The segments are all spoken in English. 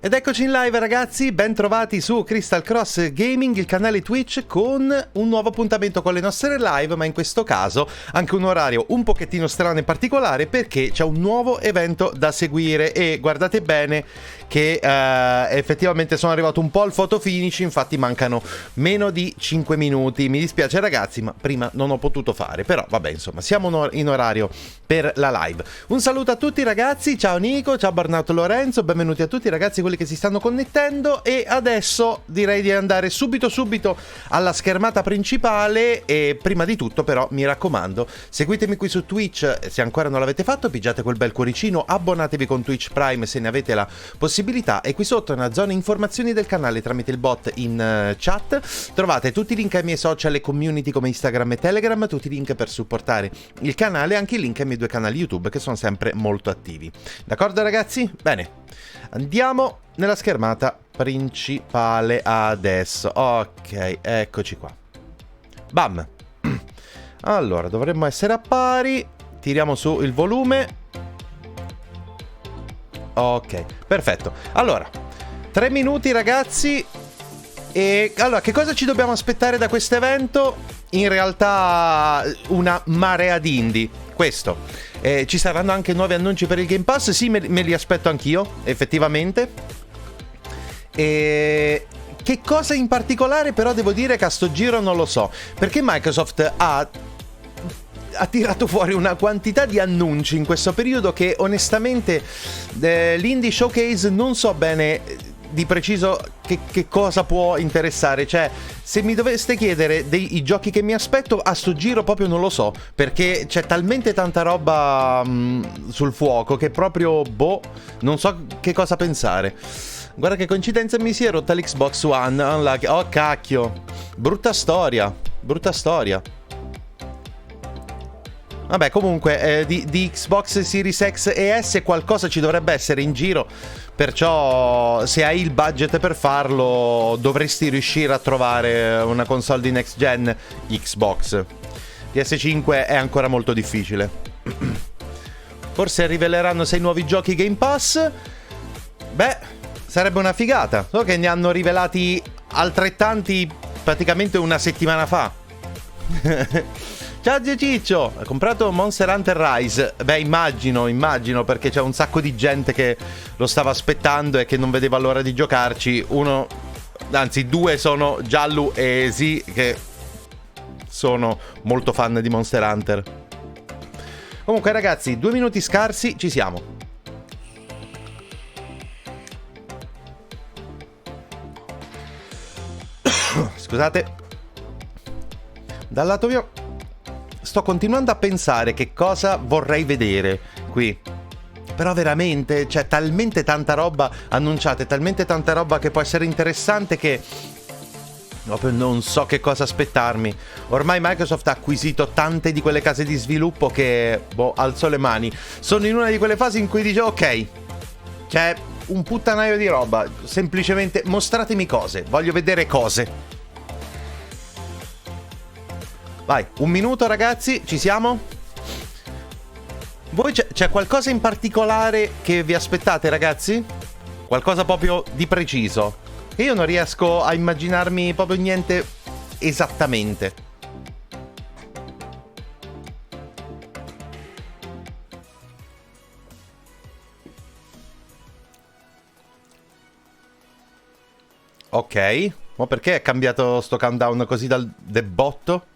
Ed eccoci in live ragazzi, ben trovati su Crystal Cross Gaming, il canale Twitch, con un nuovo appuntamento con le nostre live, ma in questo caso anche un orario un pochettino strano e particolare perché c'è un nuovo evento da seguire e guardate bene che effettivamente sono arrivato un po' al photo finish, infatti mancano meno di 5 minuti, mi dispiace ragazzi ma prima non ho potuto fare, però vabbè insomma siamo in orario per la live. Un saluto a tutti ragazzi, ciao Nico, ciao Burnout Lorenzo, benvenuti a tutti ragazzi quelli che si stanno connettendo e adesso direi di andare subito alla schermata principale e prima di tutto però mi raccomando seguitemi qui su Twitch se ancora non l'avete fatto, pigiate quel bel cuoricino, abbonatevi con Twitch Prime se ne avete la possibilità e qui sotto nella zona informazioni del canale tramite il bot in chat trovate tutti i link ai miei social e community come Instagram e Telegram, tutti i link per supportare il canale, anche i link ai miei due canali YouTube che sono sempre molto attivi. D'accordo ragazzi? Bene, andiamo nella schermata principale adesso. Ok, eccoci qua. Bam. Allora, dovremmo essere a pari. Tiriamo su il volume. Ok, perfetto. Allora, 3 minuti ragazzi. E allora, che cosa ci dobbiamo aspettare da questo evento? In realtà una marea di indie. Questo. Ci saranno anche nuovi annunci per il Game Pass. Sì, me li aspetto anch'io, effettivamente. E che cosa in particolare però devo dire che a sto giro non lo so, perché Microsoft ha tirato fuori una quantità di annunci in questo periodo che onestamente l'Indie Showcase non so bene di preciso che cosa può interessare. Cioè, se mi doveste chiedere i giochi che mi aspetto, a sto giro proprio non lo so, perché c'è talmente tanta roba sul fuoco che proprio non so che cosa pensare. Guarda che coincidenza, mi si è rotta l'Xbox One. Oh cacchio, brutta storia. Vabbè, comunque di Xbox Series X e S qualcosa ci dovrebbe essere in giro, perciò se hai il budget per farlo dovresti riuscire a trovare una console di next gen Xbox. PS5 è ancora molto difficile. Forse riveleranno 6 nuovi giochi Game Pass. Beh, sarebbe una figata. So che ne hanno rivelati altrettanti praticamente una settimana fa. Ciao zio Ciccio, hai comprato Monster Hunter Rise? Beh, immagino, perché c'è un sacco di gente che lo stava aspettando e che non vedeva l'ora di giocarci. Due sono Giallo e Esi, che sono molto fan di Monster Hunter. Comunque ragazzi, 2 minuti scarsi, ci siamo. Scusate. Dal lato mio sto continuando a pensare che cosa vorrei vedere qui. Però veramente c'è talmente tanta roba annunciata, talmente tanta roba che può essere interessante che Proprio non so che cosa aspettarmi. Ormai Microsoft ha acquisito tante di quelle case di sviluppo che, boh, alzo le mani. Sono in una di quelle fasi in cui dice, ok, c'è un puttanaio di roba, semplicemente mostratemi cose, voglio vedere cose. Vai, un minuto ragazzi, ci siamo? Voi c'è qualcosa in particolare che vi aspettate ragazzi? Qualcosa proprio di preciso? E io non riesco a immaginarmi proprio niente esattamente. Ok, ma perché è cambiato sto countdown così dal debotto?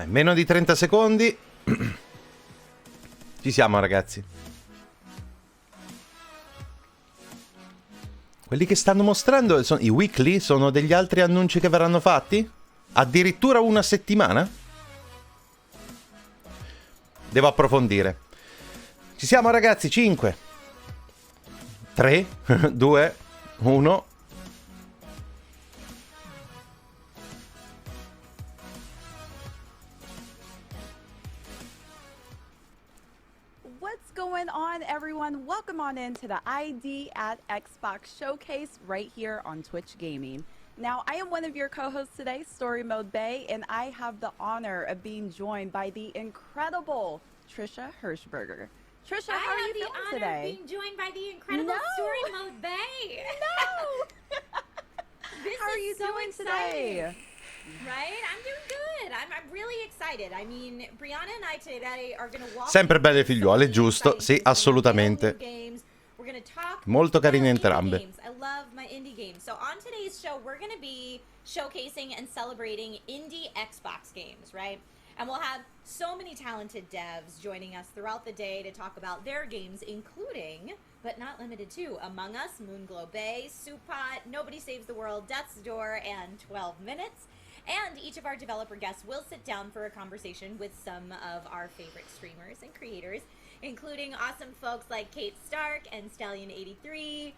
Meno di 30 secondi. Ci siamo ragazzi. Quelli che stanno mostrando sono i weekly? Sono degli altri annunci che verranno fatti? Addirittura una settimana? Devo approfondire. Ci siamo ragazzi, 5 3 2 1. What's going on, everyone? Welcome on into the ID at Xbox Showcase right here on Twitch Gaming. Now, I am one of your co-hosts today, Story Mode Bay, and I have the honor of being joined by the incredible Trisha Hirschberger. Trisha, how are you feeling today? I have the honor of being joined by the incredible Story Mode Bay. No! How are you so doing exciting. today? Right? I'm doing good. I'm really excited. I mean, Brianna and I today are going to walk Sempre belle figliuole, giusto? Sì, assolutamente. Molto carine entrambe. I love my indie games. So on today's show, we're going to be showcasing and celebrating indie Xbox games, right? And we'll have so many talented devs joining us throughout the day to talk about their games, including, but not limited to, Among Us, Moonglow Bay, Soup Pot, Nobody Saves the World, Death's Door, and 12 Minutes. And each of our developer guests will sit down for a conversation with some of our favorite streamers and creators, including awesome folks like Kate Stark and Stallion83,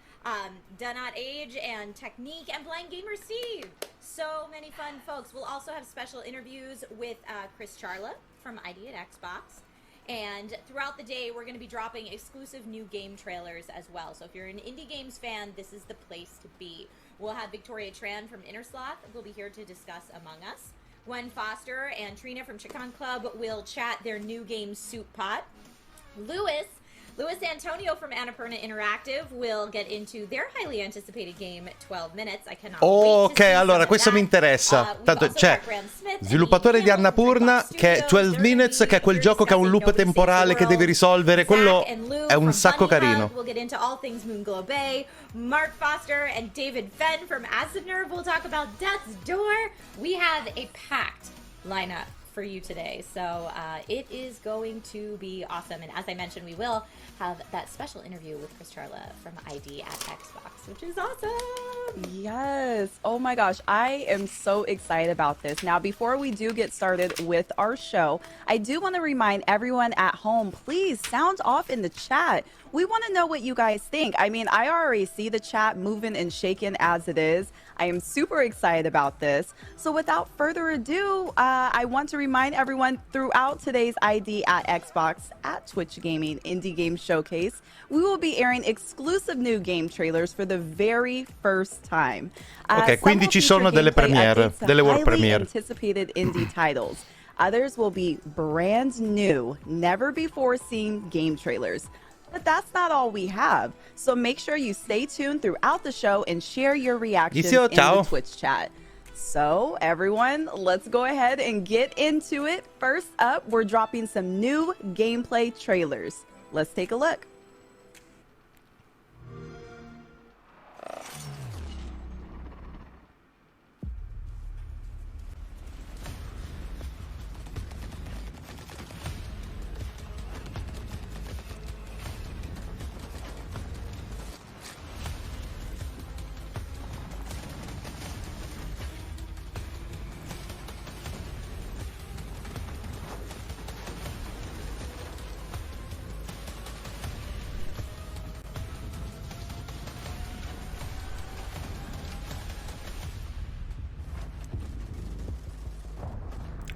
Donut Age and Technique, and Blind Gamer Steve. So many fun folks. We'll also have special interviews with Chris Charla from ID at Xbox. And throughout the day, we're going to be dropping exclusive new game trailers as well. So if you're an indie games fan, this is the place to be. We'll have Victoria Tran from Innersloth will be here to discuss Among Us. Gwen Foster and Trina from Chican Club will chat their new game Soup Pot. Louis Antonio from Annapurna Interactive will get into their highly anticipated game 12 Minutes. I cannot wait to see allora questo mi that. interessa. Tanto c'è sviluppatore di Annapurna che è 12 Minutes, che è quel gioco che ha un loop temporale che devi risolvere. Quello è un sacco carino. We'll get into all things Moonglow Bay. Mark Foster and David Fenn from Acid Nerve will talk about Death's Door. We have a packed lineup for you today, so it is going to be awesome. And as I mentioned, we will have that special interview with Chris Charla from ID at Xbox, which is awesome. Yes. Oh my gosh. I am so excited about this. Now, before we do get started with our show, I do want to remind everyone at home, please sound off in the chat. We want to know what you guys think. I mean, I already see the chat moving and shaking as it is. I am super excited about this. So without further ado, I want to remind everyone throughout today's ID at Xbox at Twitch Gaming Indie Game Showcase, we will be airing exclusive new game trailers for the very first time. Ok, quindi ci sono delle premiere, delle world premiere. Anticipated indie titles. Others will be brand new, never before seen game trailers. But that's not all we have. So make sure you stay tuned throughout the show and share your reactions in the Twitch chat. So everyone, let's go ahead and get into it. First up, we're dropping some new gameplay trailers. Let's take a look.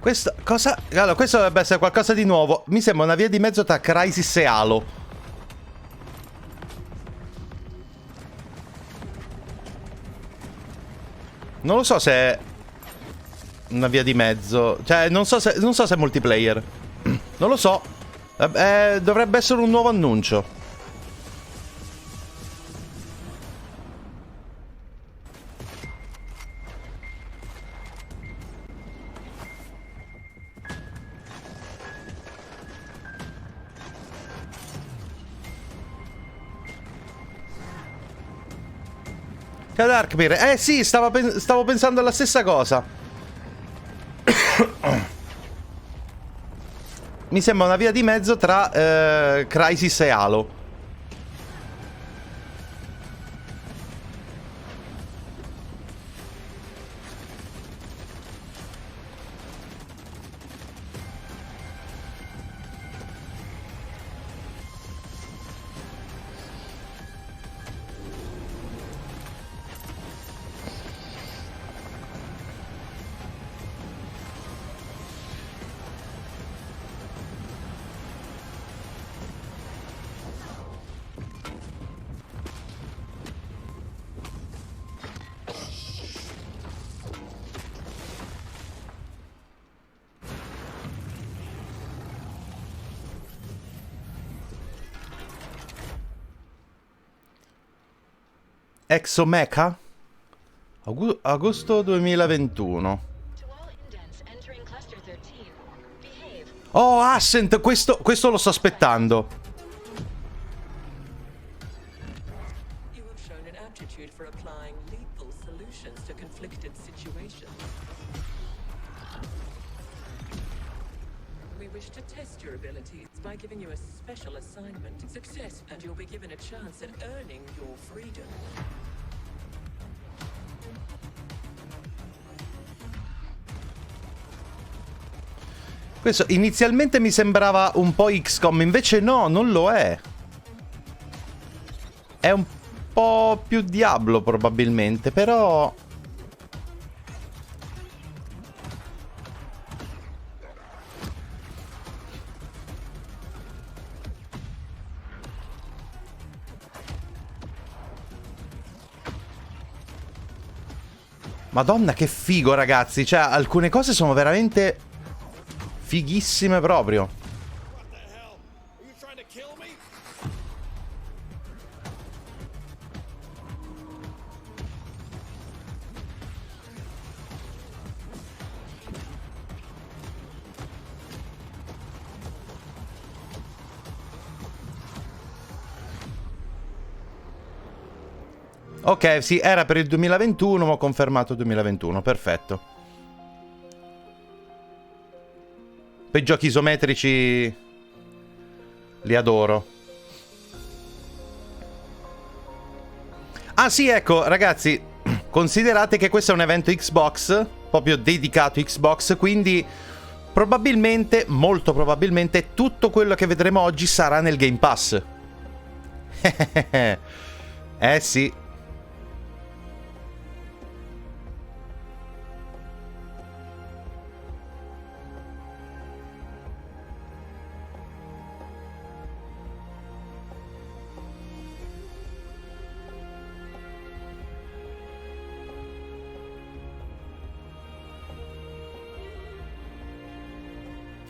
Questo, cosa? Allora, questo dovrebbe essere qualcosa di nuovo. Mi sembra una via di mezzo tra Crysis e Halo. Non lo so se è una via di mezzo. Cioè, non so se è multiplayer. Non lo so. Dovrebbe essere un nuovo annuncio. Darkbeer, sì, stavo pensando alla stessa cosa. Mi sembra una via di mezzo tra Crysis e Halo. Exomecha? Agosto 2021. Oh, Ascent, questo lo sto aspettando. You have shown an aptitude for applying lethal solutions to conflicted situations. We wish to test your abilities by giving you a special assignment. Success, and you'll be given a chance at earning your freedom. Questo inizialmente mi sembrava un po' XCOM, invece no, non lo è. È un po' più Diablo probabilmente, però... Madonna, che figo, ragazzi. Cioè, alcune cose sono veramente fighissime proprio. Ok, sì, era per il 2021, ma ho confermato 2021, perfetto. Poi i giochi isometrici li adoro. Ah sì, ecco, ragazzi, considerate che questo è un evento Xbox, proprio dedicato Xbox, quindi probabilmente, molto probabilmente, tutto quello che vedremo oggi sarà nel Game Pass. Sì.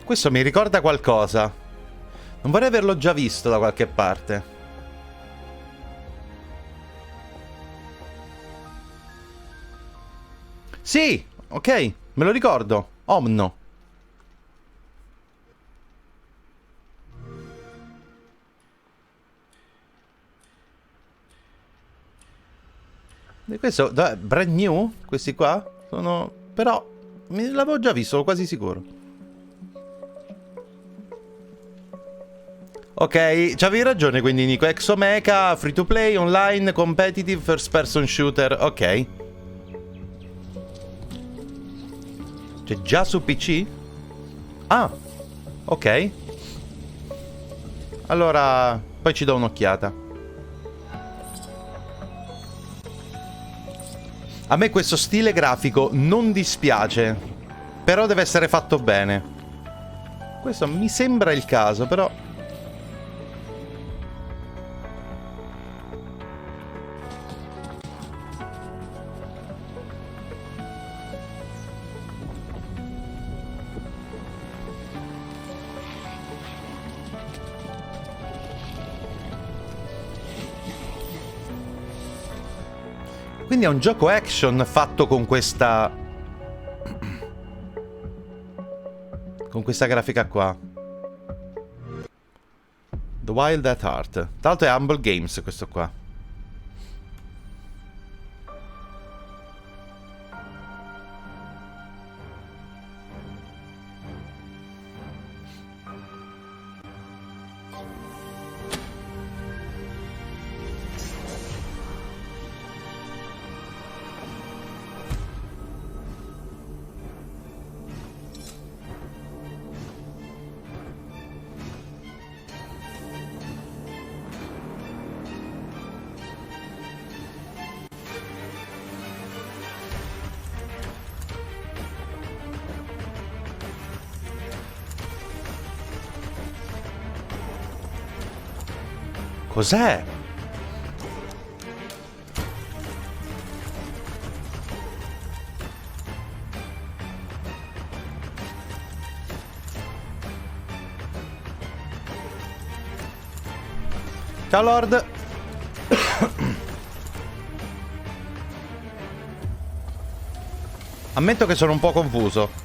Questo mi ricorda qualcosa. Non vorrei averlo già visto da qualche parte. Sì, ok, me lo ricordo. Omno. E questo, brand new? Questi qua? Sono... Però, l'avevo già visto, sono quasi sicuro. Ok, c'avevi ragione quindi Nico. Exomecha, free to play, online, competitive, first person shooter. Ok. C'è già su PC? Ah, ok. Allora, poi ci do un'occhiata. A me questo stile grafico non dispiace. Però deve essere fatto bene. Questo mi sembra il caso, però... Quindi è un gioco action fatto con questa... con questa grafica qua. The Wild at Heart. Tra l'altro è Humble Games questo qua. Cos'è? Ciao Lord. Ammetto che sono un po' confuso.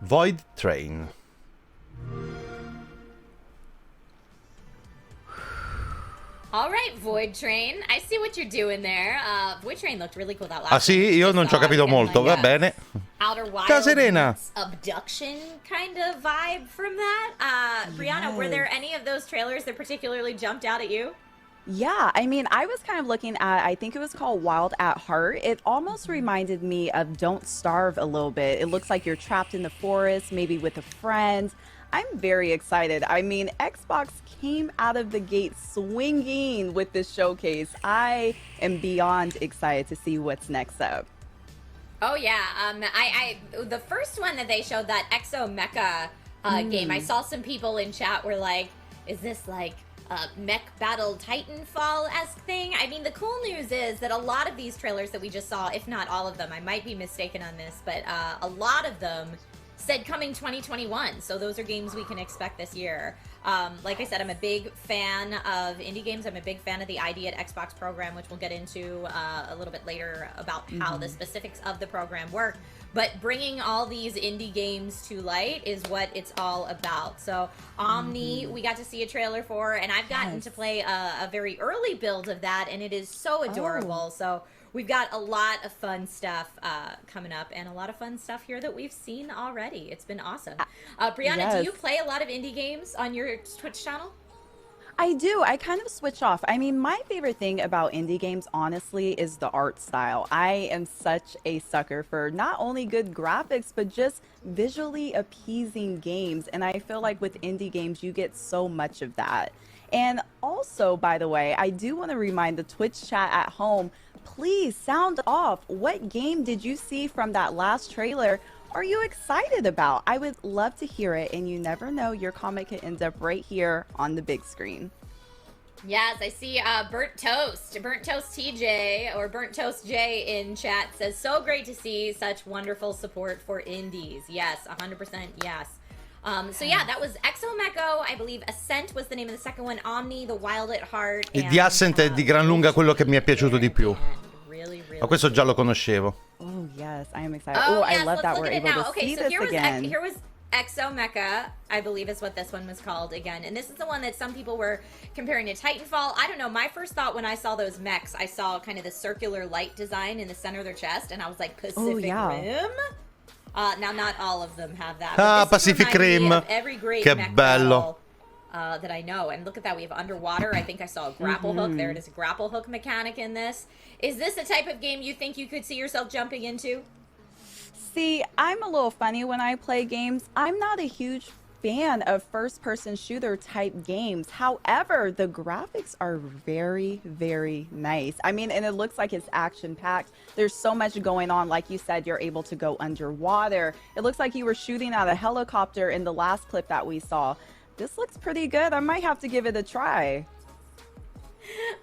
Void Train. All right, Void Train. I see what you're doing there. Void Train looked really cool that last Ah sì? Io non ci ho capito molto, va bene. Outer Wilds Ciao Serena. Abduction kind of vibe from that. Brianna, were there any of those trailers that particularly jumped out at you? Yeah, I mean, I was kind of looking at, I think it was called Wild at Heart. It almost reminded me of Don't Starve a little bit. It looks like you're trapped in the forest, maybe with a friend. I'm very excited. I mean, Xbox came out of the gate swinging with this showcase. I am beyond excited to see what's next up. Oh yeah, the first one that they showed, that Exo Mecha game, I saw some people in chat were like, is this like mech battle Titanfall-esque thing? I mean, the cool news is that a lot of these trailers that we just saw, if not all of them, I might be mistaken on this, but a lot of them said coming 2021, so those are games we can expect this year. Like I said, I'm a big fan of indie games. I'm a big fan of the ID at Xbox program, which we'll get into a little bit later about how the specifics of the program work. But bringing all these indie games to light is what it's all about. So Omni, we got to see a trailer for, and I've gotten to play a very early build of that, and it is so adorable. So we've got a lot of fun stuff coming up, and a lot of fun stuff here that we've seen already. It's been awesome. Brianna, do you play a lot of indie games on your Twitch channel? I do. I kind of switch off. I mean, my favorite thing about indie games, honestly, is the art style. I am such a sucker for not only good graphics, but just visually appeasing games. And I feel like with indie games, you get so much of that. And also, by the way, I do want to remind the Twitch chat at home, please sound off. What game did you see from that last trailer are you excited about? I would love to hear it, and you never know, your comment could end up right here on the big screen. Yes, I see Burnt Toast TJ, or Burnt Toast J in chat says, so great to see such wonderful support for indies. Yes, 100% yes. So yeah, that was Exomecho, I believe Ascent was the name of the second one, Omni, The Wild at Heart. E di Ascent è di gran lunga quello che mi è piaciuto di più. Ma questo già lo conoscevo. Oh yes, I am excited. Oh, I love that we're able to see this again. Here was Exomecha, I believe is what this one was called again. And this is the one that some people were comparing to Titanfall. I don't know, my first thought when I saw those mechs, I saw kind of the circular light design in the center of their chest, and I was like, Pacific Rim? Now, not all of them have that. Ah, Pacific Rim. Every great che mech bello. that I know. And look at that, we have underwater. I think I saw a grapple hook. There it is, a grapple hook mechanic in this. Is this a type of game you think you could see yourself jumping into? See, I'm a little funny when I play games. I'm not a huge fan of first-person shooter type games. However, the graphics are very, very nice. I mean, and it looks like it's action-packed. There's so much going on. Like you said, you're able to go underwater. It looks like you were shooting at a helicopter in the last clip that we saw. This looks pretty good. I might have to give it a try.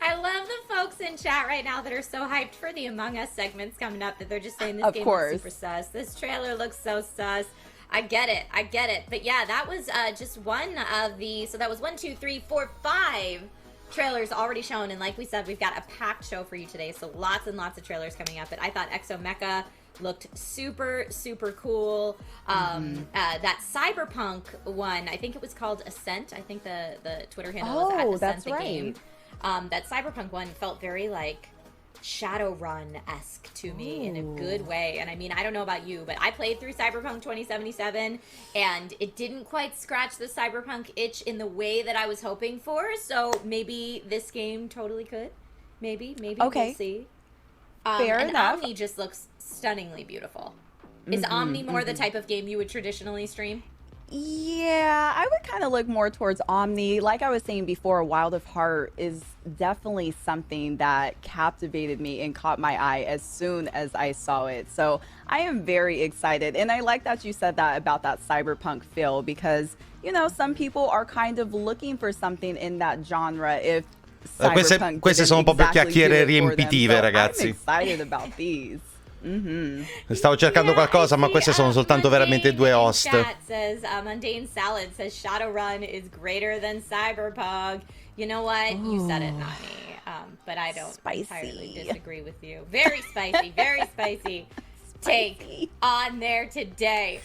I love the folks in chat right now that are so hyped for the Among Us segments coming up that they're just saying this Of game course. is super sus. This trailer looks so sus. I get it. I get it. But yeah, that was just one of the, so that was 1, 2, 3, 4, 5 trailers already shown. And like we said, we've got a packed show for you today. So lots and lots of trailers coming up. But I thought Exo Mecha looked super, super cool. That Cyberpunk one, I think it was called Ascent. I think the Twitter handle was at Ascent that's the right. game. That Cyberpunk one felt very like Shadowrun-esque to me in a good way. And I mean, I don't know about you, but I played through Cyberpunk 2077 and it didn't quite scratch the Cyberpunk itch in the way that I was hoping for. So maybe this game totally could. Maybe Okay. we'll see. Fair and enough. Omni just looks stunningly beautiful. Is Omni more the type of game you would traditionally stream? Yeah, I would kind of look more towards Omni. Like I was saying before, Wild of Heart is definitely something that captivated me and caught my eye as soon as I saw it. So I am very excited. And I like that you said that about that cyberpunk feel because, you know, some people are kind of looking for something in that genre if cyberpunk queste sono proprio exactly chiacchiere do it for them. riempitive, So ragazzi. I'm excited about these. Stavo cercando qualcosa, ma queste sono soltanto veramente due host. Chat says, Mundane Salad says Shadowrun is greater than Cyberpunk. You know what? You said it, not me. But I don't entirely disagree with you. Very spicy, very spicy take on there today.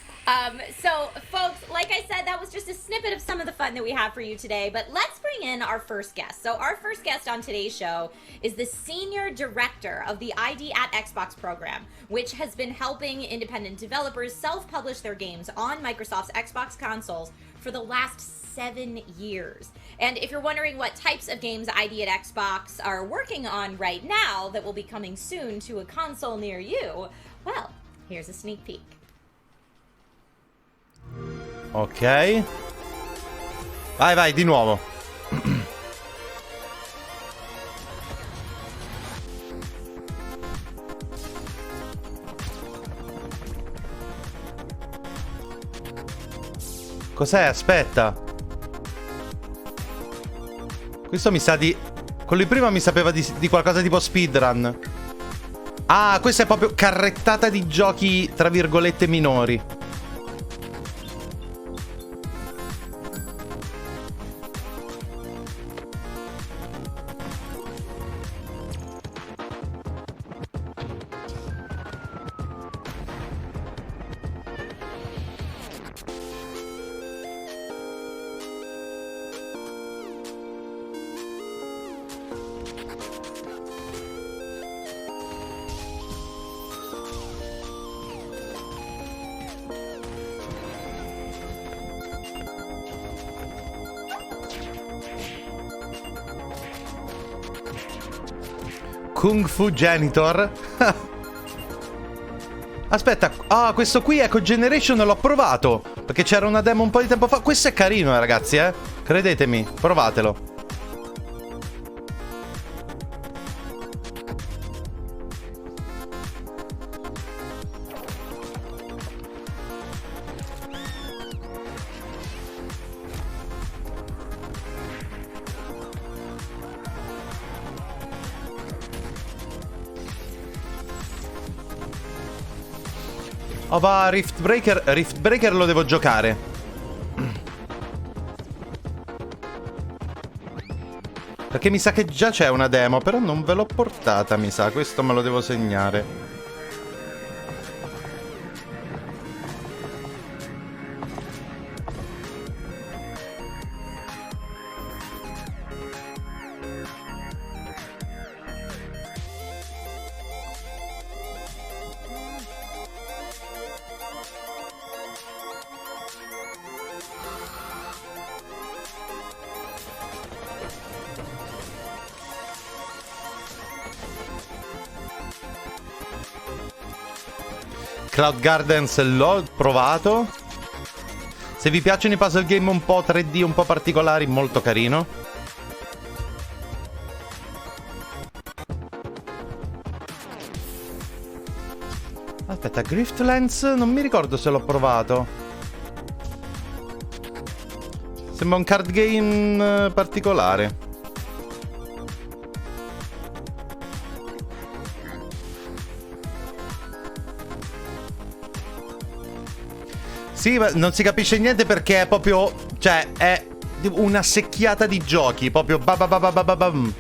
So, folks, like I said, that was just a snippet of some of the fun that we have for you today. But let's bring in our first guest. So our first guest on today's show is the Senior Director of the ID at Xbox program, which has been helping independent developers self-publish their games on Microsoft's Xbox consoles for the last 7 years. And if you're wondering what types of games ID at Xbox are working on right now that will be coming soon to a console near you, well, here's a sneak peek. Ok. Vai, vai, di nuovo. Cos'è? Aspetta. Questo mi sa di... Quello di prima mi sapeva di qualcosa tipo speedrun. Ah, questa è proprio carrettata di giochi, tra virgolette, minori. Kung Fu Janitor. Aspetta, ah, questo qui, ecco, Generation l'ho provato, perché c'era una demo un po' di tempo fa. Questo è carino, ragazzi, credetemi, provatelo. Oh, va, Rift Breaker lo devo giocare. Perché mi sa che già c'è una demo, però non ve l'ho portata, mi sa. Questo me lo devo segnare. Cloud Gardens l'ho provato. Se vi piacciono i puzzle game un po' 3D, un po' particolari, molto carino. Aspetta, Griftlands non mi ricordo se l'ho provato. Sembra un card game particolare. Sì, ma non si capisce niente perché è proprio... Cioè, è una secchiata di giochi. Proprio babababababam.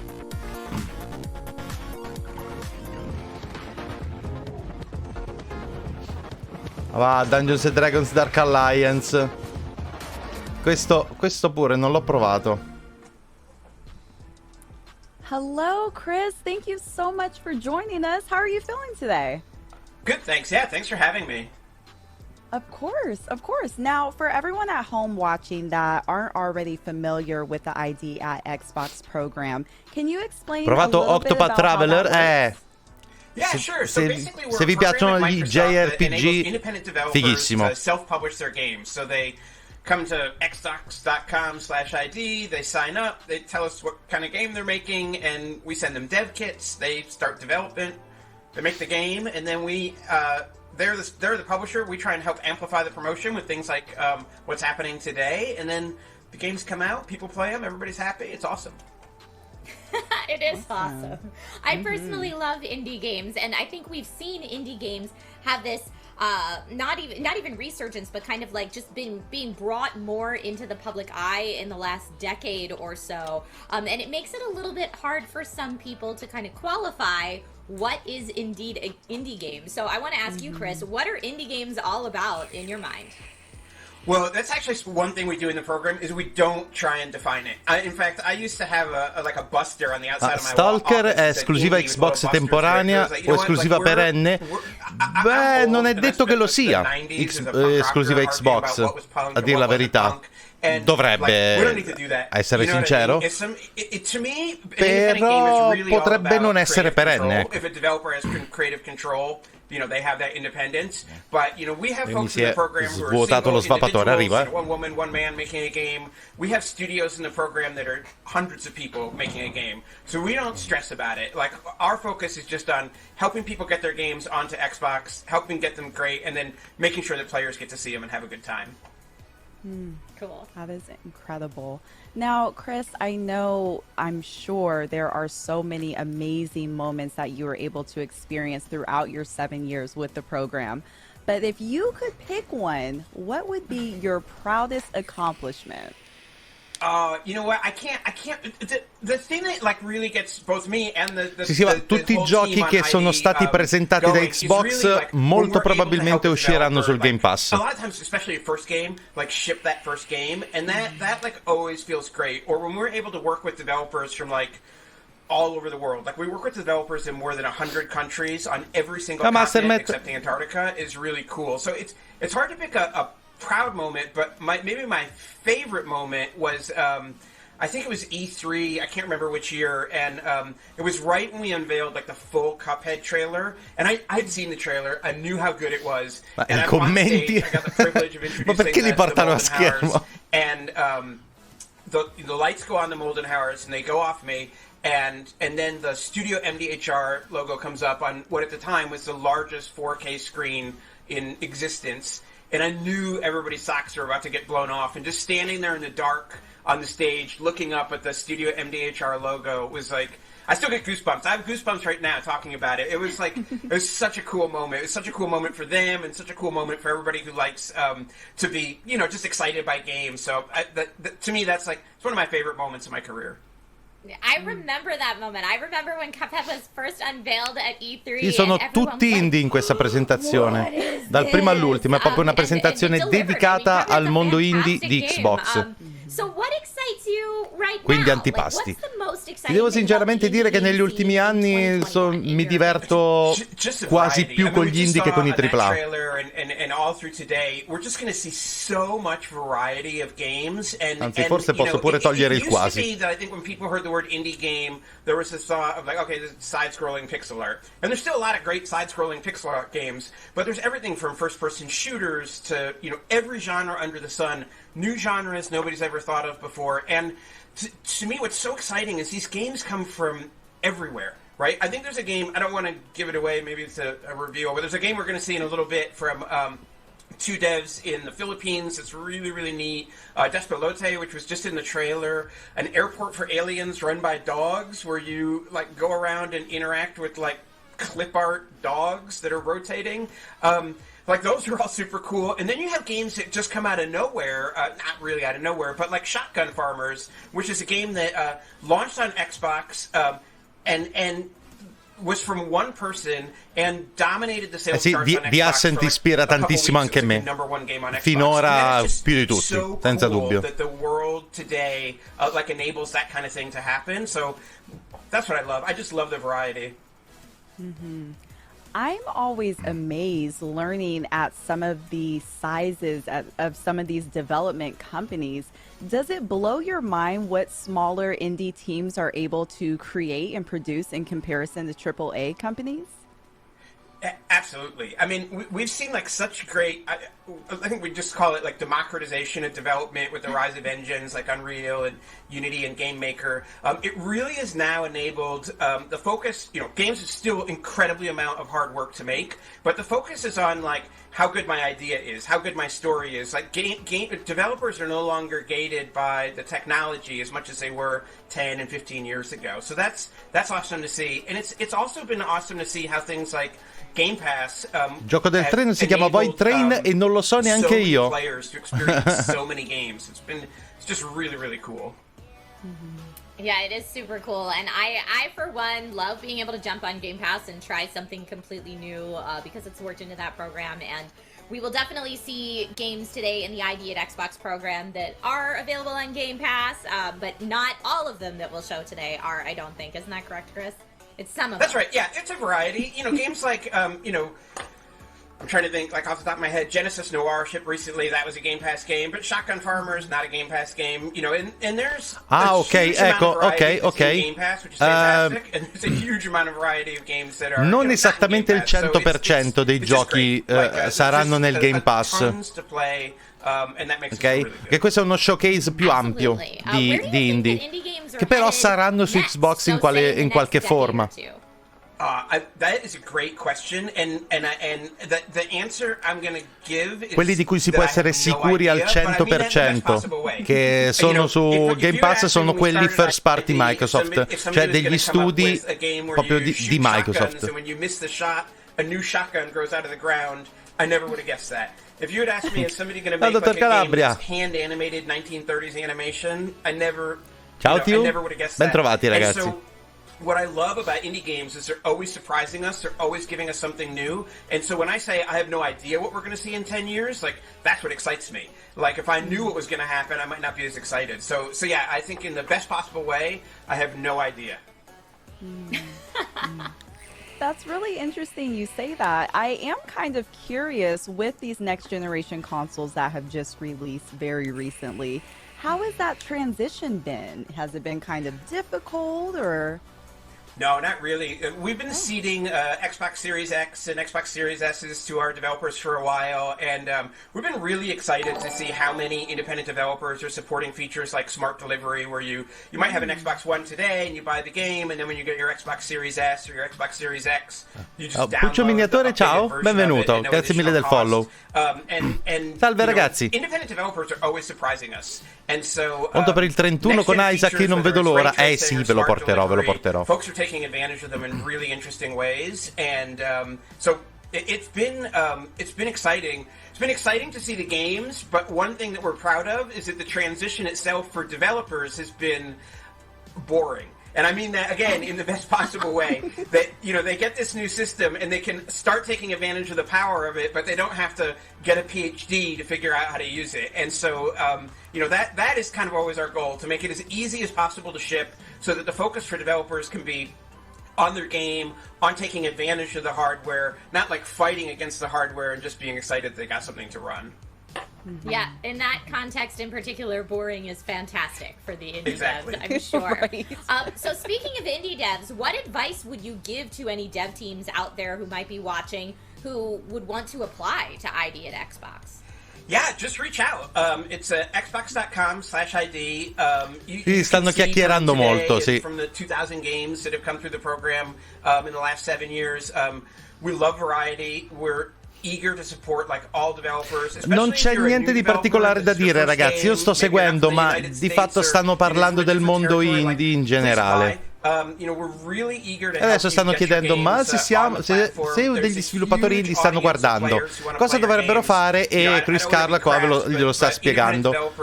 Va, Dungeons & Dragons Dark Alliance. Questo pure non l'ho provato. Hello, Chris. Thank you so much for joining us. How are you feeling today? Good, thanks. Yeah, thanks for having me. Of course, of course. Now, for everyone at home watching that aren't already familiar with the ID at Xbox program, can you explain Provato a little bit Octopath about how Traveler? that works? Yeah, sure. So basically, we're se vi a program piacciono at gli Microsoft that enables JRPG, independent developers fighissimo. to self-publish their games. So they come to xbox.com/ID, they sign up, they tell us what kind of game they're making, and we send them dev kits. They start development, they make the game, and then they're the publisher. We try and help amplify the promotion with things like what's happening today, and then the games come out, people play them, everybody's happy. It's awesome. It is awesome. I personally love indie games, and I think we've seen indie games have this not even resurgence, but kind of like just being brought more into the public eye in the last decade or so. And it makes it a little bit hard for some people to kind of qualify what is indeed an indie game. So I want to ask you, Chris, what are indie games all about in your mind? Well, that's actually one thing we do in the program is we don't try and define it. In fact, I used to have a buster on the outside of my Stalker è esclusiva Xbox temporanea o esclusiva perenne? Beh, non è detto che lo sia esclusiva Xbox, a dire la verità. Dovrebbe essere sincero, però potrebbe non essere perenne. You know, they have that independence, but you know, we have folks si in è the program who are svuotato lo single svappatore, arriva. individuals, one woman, one man making a game. We have studios in the program that are hundreds of people making a game, so we don't stress about it. Like, our focus is just on helping people get their games onto Xbox, helping get them great, and then making sure that players get to see them and have a good time. Cool. That is incredible. Now, Chris, I'm sure there are so many amazing moments that you were able to experience throughout your 7 years with the program. But if you could pick one, what would be your proudest accomplishment? You know what? I can't. The thing that like really gets both me and tutti i giochi che sono stati presentati da Xbox molto probabilmente usciranno sul Game Pass. A lot of times, especially a first game, like ship that first game, and that like always feels great. Or when we're able to work with developers from like all over the world, like we work with developers in more than 100 countries on every single continent except Antarctica, is really cool. So it's hard to pick a proud moment, but maybe my favorite moment was I think it was E3, I can't remember which year, and it was right when we unveiled like the full Cuphead trailer, and I'd seen the trailer, I knew how good it was, and I'm on stage, I got the privilege of introducing Ma perché li portano a schermo? And the lights go on the Moldenhauers and they go off me, and then the Studio MDHR logo comes up on what at the time was the largest 4K screen in existence. And I knew everybody's socks were about to get blown off. And just standing there in the dark on the stage, looking up at the Studio MDHR logo was like, I still get goosebumps. I have goosebumps right now talking about it. It was like, it was such a cool moment. It was such a cool moment for them and such a cool moment for everybody who likes to be, you know, just excited by games. So to me, that's like, it's one of my favorite moments in my career. I remember that moment. I remember when Cuphead was first unveiled at E3. Sì, sono tutti indie in questa presentazione, dal primo all'ultimo. È proprio una presentazione dedicata al mondo indie di Xbox. So what excites you quindi antipasti. Ti devo sinceramente dire che negli ultimi anni mi diverto quasi più con gli indie che con i AAA. Anzi, forse posso pure togliere il quasi. There was this thought of like, okay, this is side-scrolling pixel art, and there's still a lot of great side-scrolling pixel art games, but there's everything from first-person shooters to every genre under the sun, new genres nobody's ever thought of before. And to me, what's so exciting is these games come from everywhere, right? I think there's a game, I don't want to give it away, maybe it's a reveal, but there's a game we're going to see in a little bit from two devs in the Philippines. It's really, really neat. Despelote, which was just in the trailer. An airport for aliens run by dogs, where you like go around and interact with like clip art dogs that are rotating. Like those are all super cool. And then you have games that just come out of nowhere. Not really out of nowhere, but like Shotgun Farmers, which is a game that launched on Xbox and was from one person and dominated the sales charts on Xbox. The Ascent ispira tantissimo anche me. Finora più di tutti, senza dubbio. That the world today like enables that kind of thing to happen. So that's what I love. I just love the variety. Mm-hmm. I'm always amazed learning at some of the sizes of some of these development companies. Does it blow your mind what smaller indie teams are able to create and produce in comparison to AAA companies? Absolutely. I mean, we've seen like such great, I think we just call it like democratization of development with the rise of engines like Unreal and Unity and Game Maker. It really has now enabled the focus, games is still incredibly amount of hard work to make, but the focus is on like how good my idea is, how good my story is. Like game developers are no longer gated by the technology as much as they were 10 and 15 years ago. So that's awesome to see. And it's also been awesome to see how things like Game Pass, gioco del treno si chiama Void Train e non lo so neanche io. Players to experience so many games. It's just really, really cool. Mm-hmm. Yeah, it is super cool, and I for one love being able to jump on Game Pass and try something completely new because it's worked into that program. And we will definitely see games today in the ID at Xbox program that are available on Game Pass, but not all of them that we'll show today are, I don't think. Isn't that correct, Chris? It's some of them. That's right. Yeah, it's a variety. Games like I'm trying to think like off the top of my head. Genesis Noir shipped recently. That was a Game Pass game, but Shotgun Farmers not a Game Pass game. And there's ok, ecco, ok. Game Pass, which is fantastic, and there's a huge amount of variety of games that are non esattamente il 100% dei giochi saranno nel Game Pass. Ok, che questo è uno showcase più ampio di indie, che però saranno su Xbox in qualche forma. That is a great question, and the answer I'm going to give is quelli di cui si può essere sicuri al 100% che sono su Game Pass sono quelli first party Microsoft, cioè degli studi proprio di Microsoft. A new shotgun grows out of the ground. I never would have guessed that. If you had asked me, is somebody going to make like a game that's hand-animated 1930s animation, I never would have guessed that. Bentrovati, ragazzi. And so, what I love about indie games is they're always surprising us. They're always giving us something new. And so when I say I have no idea what we're going to see in 10 years, like, that's what excites me. Like, if I knew what was going to happen, I might not be as excited. So yeah, I think in the best possible way, I have no idea. That's really interesting you say that. I am kind of curious with these next generation consoles that have just released very recently. How has that transition been? Has it been kind of difficult or? No, not really. We've been seeding Xbox Series X and Xbox Series S's to our developers for a while, and we've been really excited to see how many independent developers are supporting features like Smart Delivery, where you might have an Xbox One today and you buy the game, and then when you get your Xbox Series S or your Xbox Series X, you just download Puccio Miniatore, ciao, benvenuto, grazie mille del follow. Salve ragazzi. Independent developers are always surprising us. And so, Pronto per il 31 con Isaac, io non vedo l'ora. Sì, ve lo porterò. Folks are taking advantage of them in really interesting ways, and so it's been exciting. It's been exciting to see the games, but one thing that we're proud of is that the transition itself for developers has been boring. And I mean that, again, in the best possible way. That, they get this new system and they can start taking advantage of the power of it, but they don't have to get a PhD to figure out how to use it. And so, that is kind of always our goal, to make it as easy as possible to ship so that the focus for developers can be on their game, on taking advantage of the hardware, not like fighting against the hardware and just being excited they got something to run. Yeah, in that context in particular, boring is fantastic for the indie Exactly. devs, I'm sure. Right. So speaking of indie devs, what advice would you give to any dev teams out there who might be watching who would want to apply to ID at Xbox? Yeah, just reach out. It's xbox.com/ID. Sì, stanno chiacchierando molto, sì. From the 2,000 games that have come through the program in the last 7 years. We love variety. We're eager to support like all developers. Non c'è niente di particolare da dire, ragazzi. Io sto seguendo, ma di fatto stanno parlando del mondo indie in generale. Adesso stanno chiedendo, ma se degli sviluppatori indie stanno guardando, cosa dovrebbero fare? E Kristal qua glielo sta spiegando,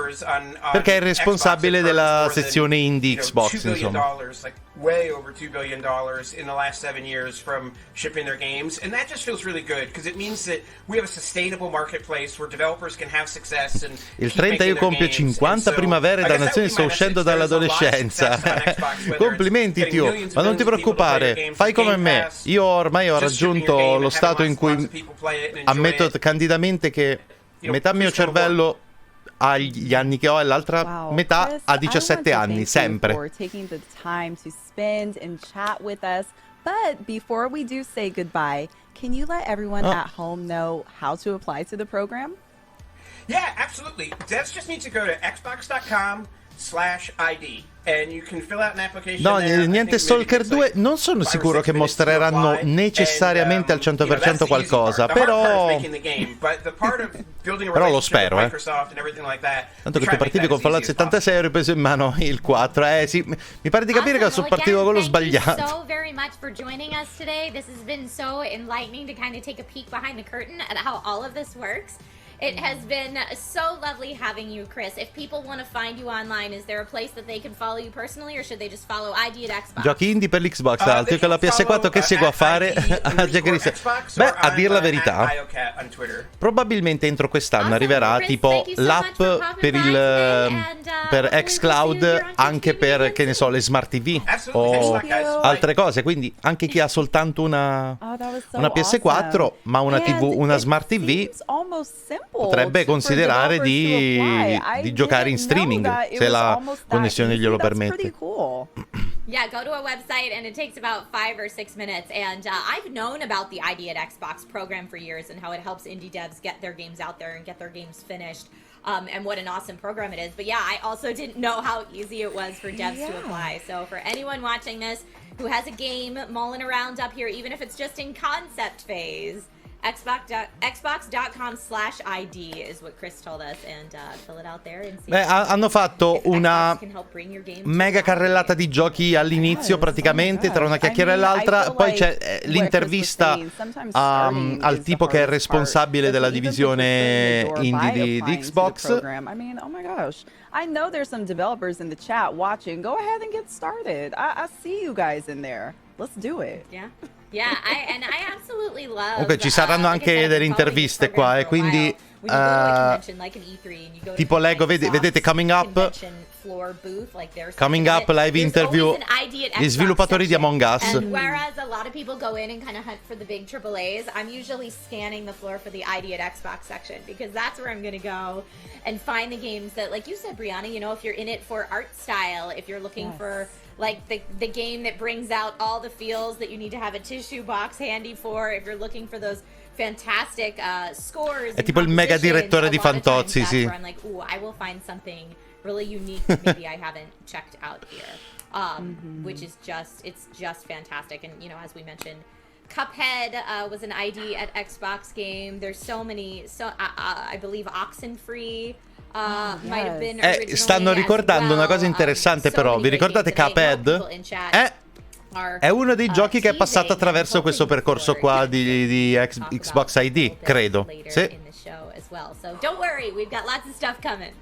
perché è il responsabile della sezione indie Xbox, insomma. Way over $2 billion in the last 7 years from shipping their games, and that just feels really good because it means that we have a sustainable marketplace where developers can have success and il 30 io compio 50 primavere, dannazioni, sto uscendo dall'adolescenza. Complimenti Tio, ma non ti preoccupare, fai come me. Io ormai ho raggiunto lo stato in cui ammetto candidamente che metà mio cervello agli anni che ho e l'altra metà a 17 anni, sempre. But before we do say goodbye, can you let everyone at home know how to apply to the program? Yeah, absolutely. Devs just need to go to xbox.com/ID. And you can fill out an application. No, niente Stalker 2, non sono sicuro che mostreranno necessariamente al 100% qualcosa, però lo spero, Tanto che tu partivi con Fallout 76 e hai ripreso in mano il 4, sì, mi pare di capire che sono partito con quello sbagliato. Thank you so very much for joining us today. This has been so enlightening to kind of take a peek behind the curtain at how all of this works. It has been so lovely having you, Chris. If people want to find you online, is there a place that they can follow you personally, or should they just follow ID at Xbox? Giochi indie per l'Xbox, altro che la PS4 che seguo a fare. Beh, a dir la verità, probabilmente entro quest'anno arriverà tipo l'app per xCloud anche per, che ne so, le smart TV o altre cose, quindi anche chi ha soltanto una PS4 ma una TV, una smart TV potrebbe considerare di giocare in streaming se la connessione glielo permette. Yeah, go to a website and it takes about 5 or 6 minutes. And I've known about the ID at Xbox program for years and how it helps indie devs get their games out there and get their games finished. And what an awesome program it is. But yeah, I also didn't know how easy it was for devs to apply. So for anyone watching this who has a game mulling around up here, even if it's just in concept phase, xbox.com/ID is what Chris told us, and fill it out there and see. Beh, hanno fatto una mega carrellata di giochi all'inizio praticamente, tra una chiacchiera e l'altra, poi c'è l'intervista al tipo che è responsabile della divisione indie di Xbox. I mean, oh my gosh. I know there's some developers in the chat watching. Go ahead and get started. I see you guys in there. Let's do it. Yeah. Yeah, I absolutely love. Comunque ci saranno anche delle interviste qua, e quindi tipo leggo, vedete Coming Up live interview gli sviluppatori di Among Us. And whereas a lot of people go in and kind of hunt for the big AAAs, I'm usually scanning the floor for the ID at Xbox section, because that's where I'm going to go and find the games that, like you said, Brianna, you know, if you're in it for art style, if you're looking for like the game that brings out all the feels that you need to have a tissue box handy for, if you're looking for those fantastic scores. È tipo il mega direttore di Fantozzi, sì. I'm like, ooh, I will find something really unique that maybe I haven't checked out here. Which is it's just fantastic. And, you know, as we mentioned, Cuphead was an ID at Xbox game. There's so many, I believe Oxenfree might have been originally stanno ricordando una cosa interessante, però. Vi ricordate Cuphead? È uno dei giochi che è passato attraverso questo percorso qua di Xbox ID, credo. Sì. So don't worry, we've got lots of stuff coming.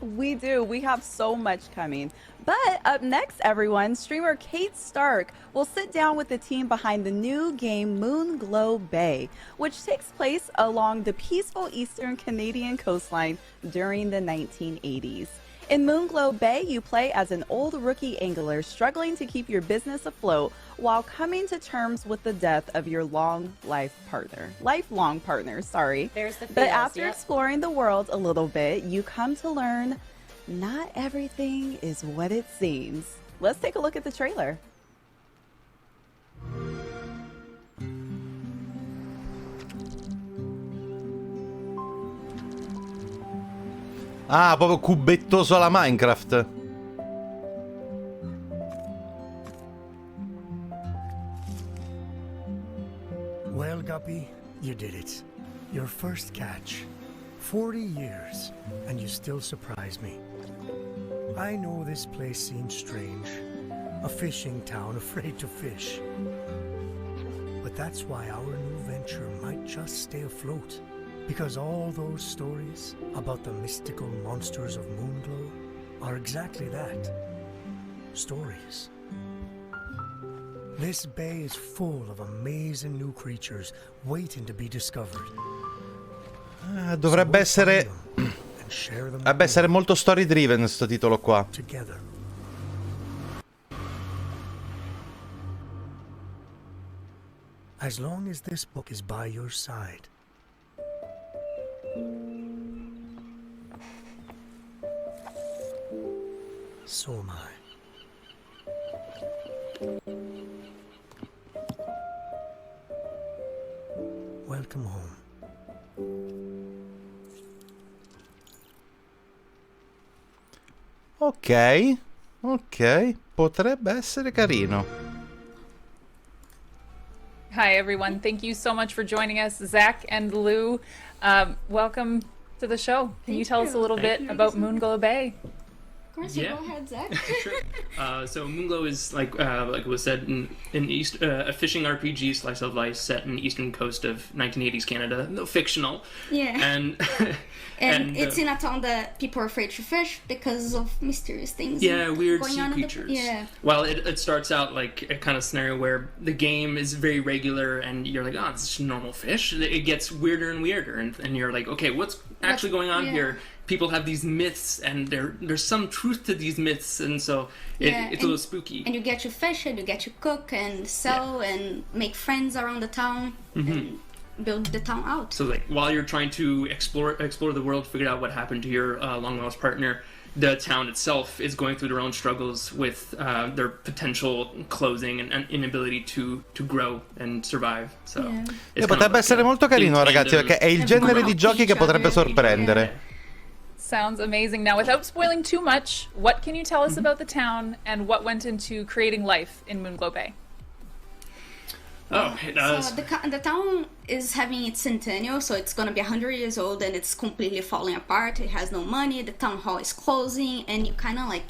We do. We have so much coming. But up next, everyone, streamer Kate Stark will sit down with the team behind the new game Moonglow Bay, which takes place along the peaceful eastern Canadian coastline during the 1980s. In Moonglow Bay, you play as an old rookie angler struggling to keep your business afloat while coming to terms with the death of your lifelong partner. There's the But feels, after yep. exploring the world a little bit, you come to learn not everything is what it seems. Let's take a look at the trailer. Ah, proprio cubettoso alla Minecraft. Well, Guppy, you did it. Your first catch. 40 years, and you still surprise me. I know this place seems strange. A fishing town afraid to fish. But that's why our new venture might just stay afloat. Because all those stories about the mystical monsters of Moonglow are exactly that. Stories. This bay is full of amazing new creatures waiting to be discovered. Dovrebbe essere molto story driven sto titolo qua. Together. As long as this book is by your side. So am I. Welcome home. Ok, potrebbe essere carino. Hi, everyone. Thank you so much for joining us, Zach and Lou. Welcome to the show. Can you tell us a little bit about Moonglow Bay? Of course, Yeah. go ahead, Zach. Sure. So Moonglow is like it was said in a fishing RPG slice of life set in the eastern coast of 1980s Canada, no fictional. Yeah. And And it's in a town that people are afraid to fish because of mysterious things. yeah, weird going sea on in the- creatures. yeah. Well, it starts out like a kind of scenario where the game is very regular, and you're like, oh, it's just normal fish. It gets weirder and weirder, and you're like, okay, what's actually going on yeah. here? People have these myths, and there's some truth to these myths, and so it's a little spooky. And you get to fish and you get to cook and sell and make friends around the town and build the town out. So like while you're trying to explore the world, figure out what happened to your long lost partner, the town itself is going through their own struggles with their potential closing and inability to grow and survive. So it's kind of Potrebbe like essere a molto carino, in ragazzi, tandem. perché è il genere di giochi che potrebbe sorprendere. Sounds amazing. Now, without spoiling too much, what can you tell us about the town and what went into creating life in Moonglow Bay? Oh, it does. So the town is having its centennial, so it's gonna be 100 years old, and it's completely falling apart. It has no money. The town hall is closing, and you kind of like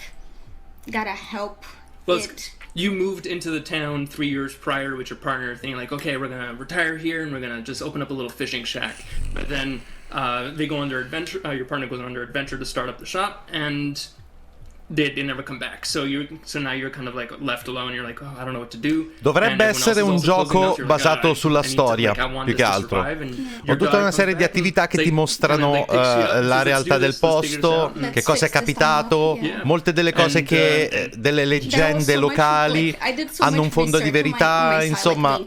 gotta help it. You moved into the town 3 years prior with your partner, thinking like, okay, we're gonna retire here and we're gonna just open up a little fishing shack. But then they go on their adventure. Your partner goes on their adventure to start up the shop, and they never come back. So now you're kind of like left alone. You're like, oh, I don't know what to do. Dovrebbe essere un gioco basato sulla storia, più che altro. Ho tutta una serie di attività che ti mostrano la realtà del posto, che cosa è capitato, molte delle cose che delle leggende locali hanno un fondo di verità, insomma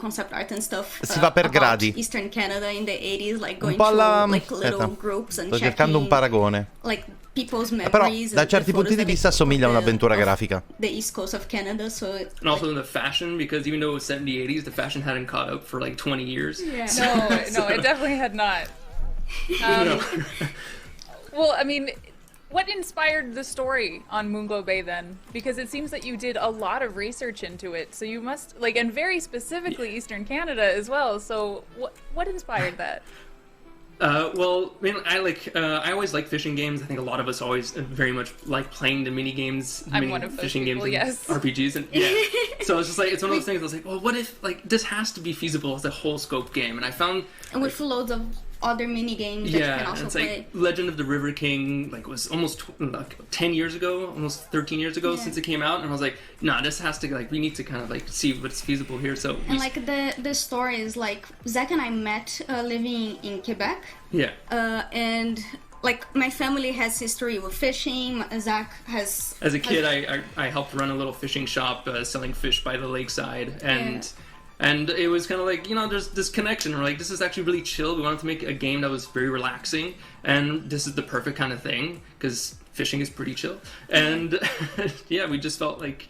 si va per gradi. Un po' alla... sto cercando un paragone. Però da certi punti di vista assomiglia a un'avventura grafica. The East Coast of Canada, so And also the fashion, because even though it was set in the 80s, the fashion hadn't caught up for like 20 years. yeah. No, it definitely had not. Well, I mean, what inspired the story on Moonglow Bay then? Because it seems that you did a lot of research into it, so you must, like, and very specifically Eastern Canada as well. So what inspired that? Well, I mean, I always like fishing games. I think a lot of us always very much like playing the mini games, I'm one of those fishing people, games, yes. and RPGs, and yeah. So it's just like it's one of those things. I was like, well, what if like this has to be feasible as a whole scope game? And I found And with loads of other mini games that you can also it's play. like Legend of the River King, like was almost 10 years ago, almost 13 years ago since it came out, and I was like, nah, this has to, like, we need to kind of like see what's feasible here. So and like the story is like Zach and I met living in Quebec. Yeah. And like my family has history with fishing. Zach has. As a kid, I helped run a little fishing shop selling fish by the lakeside, and it was kind of like, you know, there's this connection. We're like, this is actually really chill. We wanted to make a game that was very relaxing, and this is the perfect kind of thing because fishing is pretty chill. And yeah, we just felt like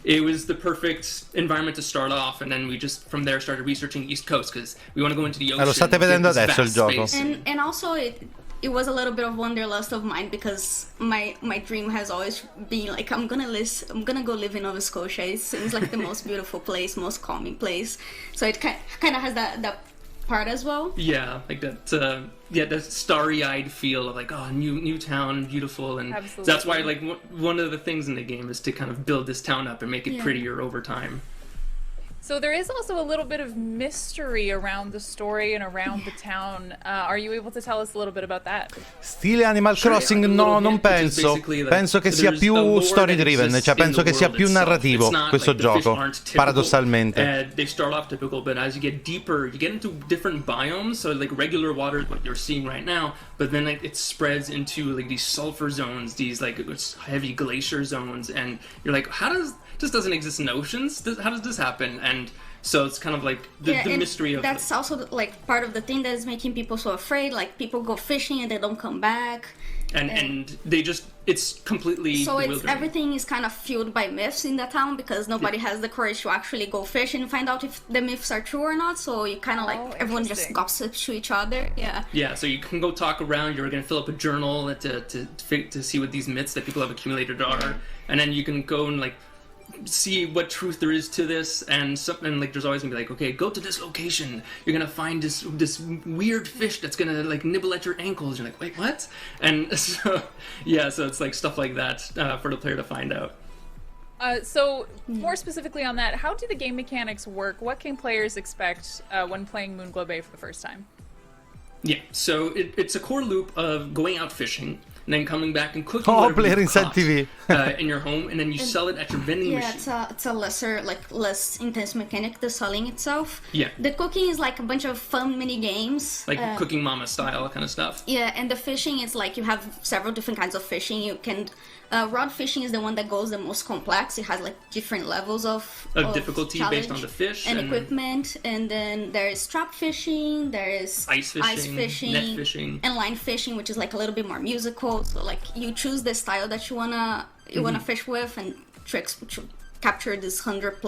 it was the perfect environment to start off, and then we just from there started researching East Coast because we want to go into the ocean. Lo state vedendo adesso il gioco. And also it was a little bit of wanderlust of mine because my dream has always been like I'm gonna go live in Nova Scotia. It seems like the most beautiful place, most calming place. So it kind of has that part as well. Yeah, like that. That starry-eyed feel of like, oh, new town, beautiful, and so that's why like one of the things in the game is to kind of build this town up and make it prettier over time. So there is also a little bit of mystery around the story and around the town. Are you able to tell us a little bit about that? Stile Animal Crossing? No, non penso. Penso che sia più story driven, cioè penso che sia più narrativo questo gioco, paradossalmente. They start off typical, but as you get deeper, you get into different biomes. So like regular water is what you're seeing right now, but then it spreads into like these sulfur zones, these like heavy glacier zones, and you're like, this doesn't exist in oceans. How does this happen? And so it's kind of like the mystery of. That's also like part of the thing that is making people so afraid. Like people go fishing and they don't come back. And they just, it's completely bewildering. Everything is kind of fueled by myths in the town because nobody has the courage to actually go fish and find out if the myths are true or not. So you kind of like everyone just gossips to each other. Yeah, so you can go talk around. You're going to fill up a journal to see what these myths that people have accumulated are, and then you can go and like see what truth there is to this, and like there's always gonna be like, okay, go to this location, you're gonna find this weird fish that's gonna like nibble at your ankles. You're like, wait, what? And so it's like stuff like that for the player to find out. So more specifically on that, how do the game mechanics work? What can players expect when playing Moonglow Bay for the first time? Yeah, so it's a core loop of going out fishing and then coming back and cooking whatever you caught in your home, and then you sell it at your vending machine. Yeah, it's a less intense mechanic, the selling itself. Yeah. The cooking is like a bunch of fun mini games. Like Cooking Mama style kind of stuff. Yeah, and the fishing is like you have several different kinds of fishing. You can... rod fishing is the one that goes the most complex. It has like different levels of difficulty based on the fish and equipment. And then there is trap fishing, there is ice fishing, net fishing, and line fishing, which is like a little bit more musical. So like you choose the style that you wanna fish with and tricks to capture this 100+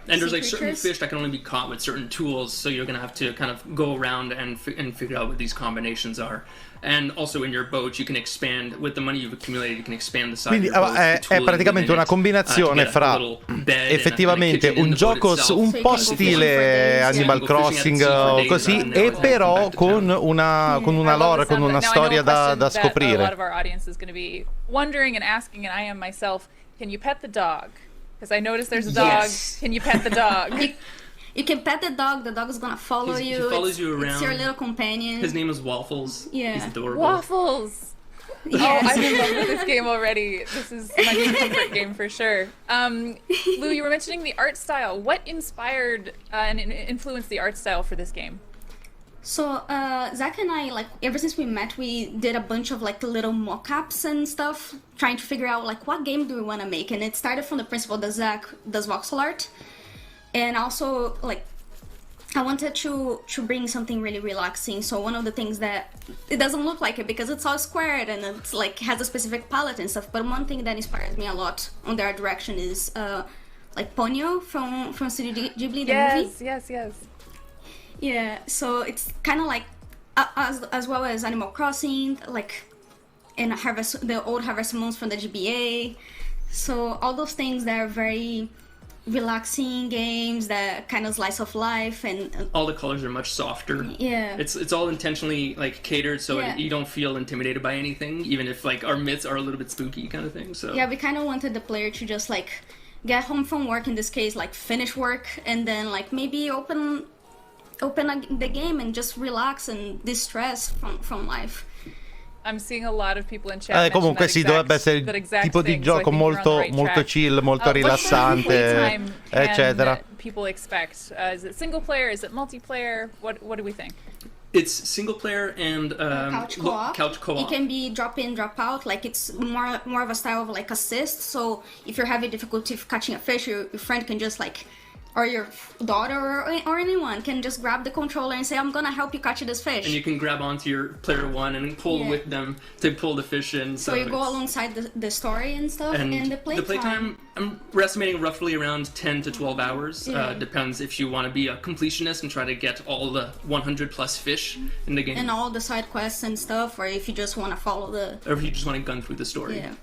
and there's like creatures. certain fish that can only be caught with certain tools, so you're gonna have to kind of go around and figure out what these combinations are. And also in your boat you can expand with the money you've accumulated, you can expand the size. Quindi è praticamente una combinazione fra effettivamente un gioco un po' stile Animal Crossing o così, e però con una lore, con una storia da scoprire. A lot of our audience is going to be wondering and asking, and I am myself, can you pet the dog? Because I noticed there's a dog. Yes. Can you pet the dog? You can pet the dog is gonna follow you. He follows you around. It's your little companion. His name is Waffles. Yeah. He's adorable. Waffles! Yes. Oh, I'm in love with this game already. This is my new comfort game for sure. Lou, you were mentioning the art style. What inspired and influenced the art style for this game? So, Zach and I, like, ever since we met, we did a bunch of, like, little mock-ups and stuff, trying to figure out, like, what game do we want to make? And it started from the principle that Zach does voxel art. And also, like, I wanted to bring something really relaxing. So one of the things that, it doesn't look like it because it's all squared and it's, like, has a specific palette and stuff. But one thing that inspires me a lot on their direction is, like, Ponyo from Studio Ghibli, the movie. Yes. Yeah, so it's kind of like, as well as Animal Crossing, like, and the old Harvest Moons from the GBA. So all those things that are very relaxing games, that kind of slice of life, and all the colors are much softer. Yeah, it's all intentionally like catered so you don't feel intimidated by anything, even if like our myths are a little bit spooky kind of thing. So yeah, we kind of wanted the player to just like get home from work, in this case like finish work, and then like maybe open the game and just relax and distress from life. I'm seeing a lot of people in chat. Comunque sì, dovrebbe essere il tipo di gioco molto chill, molto rilassante, eccetera. People expect? Is it single player? Is it multiplayer? What do we think? It's single player and couch co-op. Couch co-op. It can be drop in, drop out. Like it's more of a style of like assist. So if you're having difficulty catching a fish, your friend can just like, or your daughter or anyone can just grab the controller and say, I'm gonna help you catch this fish. And you can grab onto your player one and pull with them to pull the fish in. So you go alongside the story and stuff and the playtime. We're estimating roughly around 10 to 12 hours. Depends if you want to be a completionist and try to get all the 100 plus fish in the game. And all the side quests and stuff, or if you just want to follow Or if you just want to gun through the story. Yeah.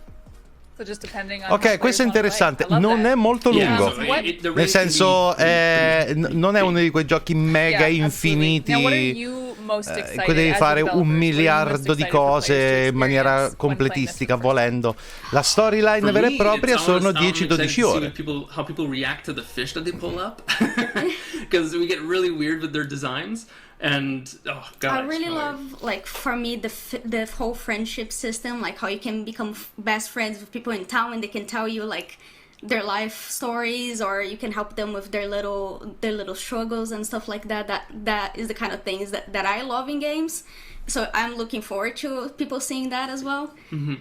Ok, questo è interessante. Non è molto lungo. Nel senso, non è uno di quei giochi mega infiniti. Qui devi fare 1 miliardo di cose in maniera completistica, volendo. La storyline vera e propria sono 10-12 ore. How people react to the fish that they pull up. Because we get really weird with their designs. And oh god, I really love, like, for me, the whole friendship system, like how you can become best friends with people in town and they can tell you like their life stories, or you can help them with their little struggles and stuff like that. That is the kind of things that I love in games. So I'm looking forward to people seeing that as well. Mm-hmm.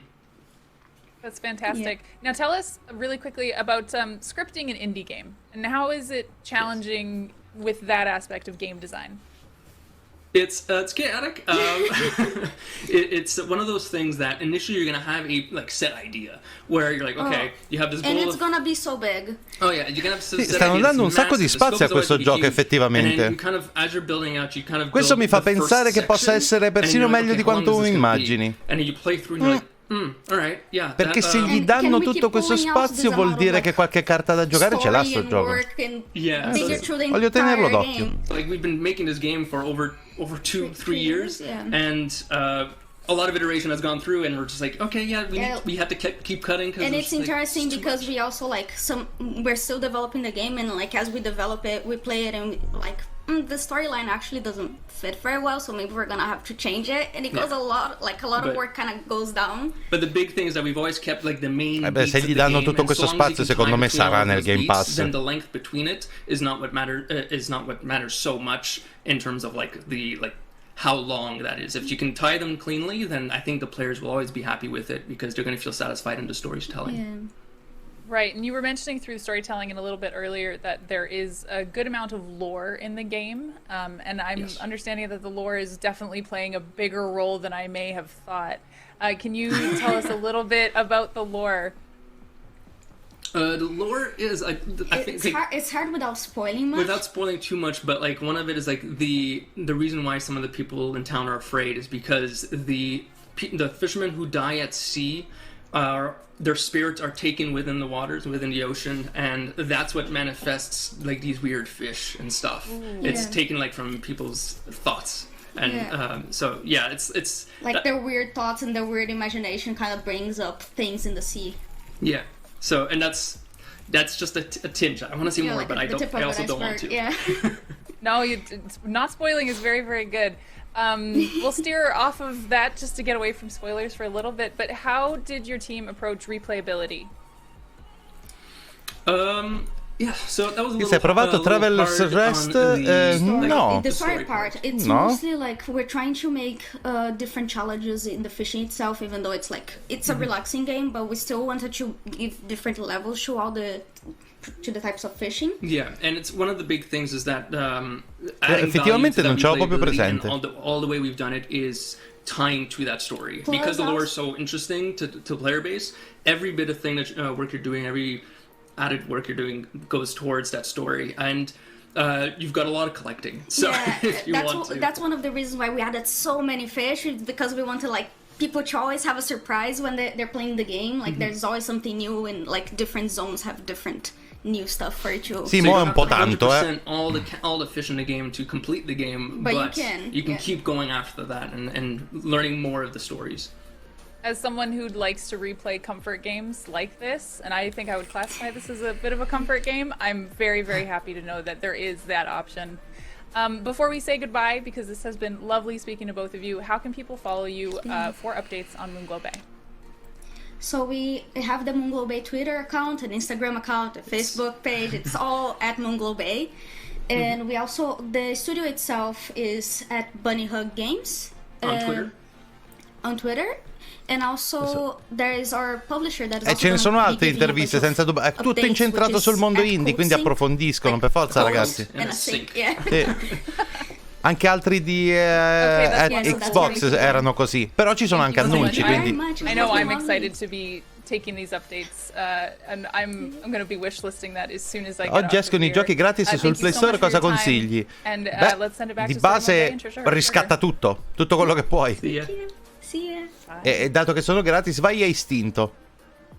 That's fantastic. Now tell us really quickly about scripting an indie game, and how is it challenging with that aspect of game design? It's chaotic. It's one of those things that initially you're gonna have a set idea where you're like, okay, you have this goal. And it's gonna be so big. Oh yeah, you're gonna have sì, stanno dando un sacco di spazio a questo gioco, effettivamente. Questo mi fa pensare che possa essere persino meglio di quanto uno immagini. Perché se gli danno tutto questo spazio vuol dire che qualche carta da giocare ce l'ha sto gioco. Voglio tenerlo d'occhio. Like we've been making this game for over 2-3 years, and a lot of iteration has gone through, and we're just like, okay, we have to keep cutting. And it's interesting because we also we're still developing the game, and like as we develop it, we play it, and the storyline actually doesn't fit very well, so maybe we're gonna have to change it, and it goes a lot of work kind of goes down. But the big thing is that we've always kept like the main. Se gli danno tutto questo spazio, secondo me sarà nel Game Pass. Then the length between it is not what matters so much in terms of how long that is. If you can tie them cleanly, then I think the players will always be happy with it because they're going to feel satisfied in the storytelling. Yeah. Right, and you were mentioning through storytelling a little bit earlier that there is a good amount of lore in the game, and I'm understanding that the lore is definitely playing a bigger role than I may have thought. Can you tell us a little bit about the lore? The lore is, I think it's hard without spoiling much. Without spoiling too much, but like one of it is like the reason why some of the people in town are afraid is because the fishermen who die at sea their spirits are taken within the waters, within the ocean, and that's what manifests like these weird fish and stuff. It's taken like from people's thoughts, and so it's like their weird thoughts and their weird imagination kind of brings up things in the sea. Yeah. So and that's just a tinge. I want to see more, but I also don't want to. Yeah. No, not spoiling is very, very good. We'll steer off of that just to get away from spoilers for a little bit, but how did your team approach replayability? Yeah, so that was a little, Se hai provato Traveler's Rest? No. The story part, it's mostly like we're trying to make different challenges in the fishing itself, even though it's a relaxing game, but we still wanted to give different levels to the types of fishing. Yeah, and it's one of the big things is that effettivamente non ce l'ho proprio presente. All the way we've done it is tying to that story. Because the lore is so interesting to player base, every bit of thing that work you're doing, every added work you're doing goes towards that story, and you've got a lot of collecting. So if you want to, that's one of the reasons why we added so many fish, because we want to people to always have a surprise when they're playing the game. Like there's always something new, and like different zones have different new stuff for you to. Sì, mo è un po' tanto, all the fish in the game to complete the game, but you can keep going after that and learning more of the stories. As someone who likes to replay comfort games like this, and I think I would classify this as a bit of a comfort game, I'm very, very happy to know that there is that option. Before we say goodbye, because this has been lovely speaking to both of you, how can people follow you for updates on Moonglow Bay? So we have the Moonglow Bay Twitter account, an Instagram account, a Facebook page. It's all at Moonglow Bay. And we also, the studio itself is at Bunny Hug Games. On Twitter. On Twitter. And also there is our publisher that is also ce ne sono gonna altre be giving a interviste, bunch senza of dubbio. È tutto updates, incentrato which sul is mondo at indie, quindi Code Sync. approfondiscono per forza, Code ragazzi. and a sync, yeah. Sì. Anche altri di Xbox erano così, però ci sono anche annunci, quindi I know I'm excited to be taking these updates, and I'm going to be wishlisting that as soon as I get oggi escono i giochi gratis sul Play Store. Cosa consigli? Di base riscatta tutto quello che puoi. E dato che sono gratis, vai a istinto.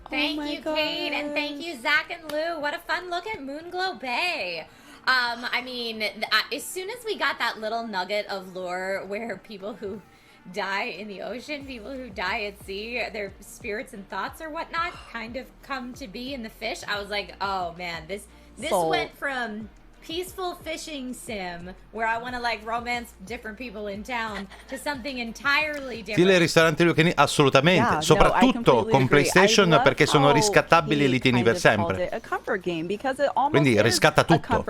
Thank you, Kate, and thank you, Zach and Lou. What a fun look at Moonglow Bay. I mean, as soon as we got that little nugget of lore where people who die in the ocean, people who die at sea, their spirits and thoughts or whatnot kind of come to be in the fish, I was like, oh man, this went from peaceful fishing sim where I want to like romance different people in town to something entirely different. Stile ristoranti locali, assolutamente, soprattutto con PlayStation, perché sono riscattabili e li tieni per sempre. Quindi riscatta tutto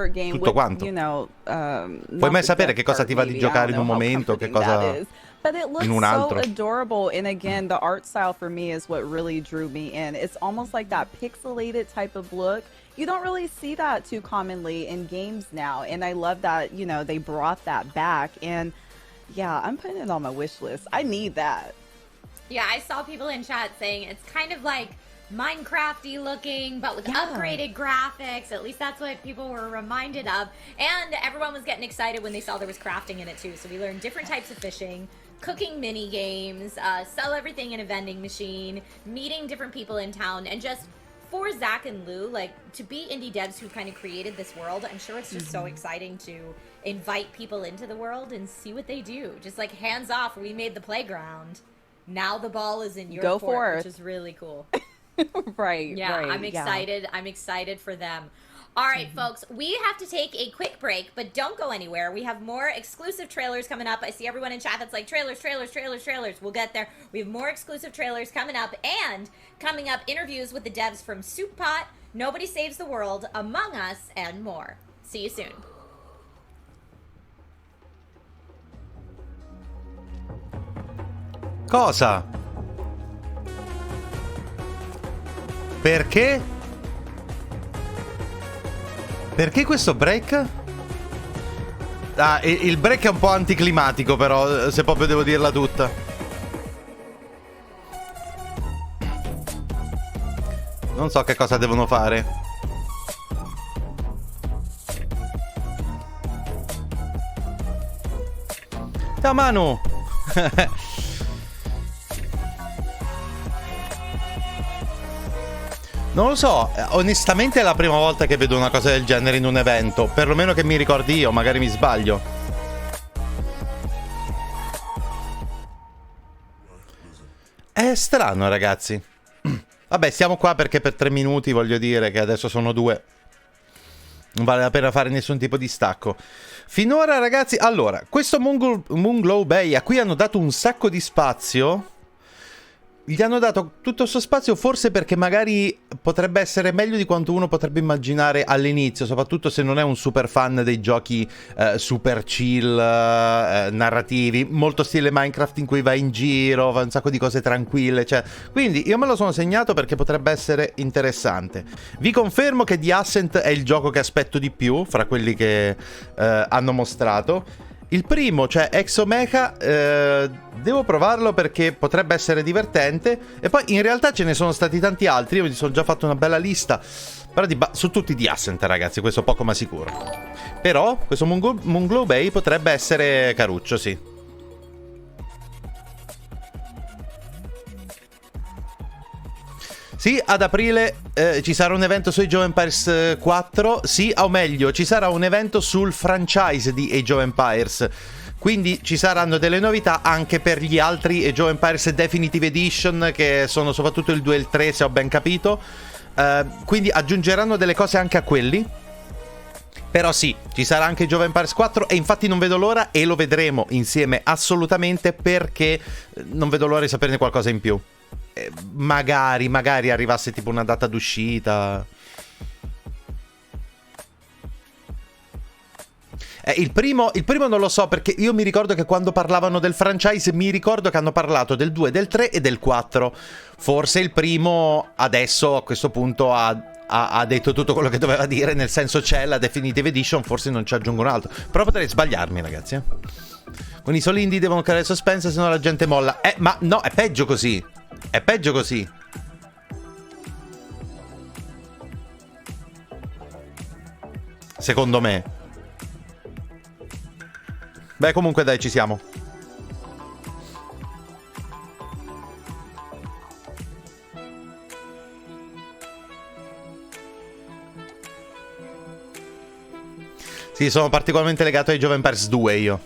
quanto. Puoi mai sapere che cosa ti va di giocare in un momento, che cosa But it looks in un so altro. adorable, and again, the art style for me is what really drew me in. It's almost like that pixelated type of look. You don't really see that too commonly in games now, and I love that, you know, they brought that back, and yeah, I'm putting it on my wish list. I need that. Yeah, I saw people in chat saying it's kind of like Minecraft-y looking, but with upgraded graphics. At least that's what people were reminded of. And everyone was getting excited when they saw there was crafting in it too. So we learned different types of fishing, cooking mini games, sell everything in a vending machine, meeting different people in town, and just for Zach and Lou, like, to be indie devs who kind of created this world, I'm sure it's just so exciting to invite people into the world and see what they do. Just like hands off, we made the playground. Now the ball is in your court, which is really cool. Right. Yeah, right, I'm excited. I'm excited for them. All right, folks, we have to take a quick break, but don't go anywhere. We have more exclusive trailers coming up. I see everyone in chat that's like, trailers, trailers, trailers, trailers. We'll get there. We have more exclusive trailers coming up, and coming up, interviews with the devs from Soup Pot, Nobody Saves the World, Among Us, and more. See you soon. Cosa? Perché? Perché questo break? Ah, il break è un po' anticlimatico, però, se proprio devo dirla tutta. Non so che cosa devono fare. Ciao Manu! Non lo so, onestamente è la prima volta che vedo una cosa del genere in un evento, perlomeno che mi ricordi io, magari mi sbaglio. È strano, ragazzi. Vabbè, stiamo qua perché per 3 minuti, voglio dire che adesso sono 2. Non vale la pena fare nessun tipo di stacco. Finora, ragazzi, allora, questo Moonglow Bay a cui hanno dato un sacco di spazio... Gli hanno dato tutto questo spazio forse perché magari potrebbe essere meglio di quanto uno potrebbe immaginare all'inizio, soprattutto se non è un super fan dei giochi super chill, narrativi, molto stile Minecraft in cui vai in giro, fai un sacco di cose tranquille, cioè. Quindi io me lo sono segnato perché potrebbe essere interessante. Vi confermo che The Ascent è il gioco che aspetto di più fra quelli che hanno mostrato. Il primo, cioè Exomecha, devo provarlo perché potrebbe essere divertente. E poi in realtà ce ne sono stati tanti altri, io mi sono già fatto una bella lista. Però su tutti di Ascent, ragazzi, questo poco ma sicuro. Però questo Moonglow Bay potrebbe essere caruccio, sì. Sì, ad aprile ci sarà un evento su Age of Empires 4, sì, o meglio, ci sarà un evento sul franchise di Age of Empires. Quindi ci saranno delle novità anche per gli altri Age of Empires Definitive Edition, che sono soprattutto il 2 e il 3, se ho ben capito. Quindi aggiungeranno delle cose anche a quelli. Però sì, ci sarà anche Jove Empires 4 e infatti non vedo l'ora e lo vedremo insieme assolutamente, perché non vedo l'ora di saperne qualcosa in più. Magari arrivasse tipo una data d'uscita. Il primo non lo so, perché io mi ricordo che quando parlavano del franchise mi ricordo che hanno parlato del 2, del 3 e del 4. Forse il primo adesso a questo punto ha detto tutto quello che doveva dire, nel senso c'è la Definitive Edition, forse non ci aggiungono altro. Però potrei sbagliarmi, ragazzi. Con i soli indie devono creare suspense, se no la gente molla. Ma no, è peggio così. È peggio così. Secondo me. Beh, comunque dai, ci siamo. Sì, sono particolarmente legato ai Jove Empires 2 io.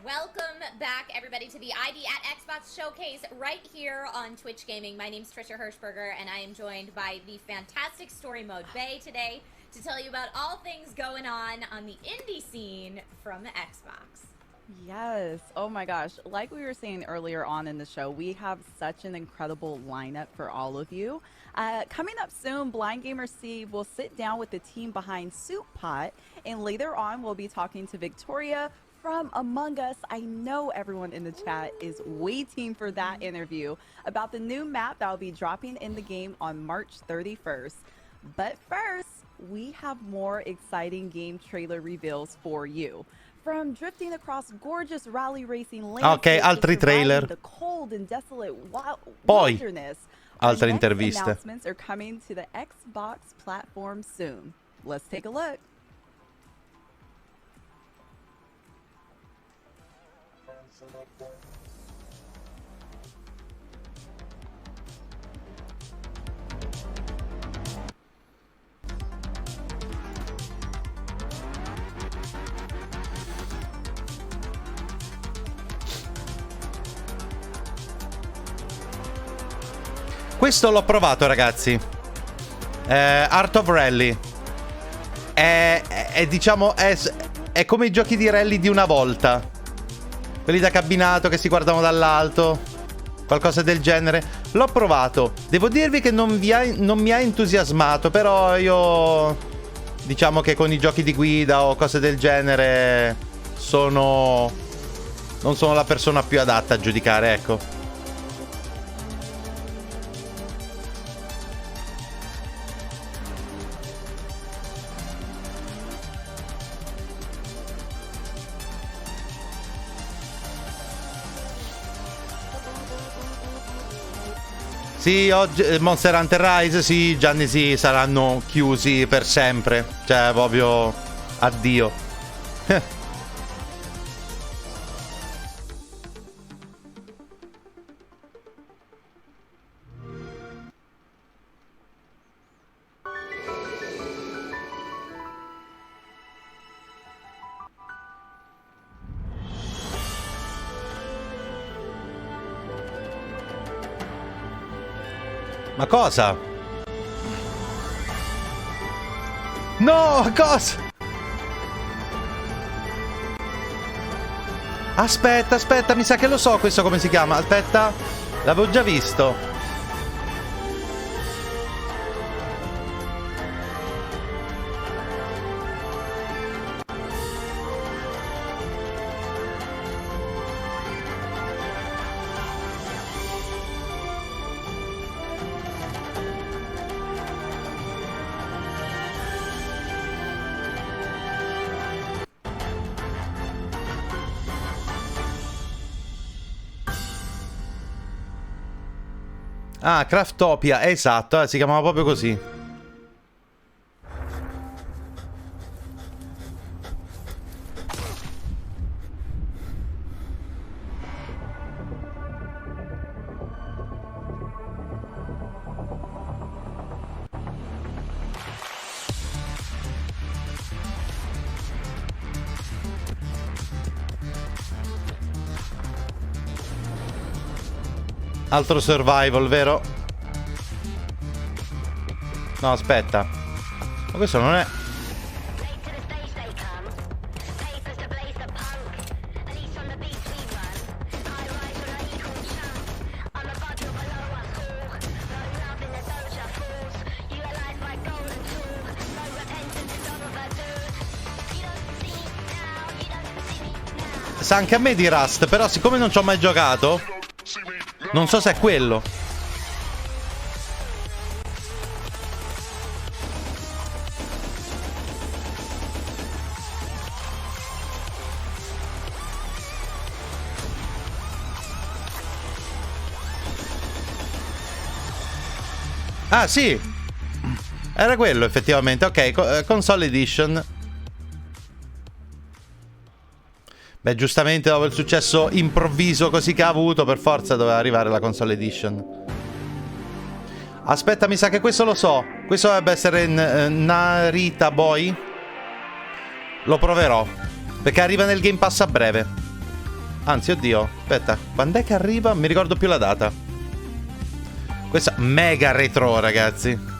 Welcome back, everybody, to the ID at Xbox Showcase right here on Twitch Gaming. My name's Trisha Hirschberger, and I am joined by the fantastic Story Mode Bay today to tell you about all things going on the indie scene from Xbox. Yes. Oh my gosh. Like we were saying earlier on in the show, we have such an incredible lineup for all of you. Coming up soon, Blind Gamer Steve will sit down with the team behind Soup Pot, and later on we'll be talking to Victoria from Among Us. I know everyone in the chat is waiting for that interview about the new map that will be dropping in the game on March 31st. But first, we have more exciting game trailer reveals for you. From drifting across gorgeous rally racing landscapes, altri trailer. the cold and desolate Poi, wilderness. altre Our next interviste. announcements are coming to the Xbox platform soon. Let's take a look. Questo l'ho provato, ragazzi. Art of Rally. Diciamo, è come i giochi di rally di una volta. Quelli da cabinato che si guardano dall'alto. Qualcosa del genere. L'ho provato. Devo dirvi che non mi ha entusiasmato, però io... Diciamo che con i giochi di guida o cose del genere non sono la persona più adatta a giudicare, ecco. Sì, oggi Monster Hunter Rise, sì, Gianni, sì, saranno chiusi per sempre. Cioè, proprio addio. Ma cosa? No, cosa? Aspetta, mi sa che lo so questo come si chiama. Aspetta, l'avevo già visto. Ah, Craftopia, esatto, si chiamava proprio così. Altro survival, vero? No, aspetta. Ma questo non è... sa anche a me di Rust, però siccome non ci ho mai giocato, non so se è quello. Ah, sì. Era quello, effettivamente. Ok, console edition. Beh, giustamente dopo il successo improvviso così che ha avuto, per forza doveva arrivare la console edition. Aspetta, mi sa che questo lo so. Questo dovrebbe essere Narita Boy. Lo proverò, perché arriva nel Game Pass a breve. Anzi, oddio, aspetta, quando è che arriva? Non mi ricordo più la data. Questa mega retro, ragazzi.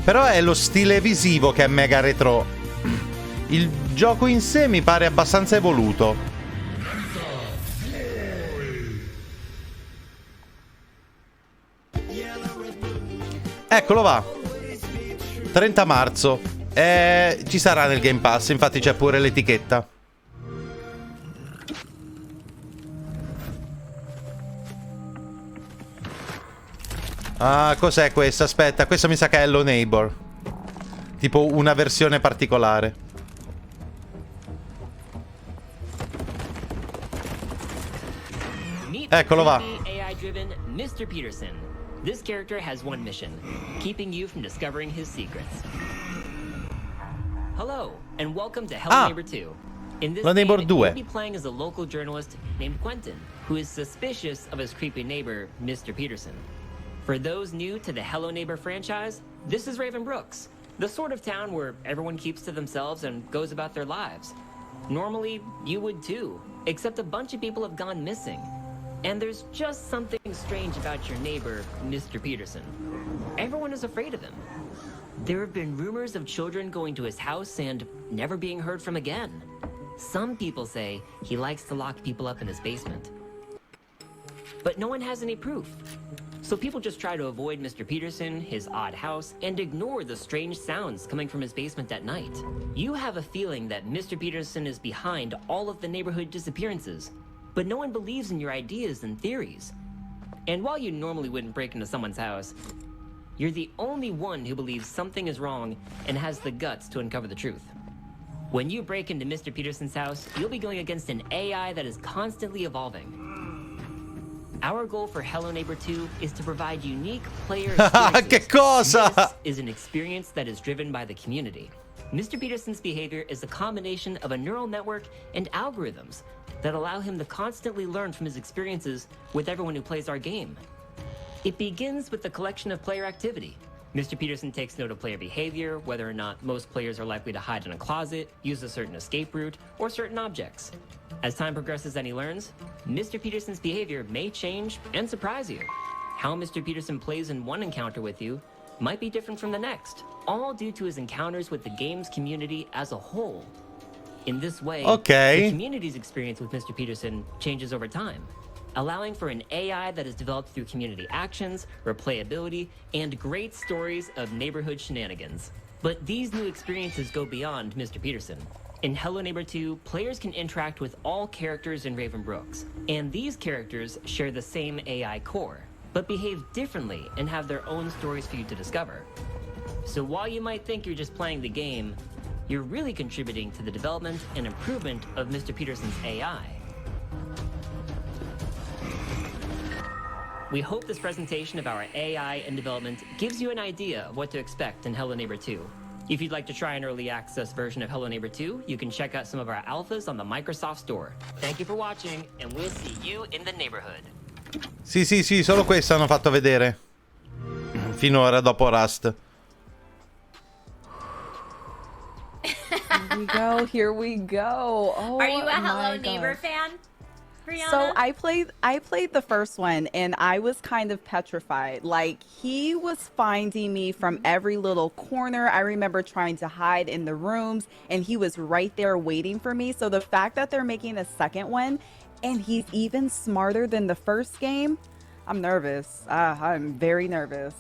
Però è lo stile visivo che è mega retro. Il gioco in sé mi pare abbastanza evoluto. Eccolo va. 30 marzo. Ci sarà nel Game Pass, infatti c'è pure l'etichetta. Ah, cos'è questo? Aspetta, questo mi sa che è Hello Neighbor. Tipo una versione particolare. Eccolo va. AI-driven Mr. Peterson. This character has one mission: keeping you from discovering his secrets. Hello, and welcome to Hello Neighbor 2. In this game, you'll be playing as a local journalist named Quentin, who is suspicious of his creepy neighbor, Mr. Peterson. For those new to the Hello Neighbor franchise, this is Raven Brooks, the sort of town where everyone keeps to themselves and goes about their lives. Normally, you would too, except a bunch of people have gone missing. And there's just something strange about your neighbor, Mr. Peterson. Everyone is afraid of him. There have been rumors of children going to his house and never being heard from again. Some people say he likes to lock people up in his basement. But no one has any proof. So people just try to avoid Mr. Peterson, his odd house, and ignore the strange sounds coming from his basement at night. You have a feeling that Mr. Peterson is behind all of the neighborhood disappearances, but no one believes in your ideas and theories. And while you normally wouldn't break into someone's house, you're the only one who believes something is wrong and has the guts to uncover the truth. When you break into Mr. Peterson's house, you'll be going against an AI that is constantly evolving. Our goal for Hello Neighbor 2 is to provide unique player experiences. Che cosa? This is an experience that is driven by the community. Mr. Peterson's behavior is a combination of a neural network and algorithms that allow him to constantly learn from his experiences with everyone who plays our game. It begins with the collection of player activity. Mr. Peterson takes note of player behavior, whether or not most players are likely to hide in a closet, use a certain escape route, or certain objects. As time progresses and he learns, Mr. Peterson's behavior may change and surprise you. How Mr. Peterson plays in one encounter with you might be different from the next, all due to his encounters with the game's community as a whole. In this way, the community's experience with Mr. Peterson changes over time, allowing for an AI that is developed through community actions, replayability, and great stories of neighborhood shenanigans. But these new experiences go beyond Mr. Peterson. In Hello Neighbor 2, players can interact with all characters in Raven Brooks, and these characters share the same AI core, but behave differently and have their own stories for you to discover. So while you might think you're just playing the game, you're really contributing to the development and improvement of Mr. Peterson's AI. We hope this presentation of our AI and development gives you an idea of what to expect in Hello Neighbor 2. If you'd like to try an early access version of Hello Neighbor 2, you can check out some of our alphas on the Microsoft Store. Thank you for watching, and we'll see you in the neighborhood. Sì, solo questo hanno fatto vedere. Finora, dopo Rust. Here we go. Oh, are you a Hello Neighbor fan, Brianna? So I played the first one, and I was kind of petrified. Like, he was finding me from every little corner. I remember trying to hide in the rooms, and he was right there waiting for me. So the fact that they're making a second one, And he's even smarter than the first game. I'm nervous. I'm very nervous.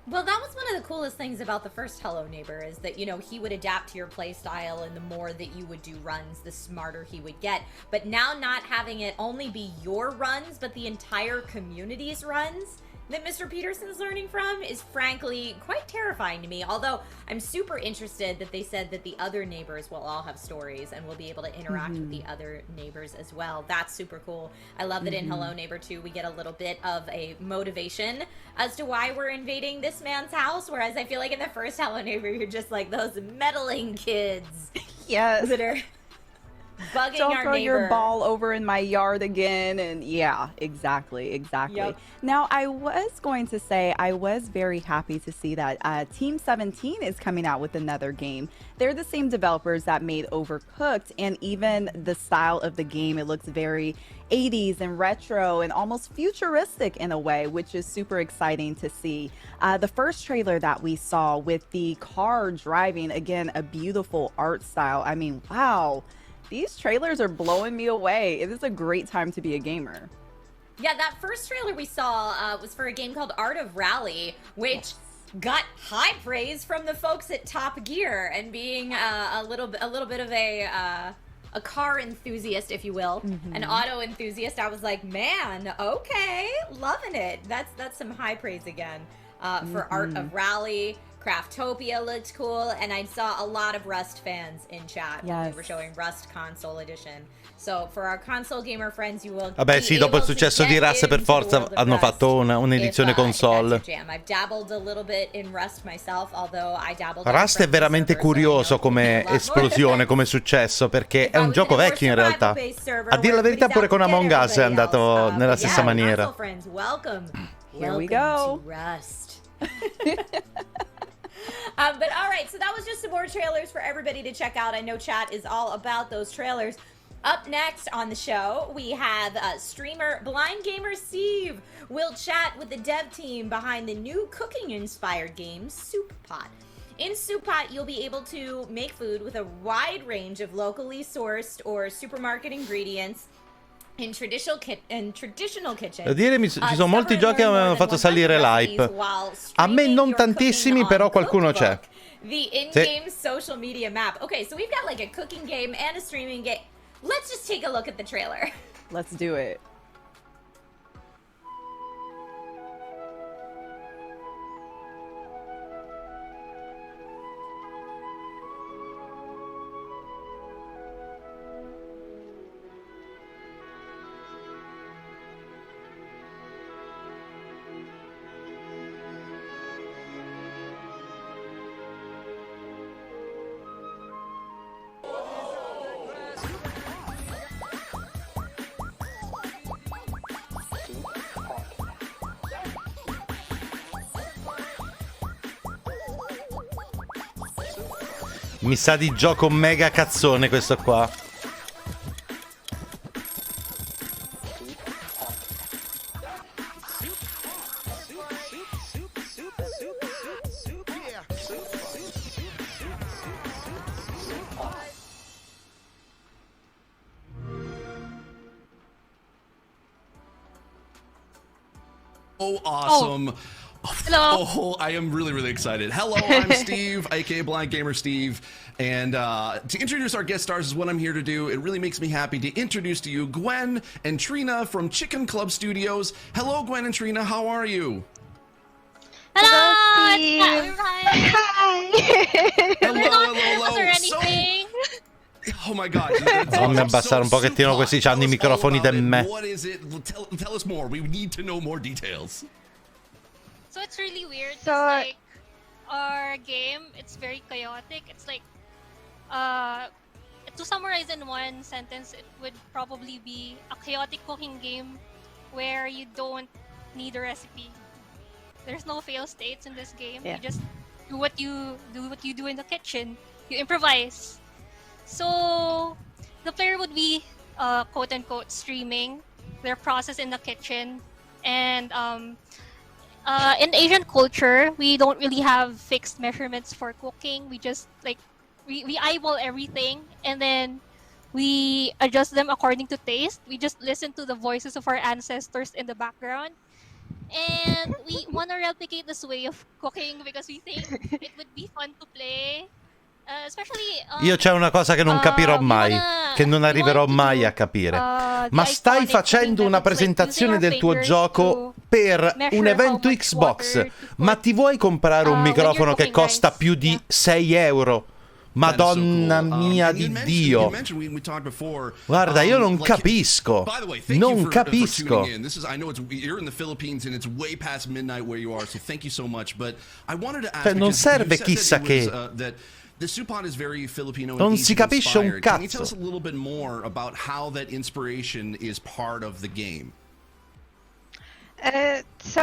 Well, that was one of the coolest things about the first Hello Neighbor is that, you know, he would adapt to your play style, and the more that you would do runs, the smarter he would get. But now not having it only be your runs, but the entire community's runs that Mr. Peterson's learning from is frankly quite terrifying to me. Although I'm super interested that they said that the other neighbors will all have stories and will be able to interact with the other neighbors as well. That's super cool. I love that in Hello Neighbor 2 we get a little bit of a motivation as to why we're invading this man's house, whereas I feel like in the first Hello Neighbor you're just like those meddling kids. Yes. That are bugging Don't our throw neighbor. your ball over in my yard again. And yeah, exactly. Yep. Now, I was going to say I was very happy to see that Team 17 is coming out with another game. They're the same developers that made Overcooked, and even the style of the game, it looks very 80s and retro and almost futuristic in a way, which is super exciting to see. The first trailer that we saw with the car driving, again, a beautiful art style. I mean, wow. These trailers are blowing me away. It is a great time to be a gamer. Yeah, that first trailer we saw was for a game called Art of Rally, which got high praise from the folks at Top Gear, and being a little bit of a car enthusiast, if you will, an auto enthusiast. I was like, man, okay, loving it. That's some high praise again for Art of Rally. Craftopia looked cool, and I saw a lot of Rust fans in chat when we were showing Rust Console Edition. So for our console gamer friends, you will Vabbè, sì, dopo il successo di Rust per forza hanno fatto un'edizione console. I've dabbled a little bit in Rust myself, although I dabbled Rust è veramente curioso come esplosione, come successo, perché è un gioco vecchio in realtà. A dire la verità pure con Among Us è andato nella stessa maniera. Here we go. Rust. But all right, so that was just some more trailers for everybody to check out. I know chat is all about those trailers. Up next on the show, we have streamer Blind Gamer Steve will chat with the dev team behind the new cooking-inspired game, Soup Pot. In Soup Pot, you'll be able to make food with a wide range of locally sourced or supermarket ingredients in traditional kitchen. Da dire, ci sono molti giochi che avevano fatto salire l'hype. A me non tantissimi, però qualcuno c'è. The in-game social media map. Okay, so we've got like a cooking game and a streaming game. Let's just take a look at the trailer. Let's do it. Mi sa di gioco mega cazzone questo qua. Oh, awesome. Oh. Hello. Oh, I am really excited. Hello, I'm Steve, aka Blind Gamer Steve, and to introduce our guest stars is what I'm here to do. It really makes me happy to introduce to you Gwen and Trina from Chicken Club Studios. Hello, Gwen and Trina, how are you? Hello, Steve. Hello. Was there anything? Oh my God. Fammi abbassare un pochettino questi c'hanno I microfoni di me. What is it? Tell us more. We need to know more details. So it's really weird. So like our game, it's very chaotic. It's like, to summarize in one sentence, it would probably be a chaotic cooking game where you don't need a recipe. There's no fail states in this game. Yeah. You just do what you do in the kitchen. You improvise. So the player would be quote unquote streaming their process in the kitchen, and in Asian culture, we don't really have fixed measurements for cooking. We just like we eyeball everything, and then We adjust them according to taste. We just listen to the voices of our ancestors in the background. And we want to replicate this way of cooking because we think it would be fun to play. Especially, Io c'è una cosa che non capirò mai, che non arriverò mai a capire. Ma stai facendo una presentazione del tuo gioco per un evento Xbox, ma ti vuoi comprare un microfono che costa più di 6 euro? Madonna mia di Dio. Guarda, io non capisco. Non capisco. Non serve chissà che. Non si capisce un cazzo. Can you tell us a little bit more about how that inspiration is part of the game? So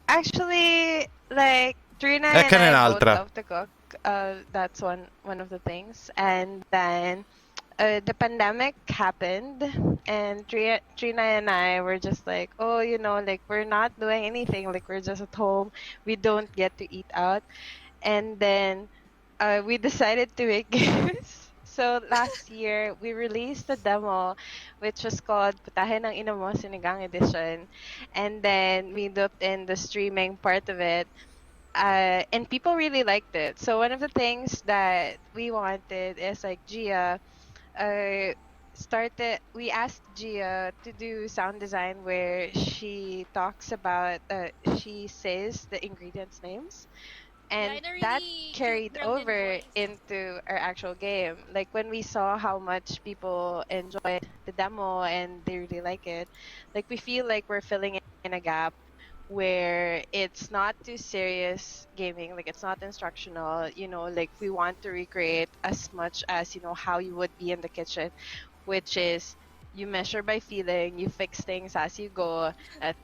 actually, like Trina and I both love to cook. That's one of the things. And then the pandemic happened, and Trina and I were just like, oh, you know, like we're not doing anything. Like we're just at home. We don't get to eat out. And then we decided to make games. So last year, we released a demo, which was called Putahe ng Ina Mo Sinigang Edition. And then we looked in the streaming part of it. And people really liked it. So one of the things that we wanted is like Gia we asked Gia to do sound design where she talks about, she says the ingredients names. And that carried over into our actual game. Like when we saw how much people enjoyed the demo and they really like it, like we feel like we're filling in a gap where it's not too serious gaming, like it's not instructional, you know, like we want to recreate as much as, you know, how you would be in the kitchen, which is you measure by feeling, you fix things as you go,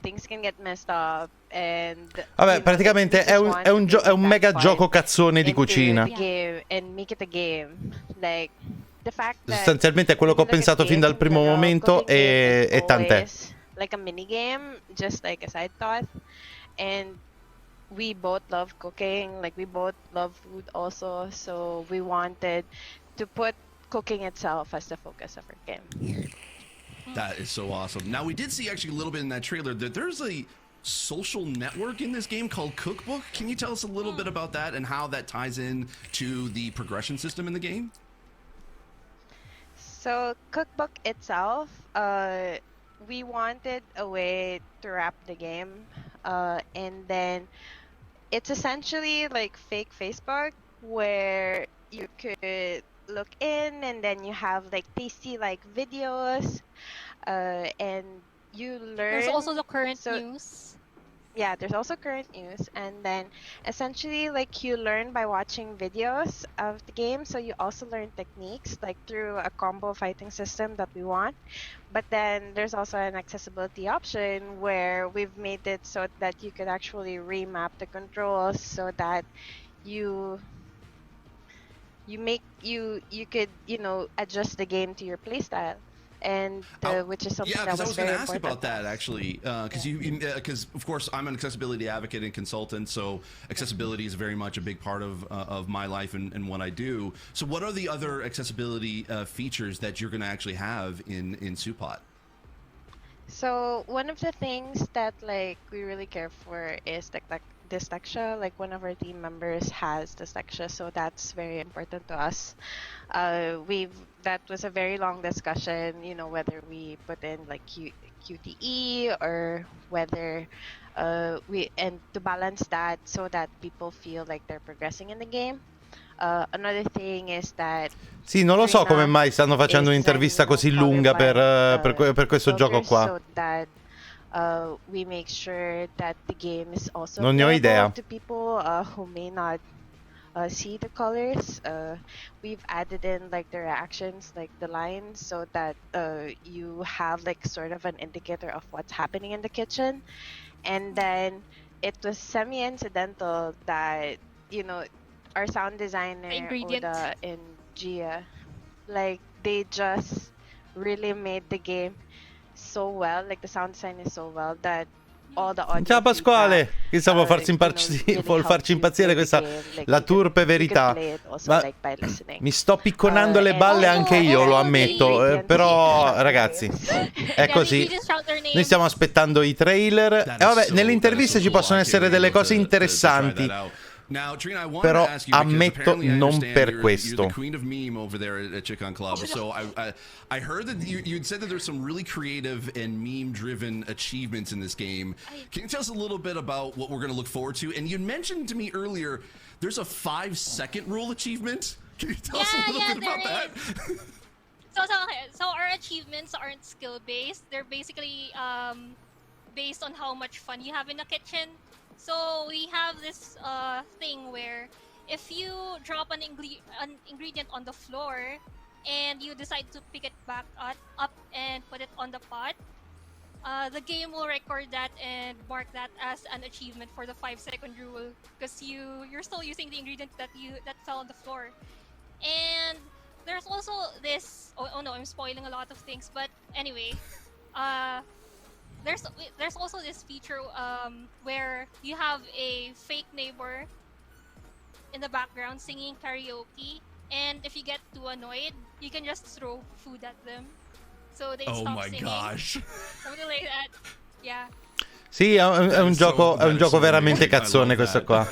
things can get messed up, and vabbè, praticamente è un mega gioco cazzone di cucina. And make it a game. Like the fact that sostanzialmente è quello che ho pensato fin dal primo momento e tant'è. Like a mini game, just like a side thought, and we both love cooking, like we both love food also, so we wanted to put cooking itself as the focus of our game. That is so awesome. Now, we did see actually a little bit in that trailer that there's a social network in this game called Cookbook. Can you tell us a little bit about that and how that ties in to the progression system in the game? So Cookbook itself, we wanted a way to wrap the game, and then it's essentially like fake Facebook where you could look in and then you have like tasty like videos, and you learn. There's also the current news. Yeah, there's also current news, and then essentially like you learn by watching videos of the game, so you also learn techniques like through a combo fighting system that we want. But then there's also an accessibility option where we've made it so that you could actually remap the controls so that you could, you know, adjust the game to your playstyle. And which is something that was very important. Yeah, because I was going to ask about that actually, because of course I'm an accessibility advocate and consultant, so accessibility is very much a big part of my life and what I do. So, what are the other accessibility features that you're going to actually have in Supot? So one of the things that like we really care for is dyslexia. Like one of our team members has dyslexia, so that's very important to us. That was a very long discussion, you know, whether we put in like QTE or whether and to balance that so that people feel like they're progressing in the game. Another thing is that sì, non lo so come mai stanno facendo un'intervista così lunga per questo gioco qua. So that we make sure that the game is also non ne ho idea. To people who may not see the colors. We've added in like the reactions, like the lines, so that you have like sort of an indicator of what's happening in the kitchen. And then it was semi-incidental that, you know, our sound designer Oda and Gia, like they just really made the game so well, like the sound design is so well that all the audio Ciao Pasquale, chissà vuol farci really impazzire questa la turpe verità. Ma mi sto picconando le balle anche io, lo ammetto, però ragazzi, è così. Noi stiamo aspettando i trailer e vabbè, nelle interviste ci possono essere delle cose interessanti. Now, Trina, I wanted Però to ask you, ammetto non per questo. You're the queen of meme over there at Chicken Club. So I heard that you'd said that there's some really creative and meme-driven achievements in this game. Can you tell us a little bit about what we're going to look forward to? And you mentioned to me earlier there's a 5-second rule achievement. Can you tell us a little bit about that? So our achievements aren't skill-based. They're basically based on how much fun you have in the kitchen. So we have this thing where if you drop an ingredient on the floor and you decide to pick it back up and put it on the pot, the game will record that and mark that as an achievement for the 5-second rule because you're still using the ingredient that fell on the floor. And there's also this. Oh no, I'm spoiling a lot of things. But anyway, there's also this feature where you have a fake neighbor in the background singing karaoke, and if you get too annoyed, you can just throw food at them, so they stop singing. Oh my gosh! Something like that. Yeah. Sì, è un gioco veramente cazzone questo qua.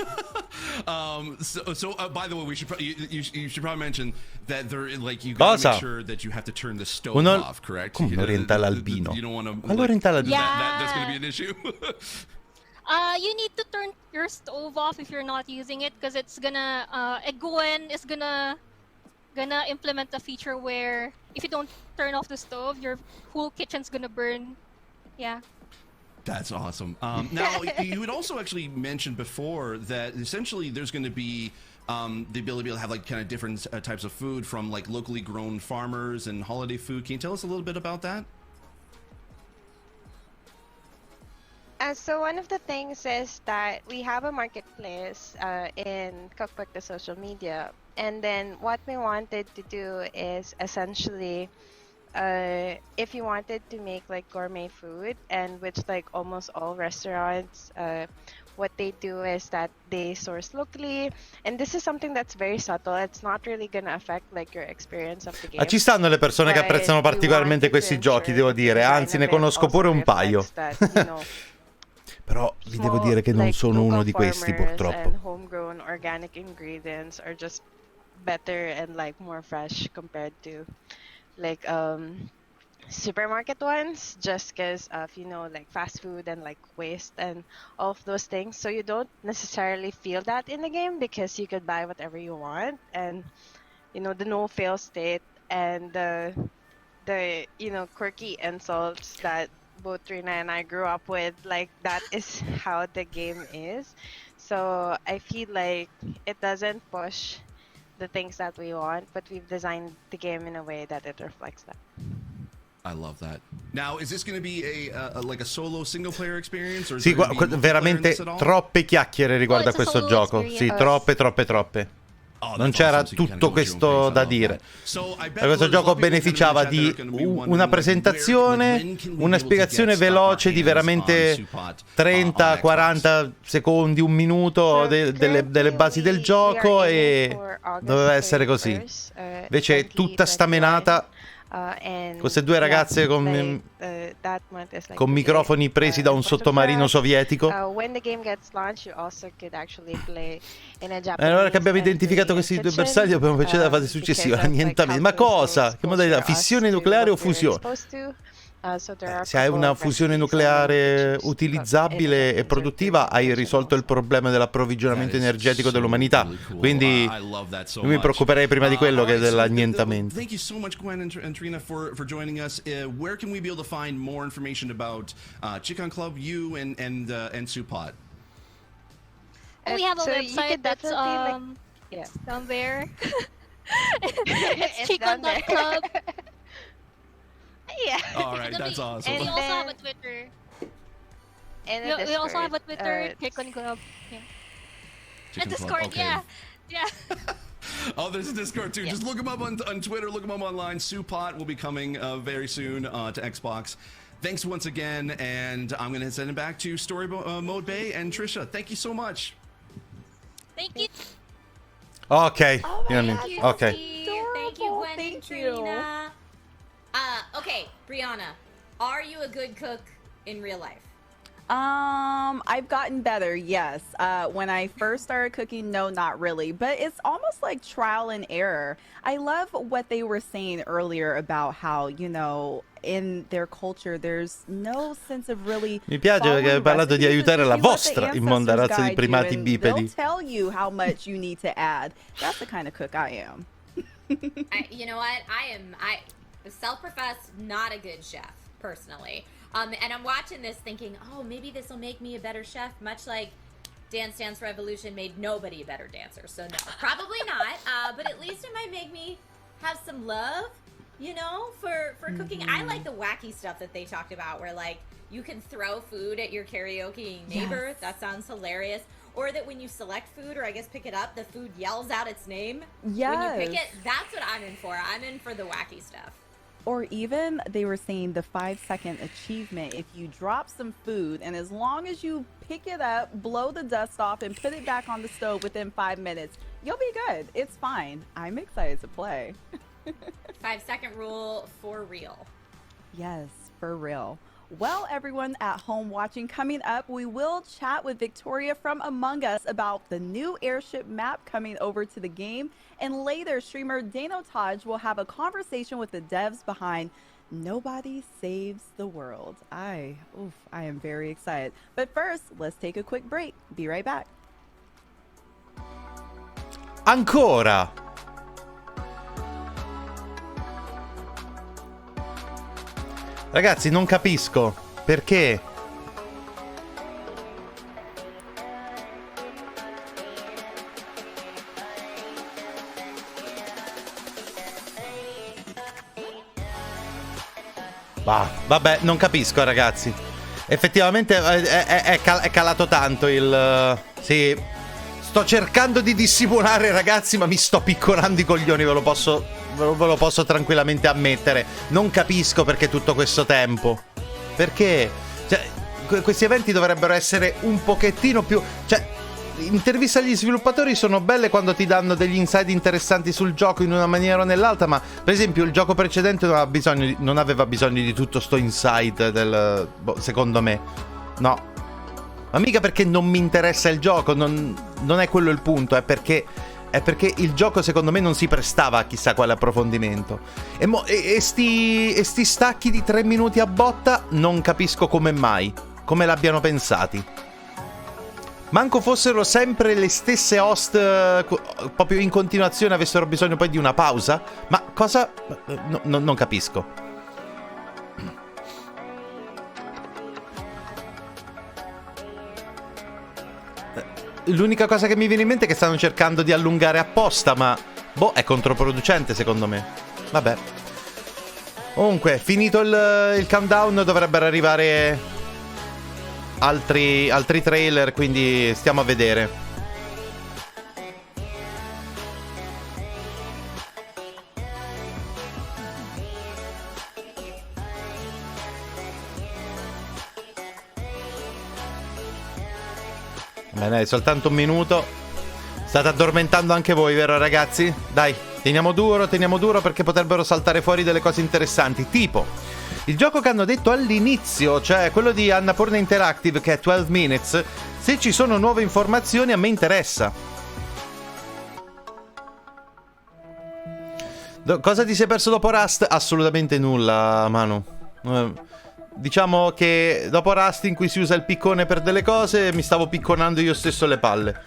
So by the way, you should probably mention that there, like, you gotta make sure that you have to turn the stove off, correct? Come un orientale albino? You don't want to. All'orientale albino. That's gonna be an issue. You need to turn your stove off if you're not using it, because it's gonna Gwen is gonna implement a feature where if you don't turn off the stove, your whole kitchen's gonna burn. Yeah. That's awesome. Now, you had also actually mentioned before that essentially there's going to be the ability to have like kind of different types of food from like locally grown farmers and holiday food. Can you tell us a little bit about that? So one of the things is that we have a marketplace in Cookbook, the social media, and then what we wanted to do is essentially if you wanted to make like gourmet food, and which like almost all restaurants, what they do is that they source locally, and this is something that's very subtle. It's not really gonna affect like your experience of the game. Ci stanno le persone che apprezzano particolarmente questi giochi, devo dire, anzi ne conosco pure un paio. Però vi devo dire che non sono uno di questi, purtroppo. Homegrown organic ingredients are just better and like more fresh compared to like supermarket ones, just because of like fast food and like waste and all of those things. So you don't necessarily feel that in the game because you could buy whatever you want, and the no fail state and the quirky insults that both Trina and I grew up with, like that is how the game is. So I feel like it doesn't push the things that we want, but we've designed the game in a way that it reflects that. I love that. Now, is this going to be like a solo single player experience? Or sì, veramente troppe chiacchiere riguardo a questo gioco. Sì, troppe. Non c'era tutto questo da dire. Questo gioco beneficiava di una presentazione, una spiegazione veloce di veramente 30-40 secondi, un minuto delle basi del gioco, e doveva essere così. Invece tutta sta menata, queste due ragazze con microfoni presi da un sottomarino sovietico. Allora che abbiamo identificato questi due bersagli, dobbiamo procedere alla fase successiva. Annientamento. Ma cosa? Che modalità? Fissione nucleare o fusione? Se hai una fusione nucleare utilizzabile e produttiva, hai risolto il problema dell'approvvigionamento energetico dell'umanità. Quindi io mi preoccuperei prima di quello che dell'annientamento. Thank you so much, Gwen and Trina, for joining us. Where can we be able to find more information about Chicken Club, you and Supot? We have a website that's down there. It's chicken.club. Yeah. All right, that's awesome. And we also have a Twitter. And we also have a Twitter, Chicken Club. Yeah. Chicken a Discord, Club, okay. Yeah. Oh, there's a Discord too. Yeah. Just look him up on Twitter, look him up online. Supot will be coming very soon to Xbox. thanks once again, and I'm going to send it back to Story Mode Bay and Trisha. Thank you so much. Thank you. Ok. Oh my finalmente. God, Ok. Thank you, Gwen and Trina. Okay, Brianna, are you a good cook in real life? I've gotten better, yes. When I first started cooking, no, not really. But it's almost like trial and error. I love what they were saying earlier about how, you know, in their culture, there's no sense of really. Mi piace perché hai parlato di aiutare la vostra immonda razza di primati bipedi. They'll tell you how much you need to add. That's the kind of cook I am. You know what? I self-professed not a good chef, personally. And I'm watching this thinking, oh, maybe this will make me a better chef, much like Dance Dance Revolution made nobody a better dancer. So no, probably not. But at least it might make me have some love, you know, for cooking. I like the wacky stuff that they talked about, where like you can throw food at your karaoke neighbor. Yes. That sounds hilarious. Or that when you select food, or I guess pick it up, the food yells out its name. Yes. When you pick it, that's what I'm in for. I'm in for the wacky stuff. Or even they were saying the 5-second achievement. If you drop some food and as long as you pick it up, blow the dust off and put it back on the stove within 5 minutes, you'll be good. It's fine. I'm excited to play. 5-second rule for real. Yes, for real. Well, everyone at home watching, coming up, we will chat with Victoria from Among Us about the new airship map coming over to the game. And later, streamer Dano Taj will have a conversation with the devs behind Nobody Saves the World. I am very excited. But first, let's take a quick break. Be right back. Ancora! Ragazzi, non capisco perché. Bah, vabbè, non capisco, ragazzi. Effettivamente è calato tanto il. Sì. Sto cercando di dissimulare, ragazzi, ma mi sto piccolando i coglioni, ve lo posso tranquillamente ammettere. Non capisco perché tutto questo tempo. Perché? Cioè, questi eventi dovrebbero essere un pochettino più. Cioè, interviste agli sviluppatori sono belle quando ti danno degli insight interessanti sul gioco in una maniera o nell'altra, ma per esempio il gioco precedente non aveva bisogno di tutto sto insight secondo me. No. Ma mica perché non mi interessa il gioco, non è quello il punto, è perché il gioco secondo me non si prestava a chissà quale approfondimento. E sti stacchi di 3 minuti a botta non capisco come mai, come l'abbiano pensati. Manco fossero sempre le stesse host proprio in continuazione, avessero bisogno poi di una pausa. Ma cosa? Non capisco. L'unica cosa che mi viene in mente è che stanno cercando di allungare apposta, ma boh, è controproducente secondo me. Vabbè. Comunque, finito il countdown, dovrebbero arrivare altri trailer, quindi stiamo a vedere. Bene, soltanto un minuto. State addormentando anche voi, vero ragazzi? Dai, teniamo duro perché potrebbero saltare fuori delle cose interessanti. Tipo, il gioco che hanno detto all'inizio, cioè quello di Annapurna Interactive, che è 12 Minutes. Se ci sono nuove informazioni a me interessa. Cosa ti sei perso dopo Rust? Assolutamente nulla, Manu. Diciamo che dopo Rust, in cui si usa il piccone per delle cose, mi stavo picconando io stesso le palle.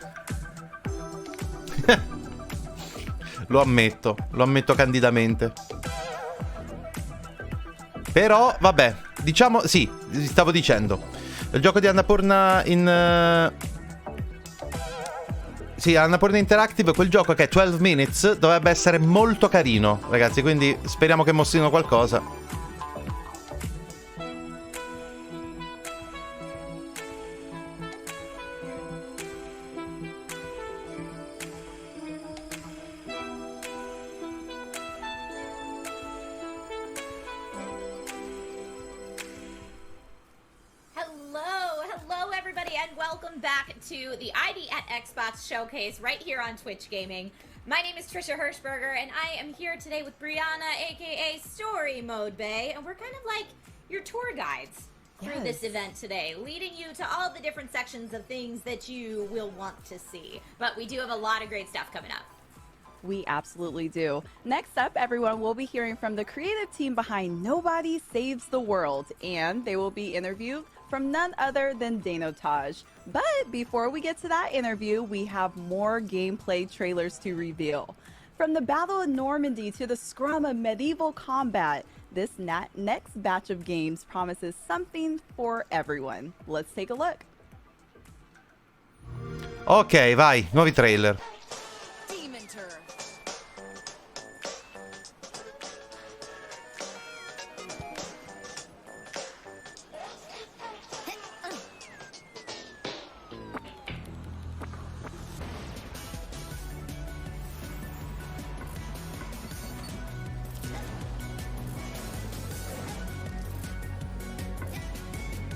Lo ammetto candidamente. Però, vabbè, diciamo, sì, stavo dicendo. Il gioco di Annapurna Sì, Annapurna Interactive, quel gioco che è 12 Minutes, dovrebbe essere molto carino, ragazzi, quindi speriamo che mostrino qualcosa. welcome back to the ID at Xbox showcase right here on Twitch Gaming. My name is Trisha Hirschberger, and I am here today with Brianna, aka Story Mode Bay, and we're kind of like your tour guides through this event today, leading you to all the different sections of things that you will want to see. But we do have a lot of great stuff coming up. We absolutely do. Next up, everyone, we'll be hearing from the creative team behind Nobody Saves the World, and they will be interviewed from none other than Danotage. But before we get to that interview, we have more gameplay trailers to reveal. From the Battle of Normandy to the scrum of medieval combat, this next batch of games promises something for everyone. Let's take a look. Ok, vai, nuovi trailer.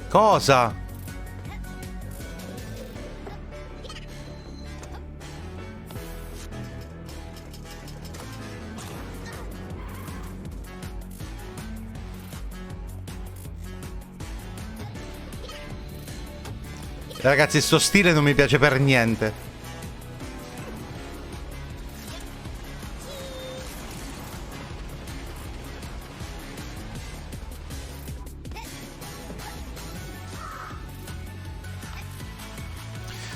Cosa? Ragazzi, sto stile non mi piace per niente.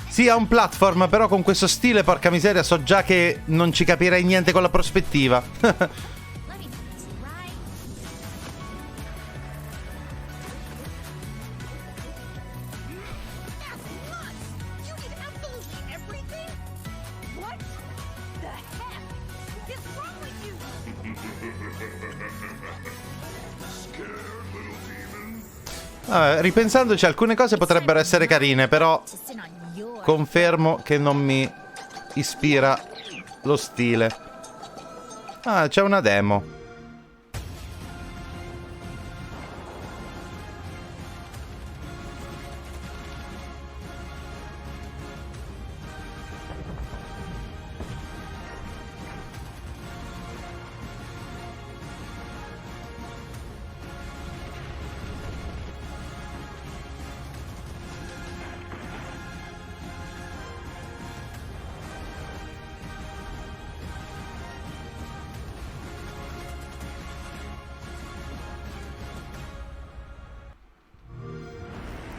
Sì, è un platform, però con questo stile, porca miseria, so già che non ci capirei niente con la prospettiva. Ripensandoci, alcune cose potrebbero essere carine, però confermo che non mi ispira lo stile. Ah, c'è una demo.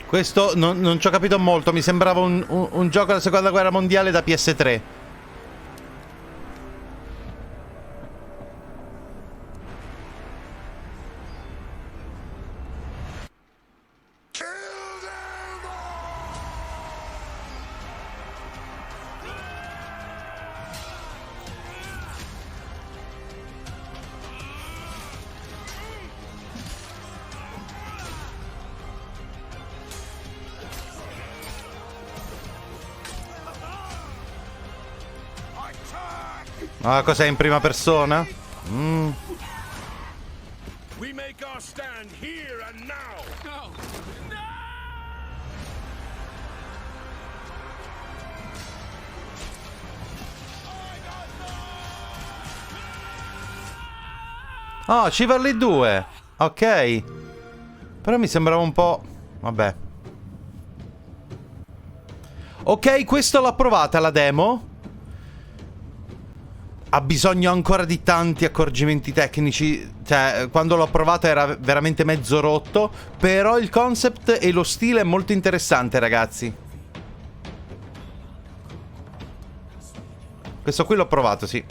Questo non ci ho capito molto, mi sembrava un gioco della seconda guerra mondiale da PS3. Ah, cos'è in prima persona? We make our stand here and now. Oh, Chivalry 2. Ok. Però mi sembrava un po'... Vabbè. Ok, questo l'ho provata la demo. Ha bisogno ancora di tanti accorgimenti tecnici. Cioè, quando l'ho provato era veramente mezzo rotto. Però il concept e lo stile è molto interessante, ragazzi. Questo qui l'ho provato, sì.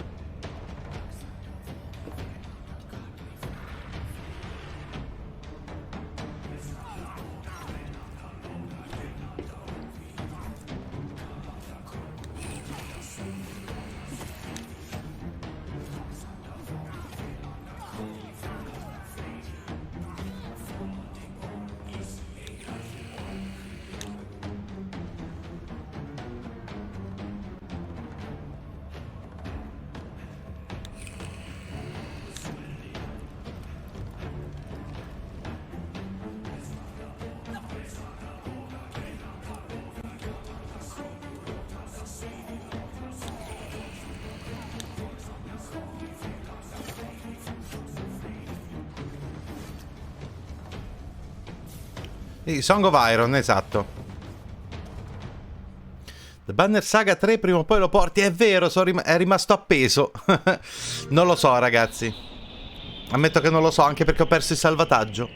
Song of Iron, esatto. The Banner Saga 3 prima o poi lo porti. È vero, è rimasto appeso. Non lo so, ragazzi. Ammetto che non lo so, anche perché ho perso il salvataggio.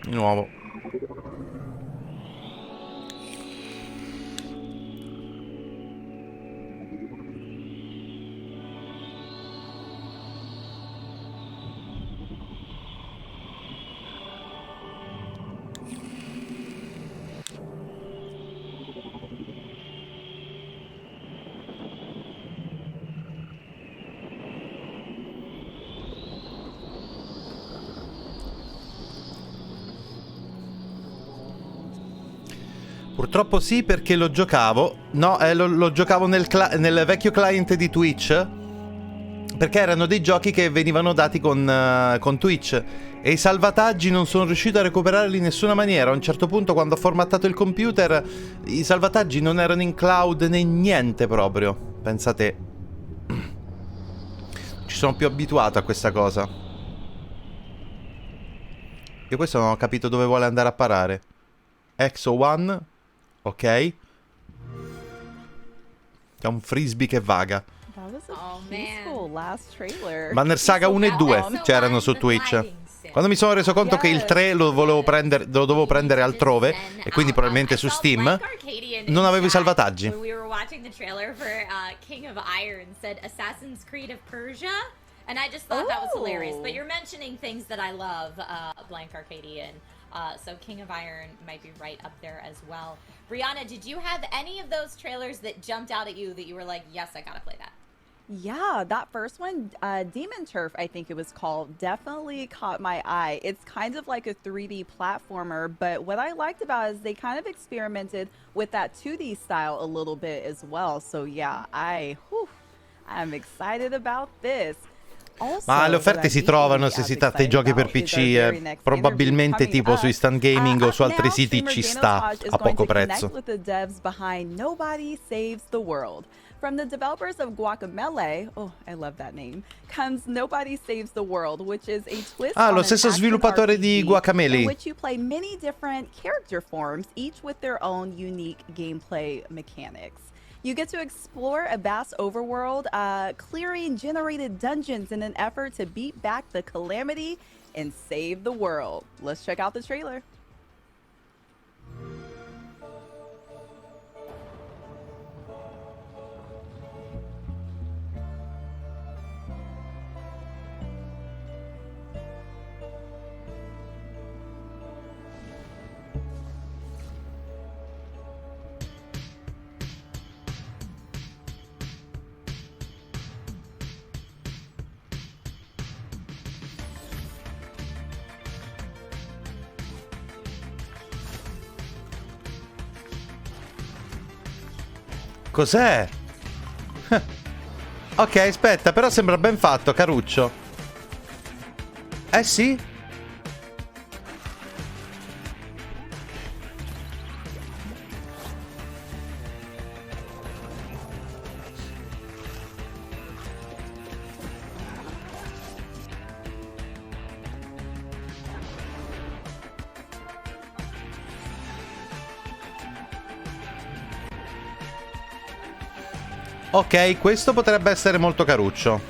Di nuovo. Purtroppo sì, perché lo giocavo. No, lo giocavo nel vecchio client di Twitch. Perché erano dei giochi che venivano dati con Twitch. E i salvataggi non sono riuscito a recuperarli in nessuna maniera. A un certo punto, quando ho formattato il computer, i salvataggi non erano in cloud né niente proprio. Pensate. Ci sono più abituato a questa cosa. Io questo non ho capito dove vuole andare a parare. Exo One. Ok. C'è un frisbee che vaga. Banner Saga 1 e 2 c'erano su Twitch. Quando mi sono reso conto che il 3 lo dovevo prendere altrove, e quindi probabilmente su Steam, non avevo i salvataggi. We were watching the trailer for King of Iron said Assassin's Creed of Persia, and I just thought that was hilarious. But you're mentioning things that I love, Blank Arcadian. So King of Iron might be right up there as well. Brianna, did you have any of those trailers that jumped out at you that you were like, yes, I gotta play that? Yeah, that first one, Demon Turf, I think it was called, definitely caught my eye. It's kind of like a 3D platformer, but what I liked about it is they kind of experimented with that 2D style a little bit as well. So yeah, I'm excited about this. Ma le offerte si trovano se si tratta di giochi per PC, probabilmente tipo su Instant Gaming o su altri siti ci sta a poco prezzo. From the developers of Guacamelee, oh, I love that name, comes Nobody Saves the World, which is a twist on lo stesso sviluppatore di Guacamelee, in which you play many different character forms, each with their own unique gameplay mechanics. You get to explore a vast overworld, clearing generated dungeons in an effort to beat back the calamity and save the world. Let's check out the trailer. Cos'è? Ok, aspetta, però sembra ben fatto, caruccio. Eh sì? Ok, questo potrebbe essere molto caruccio.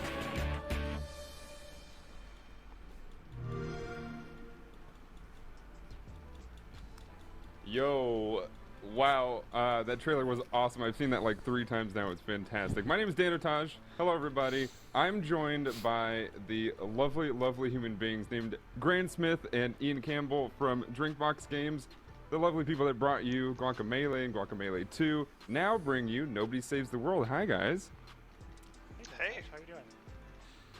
Yo, wow, that trailer was awesome. I've seen that like 3 times now. It's fantastic. My name is Danotaj. Hello, everybody. I'm joined by the lovely, lovely human beings named Grant Smith and Ian Campbell from Drinkbox Games. The lovely people that brought you Guacamelee and Guacamelee 2 now bring you Nobody Saves the World. Hi, guys. Hey, how you doing?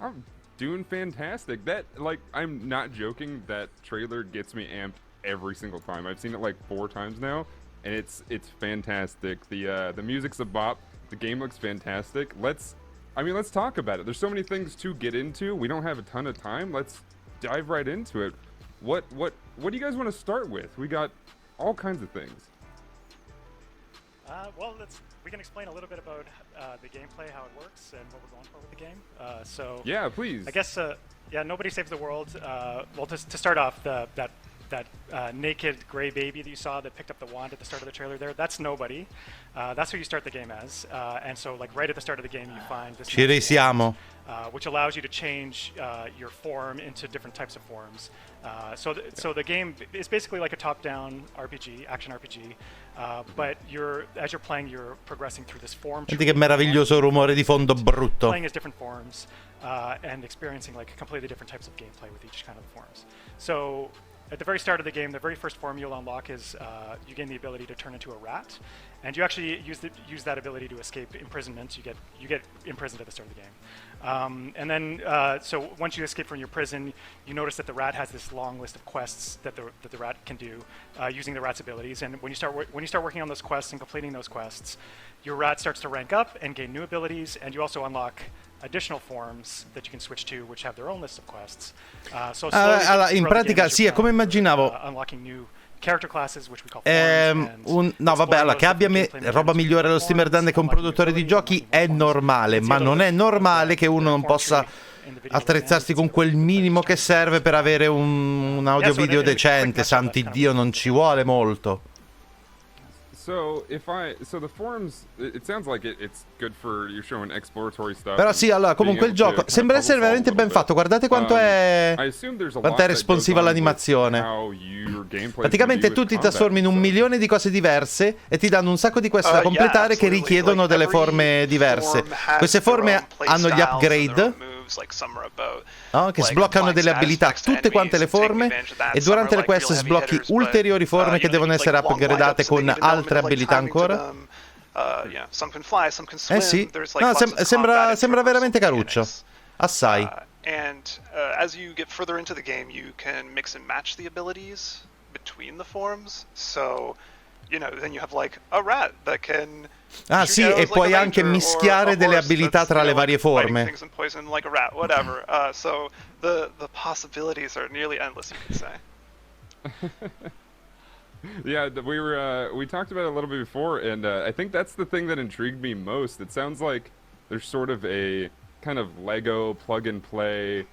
I'm doing fantastic. That, like, I'm not joking, that trailer gets me amped every single time. I've seen it like 4 times now, and it's fantastic. The music's a bop. The game looks fantastic. Let's talk about it. There's so many things to get into. We don't have a ton of time. Let's dive right into it. What do you guys want to start with? We got all kinds of things. Well, we can explain a little bit about the gameplay, how it works, and what we're going for with the game. So yeah, please. I guess yeah, Nobody Saves the World. Well, to start off, that naked gray baby that you saw that picked up the wand at the start of the trailer there, that's nobody. That's who you start the game as. And so like right at the start of the game you find this Ci risiamo. which allows you to change your form into different types of forms. So the game is basically like a top-down RPG, action RPG, but as you're playing, you're progressing through this form tree. Senti che meraviglioso rumore di fondo brutto. Playing as different forms and experiencing like completely different types of gameplay with each kind of the forms. So at the very start of the game, the very first form you'll unlock is you gain the ability to turn into a rat, and you actually use that ability to escape imprisonment. You get imprisoned at the start of the game. And then, so once you escape from your prison, you notice that the rat has this long list of quests that the rat can do using the rat's abilities. And when you start working on those quests and completing those quests, your rat starts to rank up and gain new abilities, and you also unlock additional forms that you can switch to, which have their own list of quests. Allora, in pratica sì, è come immaginavo. Unlocking new character classes, which we call forms, no, vabbè, allora, che abbia roba migliore allo streamer Dan che un produttore di giochi è normale, ma non è normale che uno non possa attrezzarsi con quel minimo che serve per avere un audio video decente. Santi Dio, non ci vuole molto. So the forums, it sounds like it's good for you showing exploratory stuff. Però sì, allora comunque il gioco sembra essere veramente ben fatto. Guardate quanto è responsiva l'animazione. Praticamente tu ti trasformi in 1 milione di cose diverse e ti danno un sacco di queste da completare che richiedono delle forme diverse. Queste forme hanno gli upgrade, che sbloccano delle abilità, tutte quante le forme, e durante le quest sblocchi ulteriori forme che devono essere upgradate con altre abilità ancora. Sì, no, sembra veramente caruccio, assai. And as you get further into the game, you can mix and match the abilities between the forms. So, then you have like a rat that can sì, e puoi anche mischiare delle abilità tra le varie forme. So the possibilities are nearly endless, you could say. Yeah, we talked about it a little bit before, and I think that's the thing that intrigued me most. It sounds like there's sort of a kind of Lego plug and play,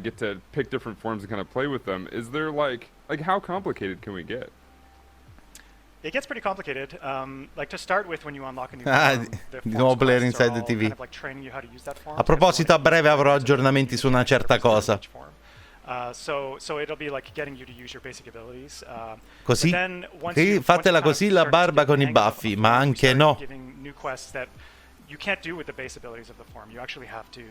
get to pick different forms and kind of play with them. Is there like how complicated can we get? It gets pretty complicated. Like to start with, when you unlock a new form, di nuovo player inside the TV. Kind of like training you how to use that form. A proposito, a breve avrò aggiornamenti su una certa cosa. So it'll be like getting you to use your basic abilities. Così, fatela così la barba con i baffi, ma anche no. New quests that you can't do with the base abilities of the form. You actually have to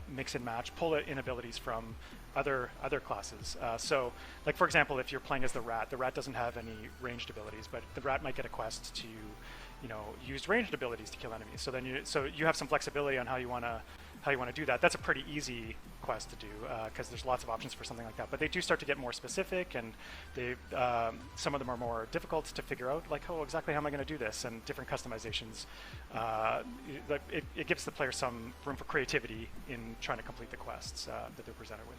mix and match, pull in abilities from other classes. So, like for example, if you're playing as the rat doesn't have any ranged abilities, but the rat might get a quest to, use ranged abilities to kill enemies. So then you have some flexibility on how you want to do that. That's a pretty easy quest to do because there's lots of options for something like that. But they do start to get more specific, and some of them are more difficult to figure out. Like, exactly how am I going to do this? And different customizations. It gives the player some room for creativity in trying to complete the quests that they're presented with.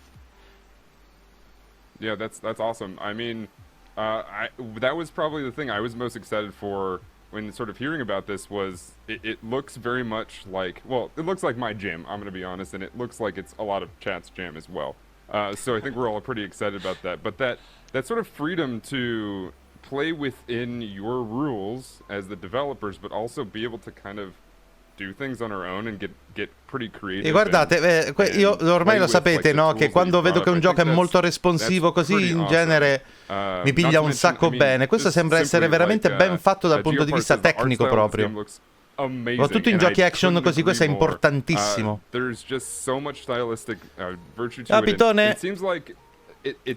Yeah, that's awesome. I mean, that was probably the thing I was most excited for when sort of hearing about this. Was it looks very much like, well, it looks like my jam, I'm going to be honest, and it looks like it's a lot of chat's jam as well. So I think we're all pretty excited about that. But that sort of freedom to play within your rules as the developers, but also be able to kind of do things on our own and get pretty creative. E guardate, io ormai lo sapete, no? Che quando vedo che un gioco è molto responsivo così, in genere mi piglia un sacco bene. Questo sembra essere veramente ben fatto dal punto di vista tecnico proprio. Soprattutto in giochi action così, questo è importantissimo. There's just so much stylistic virtue to it. Pitone, it seems like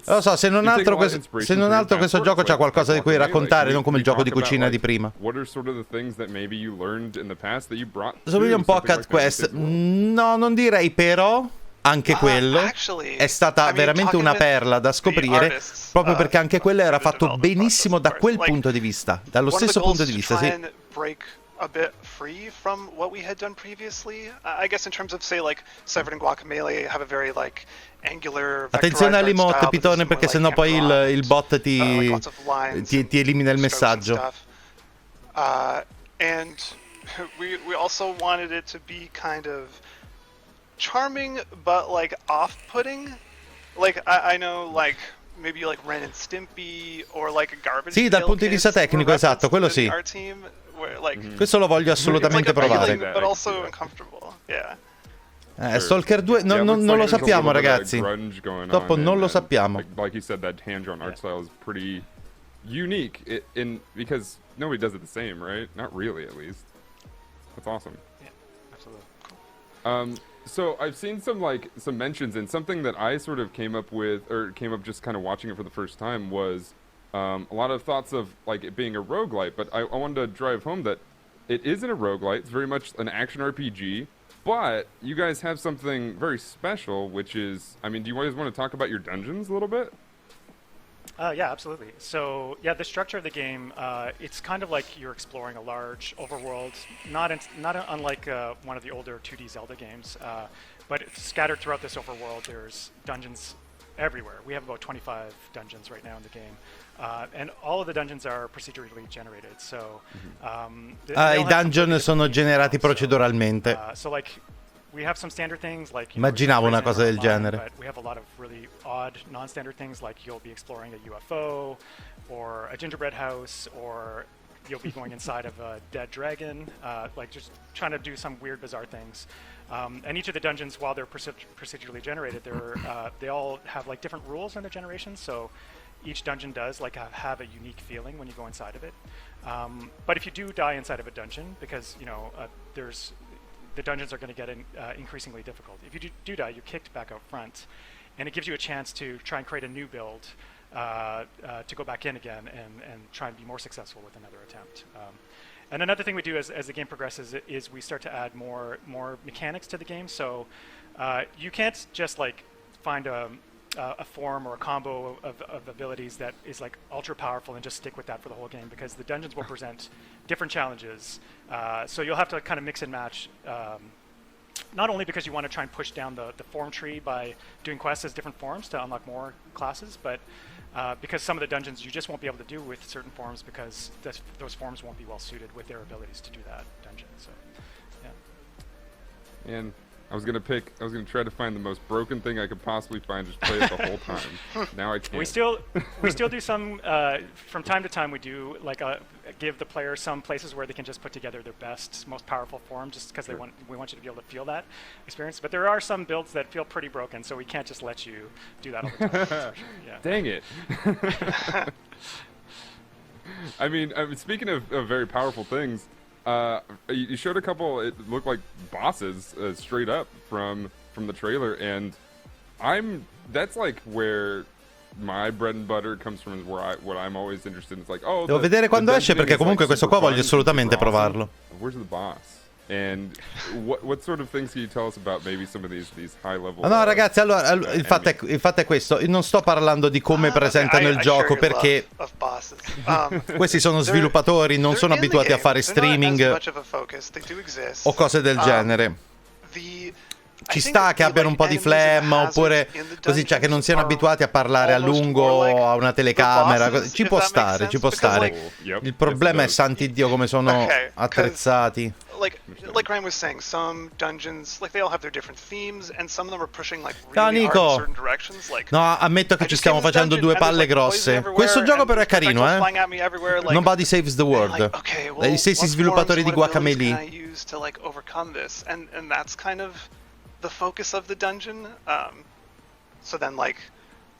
lo so, se non altro questo gioco c'ha qualcosa di cui raccontare, non come il gioco di cucina di prima. Somiglia un po' a Cat Quest. No, non direi, però anche quello è stata veramente una perla da scoprire, proprio perché anche quello era fatto benissimo da quel punto di vista, dallo stesso punto di vista, sì. A bit free from what we had done previously. I guess in terms of, say, like Severed and Guacamelee have a very like angular. Attenzione alle emote, Pitone, perché sennò poi il bot ti elimina il messaggio. And we also wanted it to be kind of charming, but like off-putting. Like I know, like maybe like Ren and Stimpy or like a Garbage Sì, dal Pail punto di vista Kids tecnico, were esatto, quello referenced sì. in our team, where, like, Questo lo voglio assolutamente it's like provare. appealing, but also uncomfortable. Yeah. Stalker 2 non lo sappiamo, ragazzi. Dopo non lo sappiamo. Like you said, that hand-drawn art style is pretty unique because nobody does it the same, right? Not really, at least. That's awesome. Yeah, absolutely. So I've seen some mentions, and something that I sort of came up just kind of watching it for the first time was a lot of thoughts of like it being a roguelite, but I wanted to drive home that it isn't a roguelite. It's very much an action RPG. But you guys have something very special, which is, I mean, do you guys want to talk about your dungeons a little bit? Yeah, absolutely. So, yeah, the structure of the game, it's kind of like you're exploring a large overworld, not unlike one of the older 2D Zelda games, but it's scattered throughout this overworld. There's dungeons everywhere. We have about 25 dungeons right now in the game. And all of the dungeons are procedurally generated, so... I dungeon sono generati proceduralmente. So, like, we have some standard things, like... Immaginavo una cosa del genere. But we have a lot of really odd, non-standard things, like you'll be exploring a UFO, or a gingerbread house, or you'll be going inside of a dead dragon, like just trying to do some weird, bizarre things. And each of the dungeons, while they're procedurally generated, they all have, like, different rules in their generation, so... Each dungeon does like have a unique feeling when you go inside of it, but if you do die inside of a dungeon, because the dungeons are going to get increasingly difficult. If you do die, you're kicked back out front, and it gives you a chance to try and create a new build to go back in again and try and be more successful with another attempt. And another thing we do as the game progresses is we start to add more mechanics to the game. So you can't just like find a form or a combo of abilities that is like ultra powerful and just stick with that for the whole game, because the dungeons will present different challenges. So you'll have to kind of mix and match, not only because you want to try and push down the form tree by doing quests as different forms to unlock more classes, but because some of the dungeons you just won't be able to do with certain forms because those forms won't be well suited with their abilities to do that dungeon. So, yeah. And I was gonna try to find the most broken thing I could possibly find, just play it the whole time. Now I can't. We still do some from time to time. We do like give the player some places where they can just put together their best, most powerful form, just because we want you to be able to feel that experience. But there are some builds that feel pretty broken, so we can't just let you do that all the time. Sure. Yeah. Dang it! I mean, speaking of very powerful things. You showed a couple. It looked like bosses straight up from the trailer, and that's like where my bread and butter comes from. Is what I'm always interested in. It's like, oh, devo vedere quando esce, perché comunque questo qua voglio assolutamente provarlo. Where's the boss? And what sort of things can you tell us about maybe some of these high level? No, ragazzi, allora il fatto è questo. Io non sto parlando di come presentano il gioco, perché questi sono sviluppatori, non sono abituati a fare streaming o cose del genere. Ci sta che abbiano un po' di flemma, oppure così, cioè che non siano abituati a parlare a lungo a una telecamera. Ci può stare, ci può stare. Il problema è santi Dio come sono attrezzati. Like Ryan was saying, some dungeons, like they all have their different themes, and some of them are pushing like really hard in certain directions. Like, no, ammetto che ci stiamo facendo due palle grosse. Questo gioco però è carino, Nobody saves the world. Gli stessi sviluppatori di Guacamelee. To like overcome this, and that's kind of the focus of the dungeon. So then like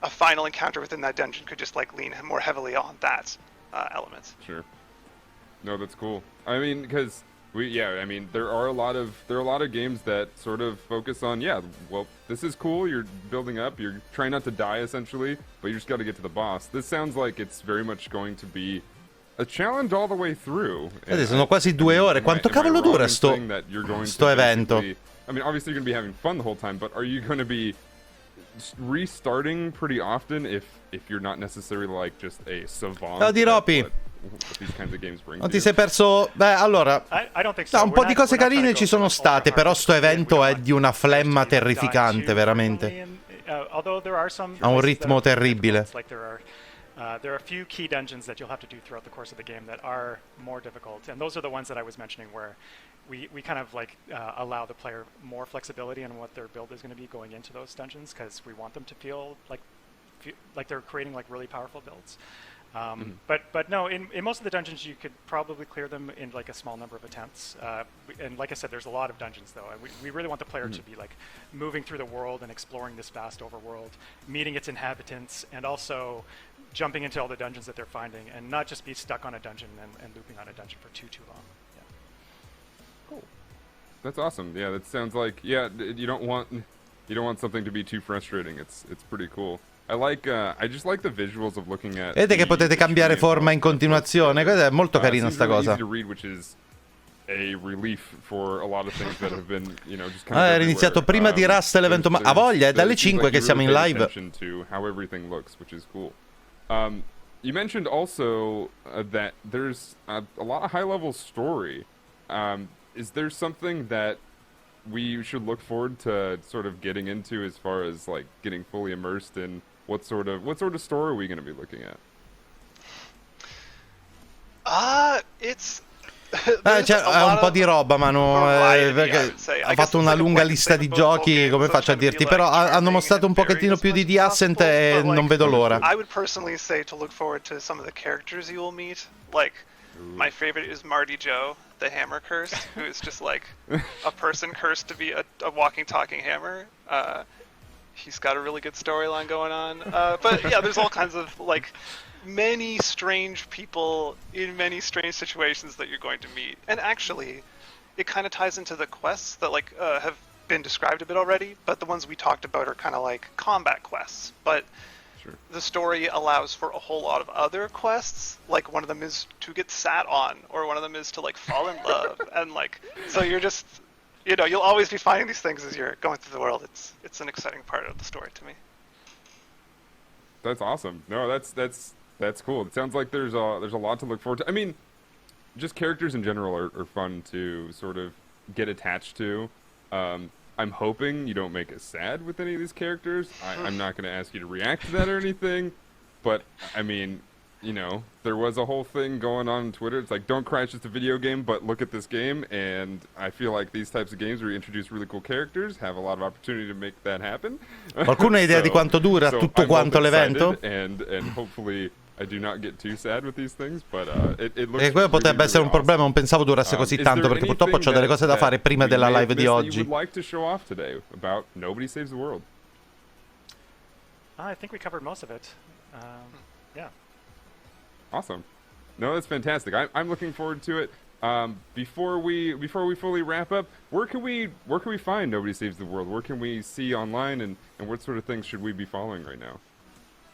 a final encounter within that dungeon could just like lean more heavily on that element. Sure. No, that's cool. I mean, because I mean, there are a lot of games that sort of focus on, well, this is cool, you're building up, you're trying not to die essentially, but you just got to get to the boss. This sounds like it's very much going to be a challenge all the way through. Sono quasi 2 ore. Quanto cavolo dura sto evento? I mean, obviously you're going to be having fun the whole time, but are you going to be restarting pretty often if you're not necessarily like just a savant? Ciao di Ropi. Non ti sei perso? Beh, allora, un po' di cose carine ci sono state, però sto evento è di una flemma terrificante, veramente. Ha un ritmo terribile. There are a few key dungeons that you'll have to do throughout the course of the game that are more difficult, and those are the ones that I was mentioning where we kind of like allow the player more flexibility in what their build is going to be going into those dungeons, because we want them to feel like like they're creating like really powerful builds. But no, in most of the dungeons you could probably clear them in like a small number of attempts. And like I said, there's a lot of dungeons though. And we really want the player to be like moving through the world and exploring this vast overworld, meeting its inhabitants, and also jumping into all the dungeons that they're finding, and not just be stuck on a dungeon and looping on a dungeon for too long. Yeah. Cool. That's awesome. Yeah, that sounds like you don't want something to be too frustrating. It's pretty cool. I just like the visuals of looking at. Vedete che potete cambiare forma in continuazione. Questa è molto carina sta cosa. Era iniziato prima di Rust l'evento, ma ha voglia, è dalle 5 che siamo in live. You mentioned also that there's a lot of high-level story. Is there something that we should look forward to sort of getting into as far as like getting fully immersed in? What sort of story are we going to be looking at? C'è un po' di roba, Manu, perché ha fatto una lunga lista di giochi, come faccio a dirti, però hanno mostrato un pochettino più di The Ascent e non vedo l'ora. I would personally say to look forward to some of the characters you will meet. Like, my favorite is Marty Joe, the hammer curse, who is just like a person cursed to be a walking, talking hammer. He's got a really good storyline going on. But yeah, there's all kinds of like many strange people in many strange situations that you're going to meet. And actually, it kind of ties into the quests that like have been described a bit already, but the ones we talked about are kind of like combat quests. But the story allows for a whole lot of other quests. Like one of them is to get sat on, or one of them is to like fall in love, and like so you're just, you know, you'll always be finding these things as you're going through the world. It's an exciting part of the story to me. That's awesome. No, that's cool. It sounds like there's a lot to look forward to. I mean, just characters in general are fun to sort of get attached to. I'm hoping you don't make us sad with any of these characters. I'm not going to ask you to react to that or anything, but I mean, you know, there was a whole thing going on Twitter. It's like, don't cry, it's just a video game, but look at this game. And I feel like these types of games where you introduce really cool characters have a lot of opportunity to make that happen. Qualcuno ha idea di quanto dura tutto quanto l'evento? And hopefully I do not get too sad with these things, but it looks quello potrebbe essere un problema, non pensavo durasse così tanto, perché purtroppo ho delle cose da fare prima della live di oggi. You would like to show off today about Nobody Saves the World? I think we covered most of it. Yeah. Awesome. No, that's fantastic. I'm looking forward to it. Before we fully wrap up, where can we find Nobody Saves the World? Where can we see online, and what sort of things should we be following right now?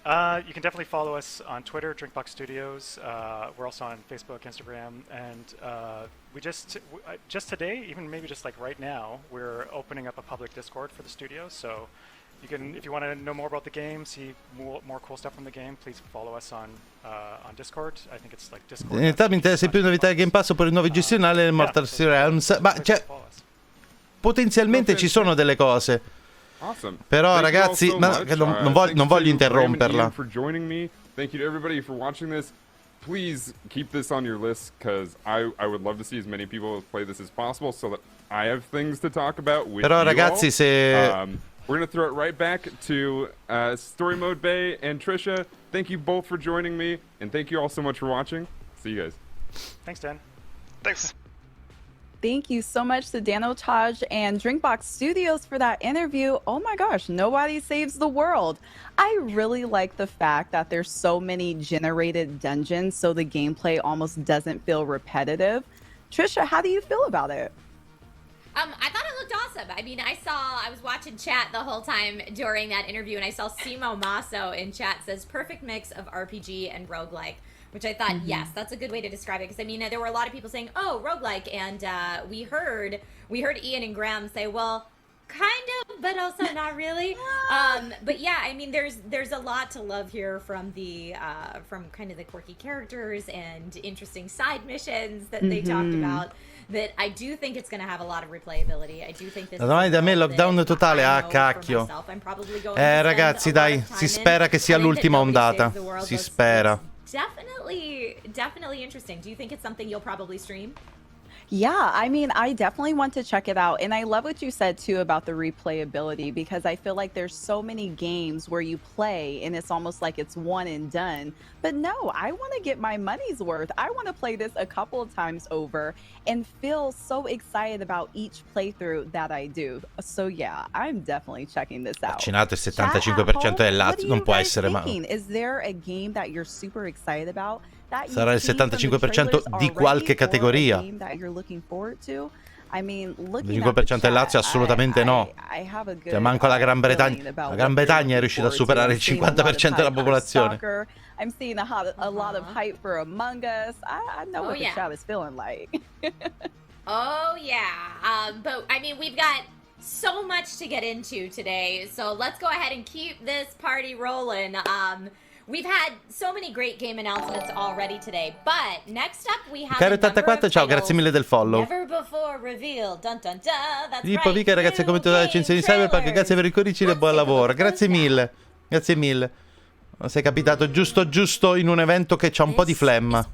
You can definitely follow us on Twitter, Drinkbox Studios. We're also on Facebook, Instagram, and we just today, even maybe just like right now, we're opening up a public Discord for the studio. So you can, if you want to know more about the game, see more cool stuff from the game, please follow us on Discord. I think it's like Discord. In realtà mi interessa più novità del Game Pass per il nuovo gestionale del Mortal Realms, ma cioè potenzialmente ci sono delle cose. Awesome. Però ragazzi, non voglio interromperla. For joining me. Thank you to everybody for watching this. Please keep this on your list, because I would love to see as many people play this as possible so that I have things to talk about with Però you ragazzi, all. se We're going to throw it right back to Story Mode Bay and Trisha. Thank you both for joining me, and thank you all so much for watching. See you guys. Thanks, Dan. Thanks. Thank you so much to Dan Otage and Drinkbox Studios for that interview. Oh my gosh, Nobody Saves the World. I really like the fact that there's so many generated dungeons, so the gameplay almost doesn't feel repetitive. Trisha, how do you feel about it? I thought it looked awesome. I mean, I was watching chat the whole time during that interview, and I saw Simo Masso in chat says perfect mix of RPG and roguelike, which I thought, yes, that's a good way to describe it. Because I mean, there were a lot of people saying, "Oh, roguelike," and we heard Ian and Graham say, "Well, kind of, but also not really." But yeah, I mean, there's a lot to love here from the from kind of the quirky characters and interesting side missions that they talked about. That I do think it's going to have a lot of replayability. I do think this Ormai da me lockdown totale, cacchio. Ragazzi, dai, si spera che sia l'ultima ondata. Si spera. Definitely interesting. Do you think it's something you'll probably stream? Yeah, I mean, I definitely want to check it out. And I love what you said too about the replayability, because I feel like there's so many games where you play and it's almost like it's one and done. But no, I want to get my money's worth. I want to play this a couple of times over and feel so excited about each playthrough that I do. So yeah, I'm definitely checking this out. Vaccinato il 75% del Lazio, non può essere male. Is there a game that you're super excited about? Sarà il 75% di qualche categoria. Il 5% del Lazio assolutamente no. Cioè, manco la Gran Bretagna. La Gran Bretagna è riuscita a superare il 50% della popolazione. I'm seeing a lot of hype for Among Us. I know what the chat is feeling like. Oh yeah, but I mean, we've got so much to get into today, so let's go ahead and keep this party rolling. We've had so many great game announcements already today, but next up we have Caro84, ciao, grazie mille del follow. Never before revealed. Dun dun dun. That's Filippo Vica, ragazzi, commento della recensione di Cyberpunk, grazie per il cuoricino e buon lavoro. Grazie mille. Grazie mille. Sei capitato giusto in un evento che c'ha un po' di flemma.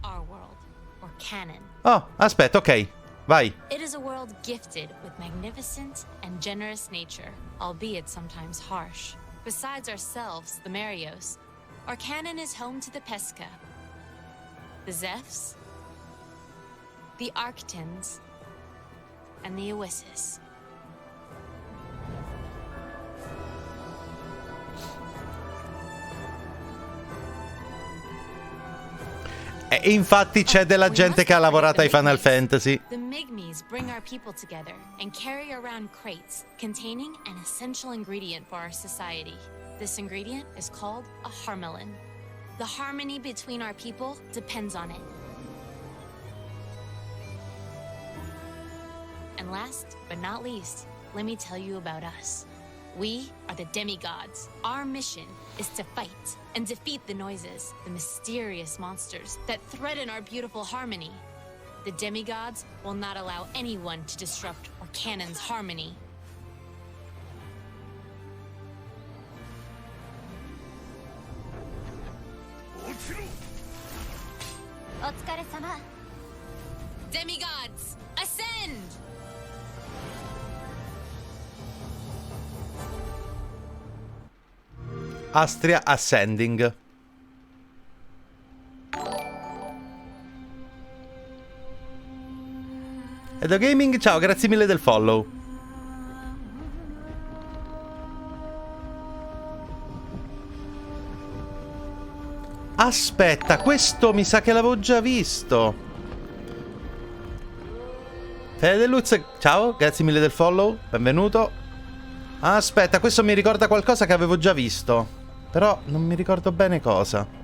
Oh, aspetta, ok. Vai. It is a world gifted with magnificent and generous nature, albeit sometimes harsh. Besides ourselves, the Marios, our canon is home to the Pesca, the Zephs, the Arctons, and the Oasis. E infatti c'è della gente che ha lavorato ai Final Fantasy. The Migmies bring our people together and carry around crates containing an essential ingredient for our society. This ingredient is called a harmelin. The harmony between our people depends on it. And last but not least, let me tell you about us. We are the demigods. Our mission is to fight and defeat the noises, the mysterious monsters that threaten our beautiful harmony. The demigods will not allow anyone to disrupt our canon's harmony. Demigods, ascend! Astria Ascending. Edo Gaming, ciao, grazie mille del follow. Aspetta, questo mi sa che l'avevo già visto. Fede Deluz, ciao, grazie mille del follow, benvenuto. Aspetta, questo mi ricorda qualcosa che avevo già visto, però non mi ricordo bene cosa.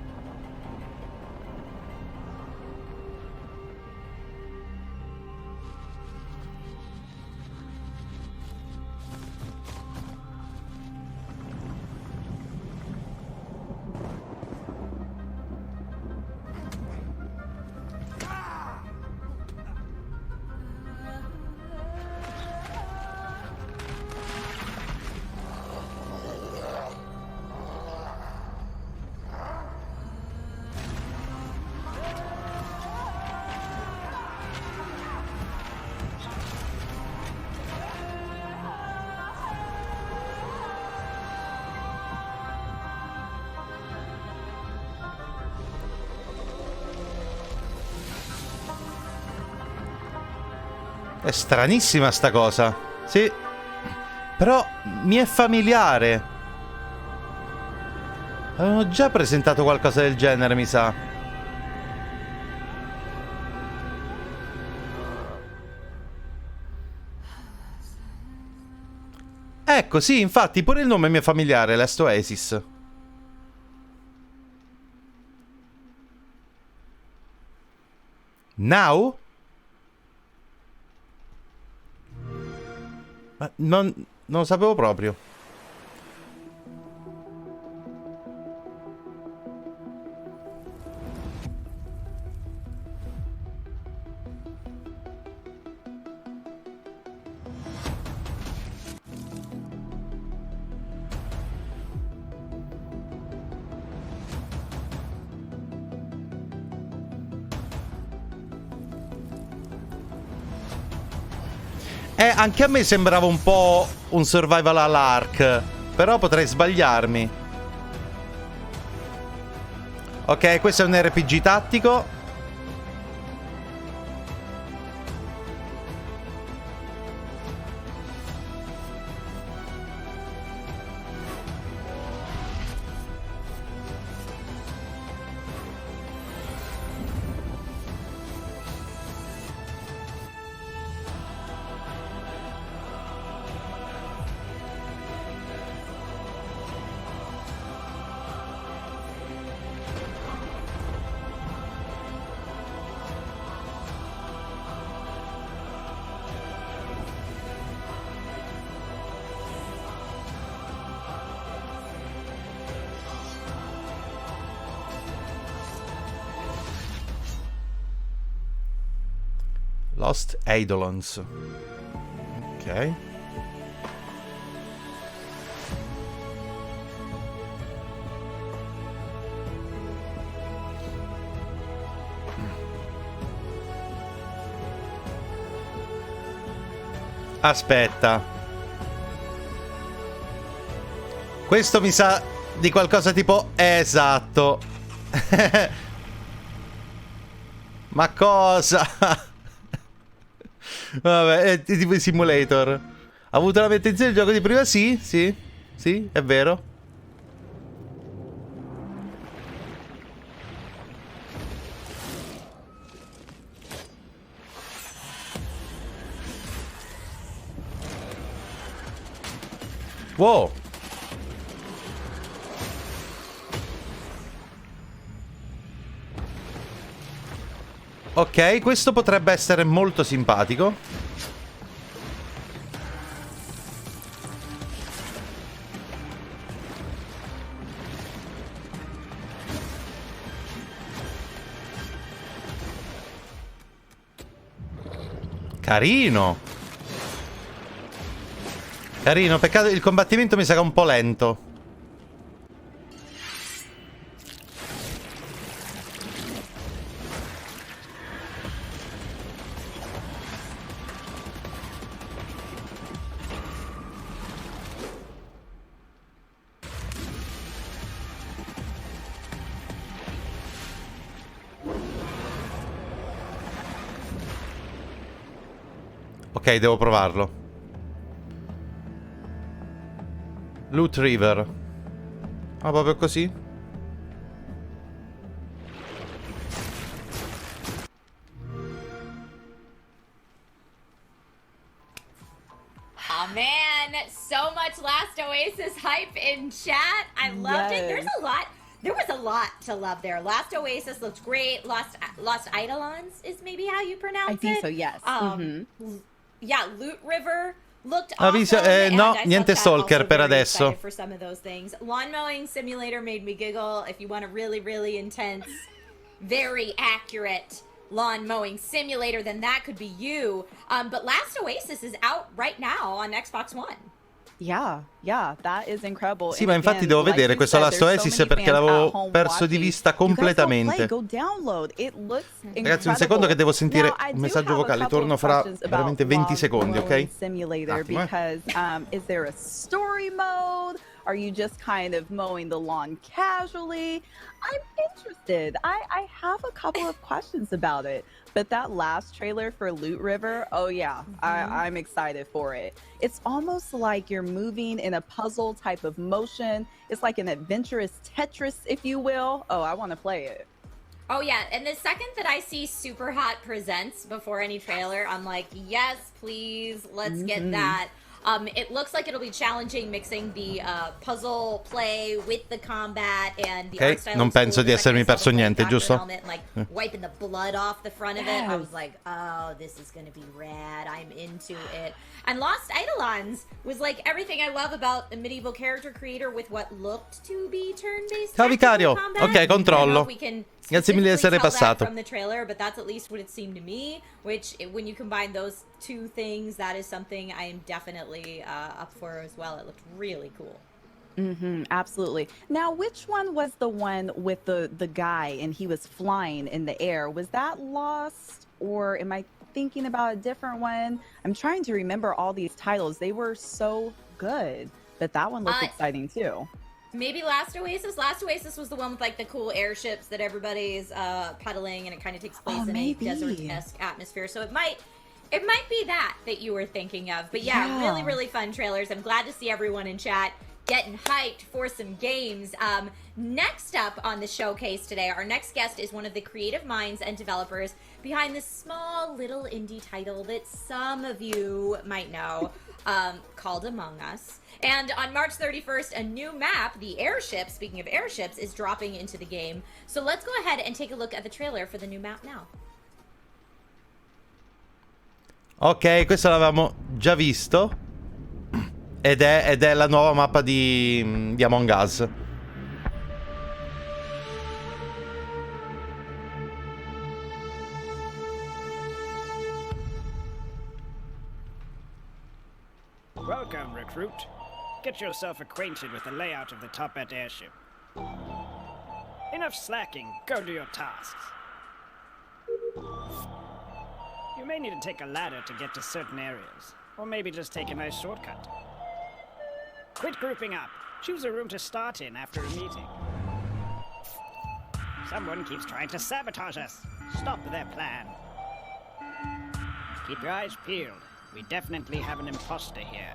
È stranissima sta cosa. Sì. Però mi è familiare. Avevano già presentato qualcosa del genere, mi sa. Ecco, sì, infatti pure il nome mi è familiare, Last Oasis. Now? Ma non lo sapevo proprio. Anche a me sembrava un po' un survival all'Ark, però potrei sbagliarmi. Ok, questo è un RPG tattico. Lost Eidolons. Ok. Aspetta. Questo mi sa di qualcosa tipo... Esatto. Ma cosa? Vabbè, è tipo i simulator. Ha avuto la mia attenzione il gioco di prima? Sì, sì, sì, è vero. Wow. Ok, questo potrebbe essere molto simpatico. Carino. Carino, peccato il combattimento mi sa che è un po' lento. Ok, devo provarlo. Loot River. Ah, proprio così? Oh man, so much Last Oasis hype in chat. I loved it. There was a lot to love there. Last Oasis looks great. Lost Eidolons is maybe how you pronounce it. I think so, yes. Yeah, Loot River looked awesome. No, niente Stalker per adesso. For some of those things. Lawn Mowing Simulator made me giggle. If you want a really, really intense, very accurate lawn mowing simulator, then that could be you. But Last Oasis is out right now on Xbox One. Yeah, that is incredible. Sì, ma infatti devo vedere questo Last Oasis perché l'avevo perso di vista completamente. Ragazzi, un secondo che devo sentire un messaggio vocale. Torno fra veramente 20 secondi, ok? Simulator, because is there a story mode? Are you just kind of mowing the lawn casually? I'm interested. I have a couple of questions about it. But that last trailer for Loot River, oh yeah, I'm excited for it. It's almost like you're moving in a puzzle type of motion. It's like an adventurous Tetris, if you will. Oh, I want to play it. Oh yeah, and the second that I see Super Hot Presents before any trailer, I'm like, yes, please, let's get that. It looks like it'll be challenging, mixing the puzzle play with the combat and the art style. Non penso di essermi perso niente, giusto? And, like wiping the blood off the front of it. I was like, oh, this is gonna be rad. I'm into it. And Lost Eidolons was like everything I love about a medieval character creator with what looked to be turn-based. Ciao Vicario. Ok, controllo. Grazie mille di essere passato. From the trailer, but that's at least what it seemed to me. Which, when you combine those two things, that is something I am definitely up for as well. It looked really cool. Absolutely. Now, which one was the one with the guy and he was flying in the air? Was that Lost, or am I thinking about a different one. I'm trying to remember all these titles. They were so good, but that one looked exciting too. Maybe Last Oasis? Last Oasis was the one with like the cool airships that everybody's pedaling, and it kind of takes place in a desert-esque atmosphere. So it might be that you were thinking of. But yeah, really, really fun trailers. I'm glad to see everyone in chat getting hyped for some games. Next up on the showcase today, our next guest is one of the creative minds and developers behind this small little indie title that some of you might know, called Among Us. And on March 31st, a new map, the airship, speaking of airships, is dropping into the game. So let's go ahead and take a look at the trailer for the new map now. Ok, questo l'avevamo già visto. Ed è la nuova mappa di Among Us. Welcome, recruit. Get yourself acquainted with the layout of the Toppat airship. Enough slacking, go do your tasks. You may need to take a ladder to get to certain areas, or maybe just take a nice shortcut. Quit grouping up. Choose a room to start in after a meeting. Someone keeps trying to sabotage us. Stop their plan. Keep your eyes peeled. We definitely have an imposter here.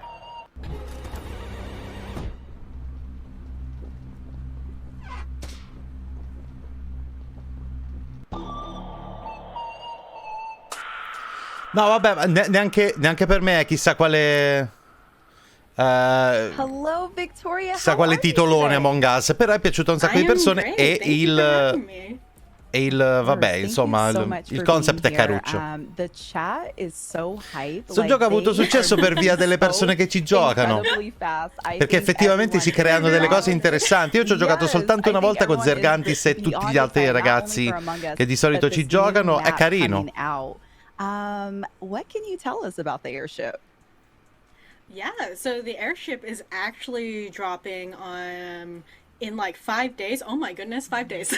No, vabbè, neanche per me chissà quale... Hello, Victoria. chissà quale titolone Among Us, però è piaciuto a un sacco di persone e vabbè, insomma, il concept è caruccio. The chat is so hype. Questo gioco ha avuto successo per via delle persone che ci giocano, perché effettivamente si creano delle cose interessanti. Io ci ho giocato soltanto una volta con Zergantis e tutti gli altri ragazzi che di solito ci giocano. È carino. What can you tell us about the airship? Yeah, so the airship is actually dropping in like 5 days. Oh my goodness, 5 days.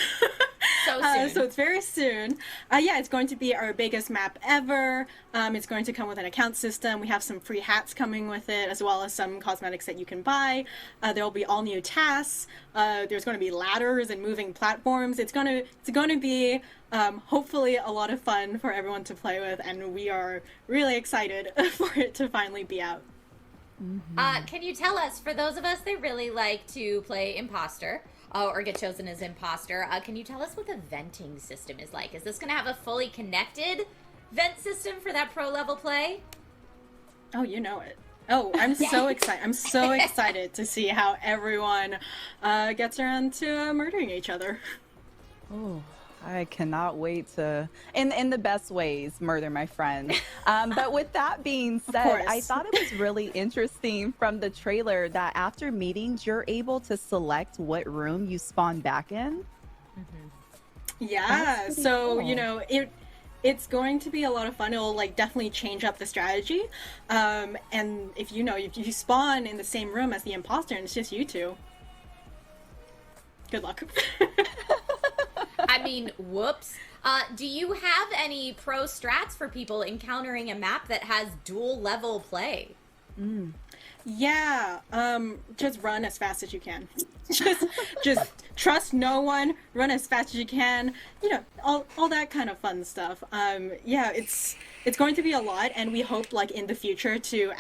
So soon. So it's very soon. Yeah, it's going to be our biggest map ever. It's going to come with an account system. We have some free hats coming with it, as well as some cosmetics that you can buy. There will be all new tasks. There's going to be ladders and moving platforms. It's going to be hopefully a lot of fun for everyone to play with, and we are really excited for it to finally be out. Can you tell us, for those of us that really like to play imposter, or get chosen as imposter, can you tell us what the venting system is like? Is this going to have a fully connected vent system for that pro level play? Oh, you know it. Oh, I'm so excited. I'm so excited to see how everyone gets around to murdering each other. Oh, I cannot wait to, in the best ways, murder my friends. But with that being said, I thought it was really interesting from the trailer that after meetings, you're able to select what room you spawn back in. Yeah, so, cool. You know, it's going to be a lot of fun. It'll like definitely change up the strategy. And if you spawn in the same room as the imposter and it's just you two, good luck. I mean, whoops. Do you have any pro strats for people encountering a map that has dual level play? Yeah, just run as fast as you can. just trust no one, run as fast as you can. You know, all that kind of fun stuff. Yeah, it's going to be a lot, and we hope like in the future to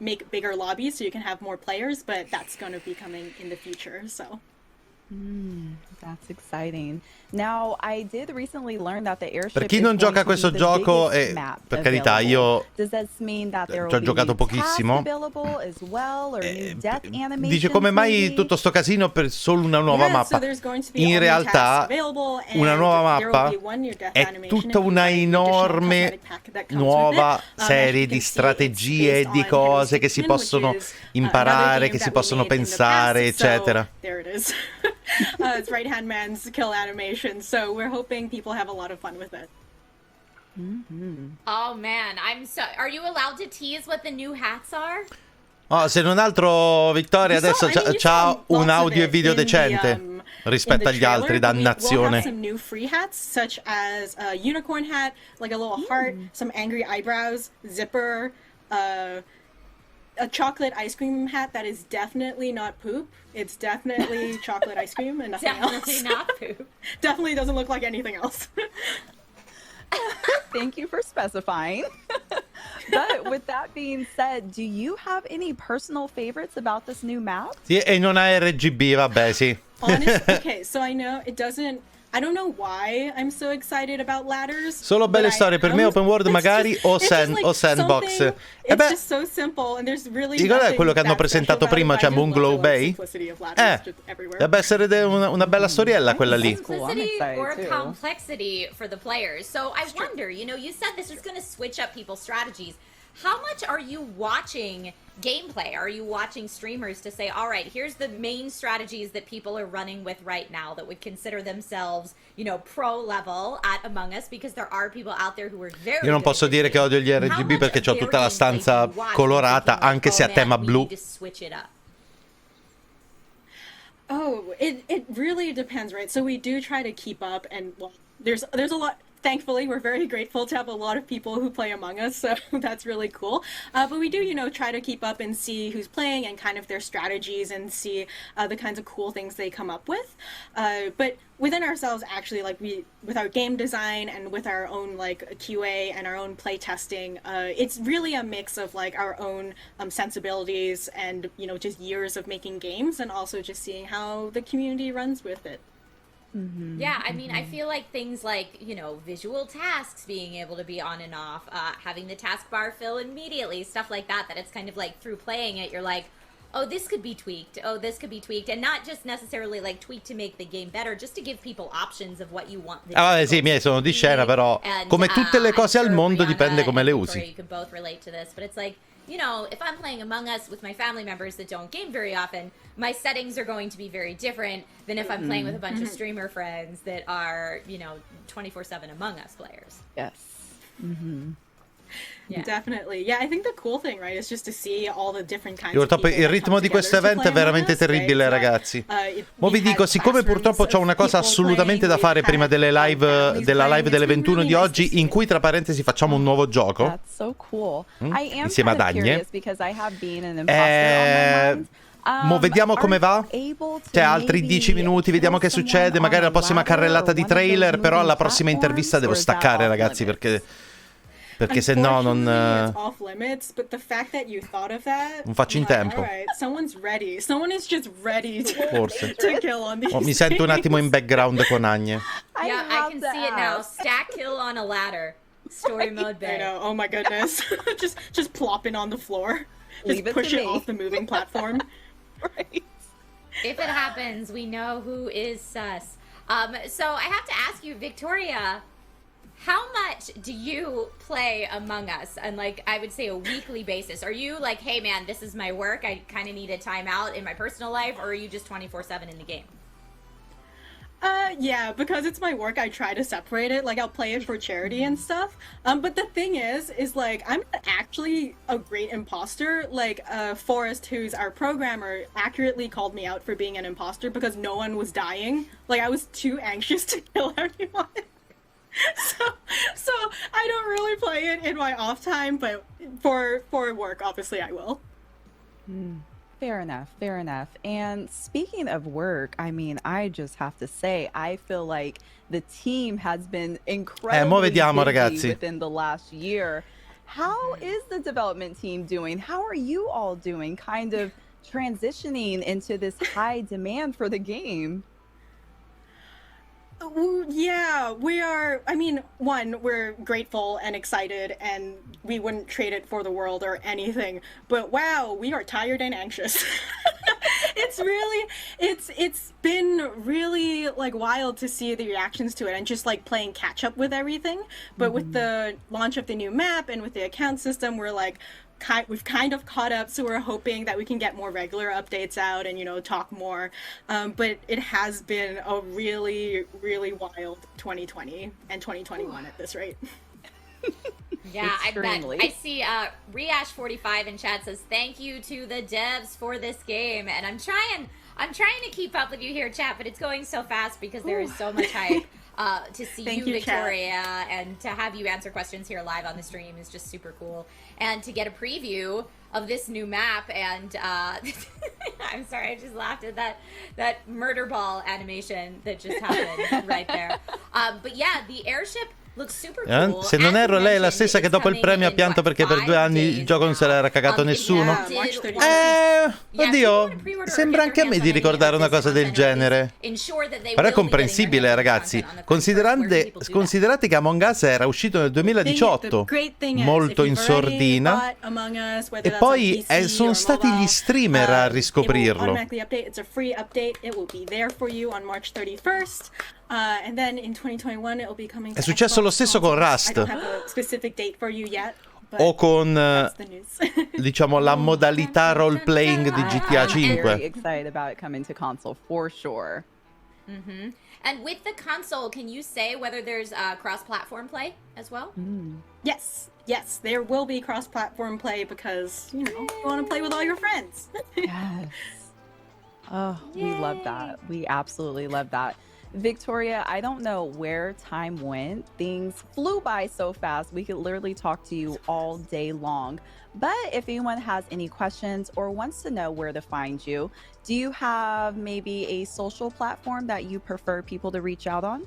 make bigger lobbies so you can have more players, but that's going to be coming in the future, so. That's exciting. Now, I did recently learn that the airship Per chi non gioca a questo gioco, per carità, io Does that mean that there ci ho will be giocato new tasks pochissimo. available as well, or new death animations? Dice come mai maybe? tutto sto casino per solo una nuova Yeah, so mappa. there's going to be In all new realtà tasks available, and una nuova there will mappa be one new death è animation tutta if you una buy the additional enorme cosmetic pack that comes nuova with it. As serie you di can see, strategie it's e di based on cose che si Hero possono 6, which is imparare, another che game si that we possono made in the pensare, past, so eccetera. there it is. It's right hand man's kill animation, so we're hoping people have a lot of fun with it. Oh man, are you allowed to tease what the new hats are? Oh, se non altro Vittoria adesso c'ha un audio e video decente. rispetto agli altri, dannazione. We'll have some new free hats, such as a unicorn hat, like a little heart, some angry eyebrows, zipper, a chocolate ice cream hat that is definitely not poop. It's definitely chocolate ice cream and nothing else. Definitely not poop. Definitely doesn't look like anything else. Thank you for specifying. But with that being said, do you have any personal favorites about this new map? Sì, e non ha RGB, vabbè, sì. Honestly, okay, so I know it doesn't. I don't know why I'm so excited about ladders. Solo belle storie, per me open world magari o sandbox. It's just so simple and there's really Qual è quello che hanno presentato prima, cioè Moonglow Bay? Deve essere una bella storiella quella lì. Simplicity or complexity for the players. So I wonder, you know, you said this is going to switch up people's strategies. How much are you watching gameplay? Are you watching streamers to say, all right, here's the main strategies that people are running with right now that would consider themselves, you know, pro level at Among Us, because there are people out there who are very Io non posso dire che odio gli RGB perché ho tutta la stanza colorata, anche se a tema blu. Oh, it really depends, right? So we do try to keep up, and well, there's a lot. Thankfully, we're very grateful to have a lot of people who play Among Us, so that's really cool. But we do, you know, try to keep up and see who's playing and kind of their strategies and see the kinds of cool things they come up with. But within ourselves, actually, like with our game design and with our own like QA and our own play testing, it's really a mix of like our own sensibilities and, you know, just years of making games and also just seeing how the community runs with it. Yeah, I mean, I feel like things like, you know, visual tasks being able to be on and off, having the taskbar fill immediately, stuff like that, that it's kind of like through playing it, you're like, oh, this could be tweaked, oh, this could be tweaked, and not just necessarily like tweaked to make the game better, just to give people options of what you want. Ah, sì, miei sono di scena, però come tutte le cose al mondo dipende come le usi. You can both relate to this, but it's like, you know, if I'm playing Among Us with my family members that don't game very often, my settings are going to be very different than if I'm playing with a bunch of streamer friends that are, you know, 24/7 Among Us players. Yes. Yeah. Definitely. Yeah, I think the cool thing, right, is just to see all the different kinds Purtroppo il ritmo di questo evento è veramente terribile, ragazzi. Mo vi dico, siccome purtroppo c'ho una cosa assolutamente da fare prima della live delle 21 di oggi, in cui tra parentesi facciamo un nuovo gioco. That's so cool. I am insieme ad Agne. Because I have been an imposter on my mind. Mo vediamo come va. C'è altri 10 minuti, vediamo che succede. Magari la prossima carrellata di trailer, però alla prossima intervista devo staccare, ragazzi, perché se no non faccio in tempo. Forse. Mi sento un attimo in background con Agne. Yeah, I can see it now. Stack kill on a ladder. Story mode bed. I know. Oh my goodness. just plopping on the floor. Just push it off the moving platform. Right. If it happens, we know who is sus. So I have to ask you, Victoria, how much do you play Among Us on, like, I would say a weekly basis? Are you like, hey man, this is my work, I kind of need a time out in my personal life, or are you just 24/7 in the game? Yeah, because it's my work, I try to separate it. Like, I'll play it for charity and stuff. But the thing is like, I'm actually a great imposter. Like, Forrest, who's our programmer, accurately called me out for being an imposter because no one was dying. Like, I was too anxious to kill everyone. So I don't really play it in my off time, but for work, obviously I will. Fair enough. And speaking of work, I mean, I just have to say, I feel like the team has been incredibly busy within the last year. How is the development team doing? How are you all doing, kind of transitioning into this high demand for the game? Yeah, we are. I mean, one, we're grateful and excited, and we wouldn't trade it for the world or anything. But wow, we are tired and anxious. It's been really like wild to see the reactions to it and just like playing catch up with everything. But with the launch of the new map and with the account system, we're like, we've kind of caught up, so we're hoping that we can get more regular updates out and, you know, talk more. But it has been a really, really wild 2020 and 2021 at this rate. Yeah, extremely. I bet. I see Riash45 in chat says, thank you to the devs for this game. And I'm I'm trying to keep up with you here, chat, but it's going so fast because there is so much hype. To see you, Victoria, and to have you answer questions here live on the stream is just super cool. And to get a preview of this new map, and I'm sorry, I just laughed at that murder ball animation that just happened right there. But yeah, the airship looks super cool. Se non erro, lei è la stessa che dopo il premio ha pianto perché per 2 anni il gioco non se l'era cagato nessuno. Oddio, sembra anche a me di ricordare una cosa del genere. Però è comprensibile, ragazzi. Considerate che Among Us era uscito nel 2018, molto in sordina, e poi sono stati gli streamer a riscoprirlo. È successo lo stesso con Rust. O con diciamo la modalità role playing di GTA 5. Very excited about it coming to console for sure. And with the console, can you say whether there's cross-platform play as well? Yes, there will be cross-platform play because you want to play with all your friends. Yes. Oh, we love that. We absolutely love that. Victoria, I don't know where time went. Things flew by so fast. We could literally talk to you all day long. But if anyone has any questions or wants to know where to find you, do you have maybe a social platform that you prefer people to reach out on?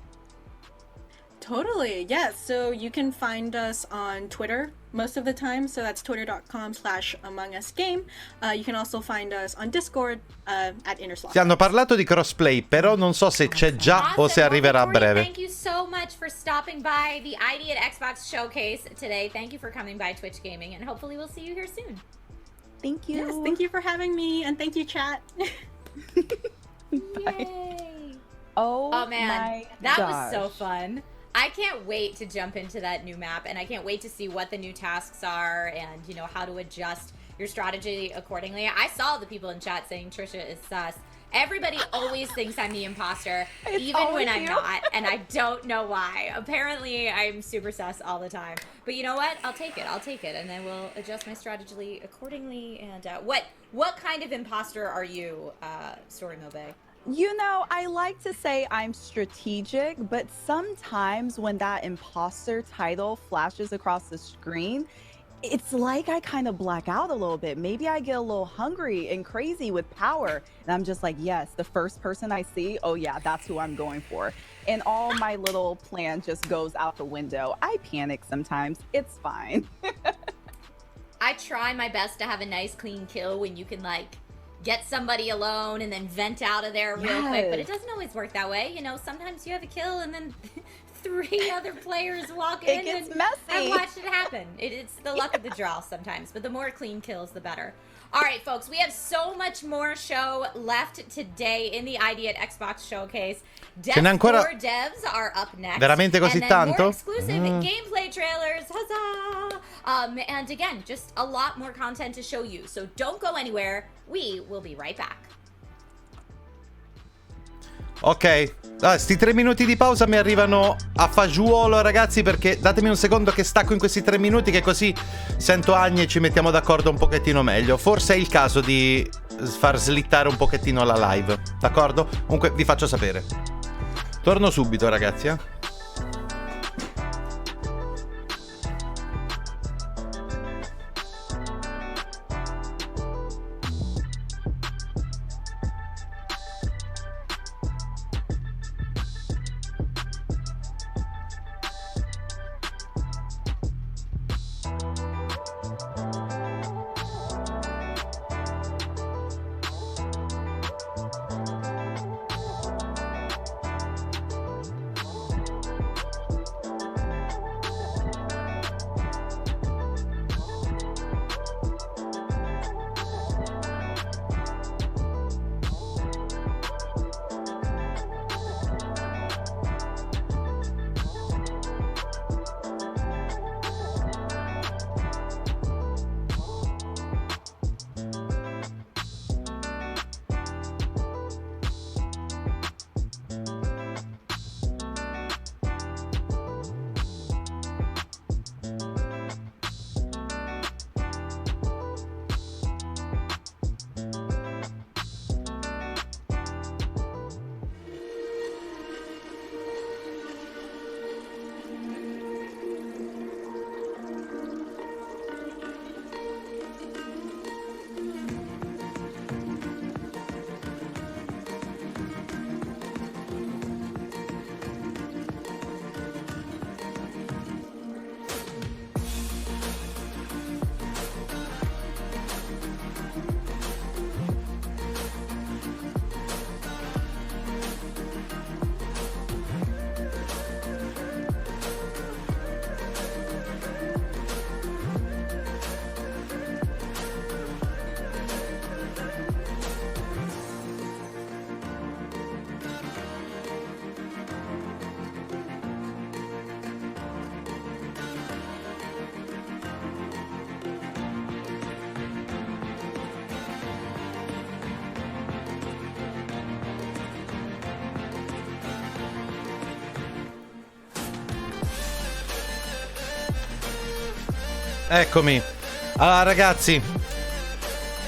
Totally, yes. So you can find us on Twitter most of the time. So that's twitter.com/AmongUsGame. You can also find us on Discord at InnerSlot. Sì, hanno parlato di crossplay, però non so se c'è già o se arriverà a breve. Thank you so much for stopping by the ID at Xbox showcase today. Thank you for coming by Twitch Gaming, and hopefully we'll see you here soon. Thank you. Yes, thank you for having me, and thank you, chat. Bye. Oh man, that was so fun. I can't wait to jump into that new map, and I can't wait to see what the new tasks are and, you know, how to adjust your strategy accordingly. I saw the people in chat saying Trisha is sus. Everybody always thinks I'm the imposter, even when I'm not, and I don't know why. Apparently, I'm super sus all the time. But you know what? I'll take it, and then we'll adjust my strategy accordingly. And what kind of imposter are you, Story Mobe? You know, I like to say I'm strategic, but sometimes when that imposter title flashes across the screen, it's like I kind of black out a little bit. Maybe I get a little hungry and crazy with power. And I'm just like, yes, the first person I see, oh yeah, that's who I'm going for. And all my little plan just goes out the window. I panic sometimes. It's fine. I try my best to have a nice clean kill when you can like get somebody alone and then vent out of there real quick, but it doesn't always work that way. You know, sometimes you have a kill and then 3 other players walk in and I've watched it happen. It's the luck of the draw sometimes, but the more clean kills, the better. All right, folks, we have so much more show left today in the ID at Xbox Showcase. Devs are up next. Veramente così and then tanto? More exclusive gameplay trailers. Huzzah! And again, just a lot more content to show you. So don't go anywhere. We will be right back. Ok, sti 3 minuti di pausa mi arrivano a fagiolo, ragazzi, perché datemi un secondo che stacco in questi 3 minuti, che così sento Agni e ci mettiamo d'accordo un pochettino meglio. Forse è il caso di far slittare un pochettino la live, d'accordo? Comunque vi faccio sapere. Torno subito, ragazzi, Eccomi. Allora ragazzi,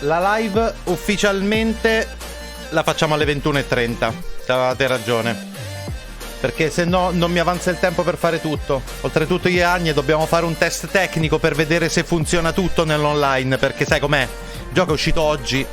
la live ufficialmente la facciamo alle 21:30. Avevate ragione. Perché se no non mi avanza il tempo per fare tutto. Oltretutto io e Agne dobbiamo fare un test tecnico per vedere se funziona tutto nell'online. Perché sai com'è? Il gioco è uscito oggi.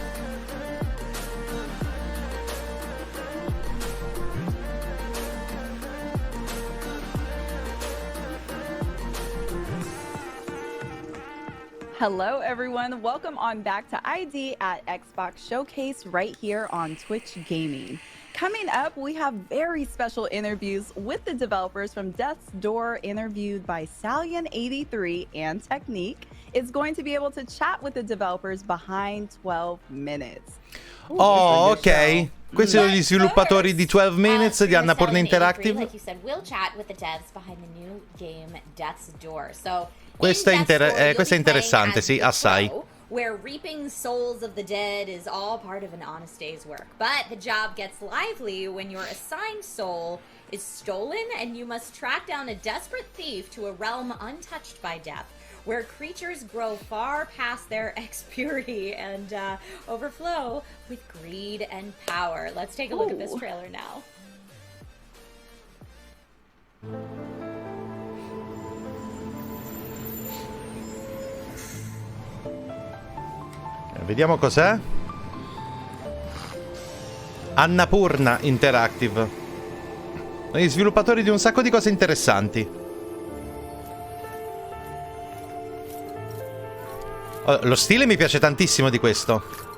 Hello, everyone. Welcome on back to ID at Xbox Showcase right here on Twitch Gaming. Coming up, we have very special interviews with the developers from Death's Door, interviewed by Stallion83 and Technique. Is going to be able to chat with the developers behind 12 minutes. Oh, ok. Questi sono gli sviluppatori di 12 Minutes di Annapurna Interactive. Like you said, we'll chat with the devs behind the new game Death's Door. So Questo è interessante, sì, assai. Where reaping souls of the dead is all part of an honest day's work. But the job gets lively when your assigned soul is stolen and you must track down a desperate thief to a realm untouched by death, where creatures grow far past their ex-purity and overflow with greed and power. Let's take a look at this trailer now. Vediamo cos'è. Annapurna Interactive. Gli sviluppatori di un sacco di cose interessanti. Lo stile mi piace tantissimo di questo.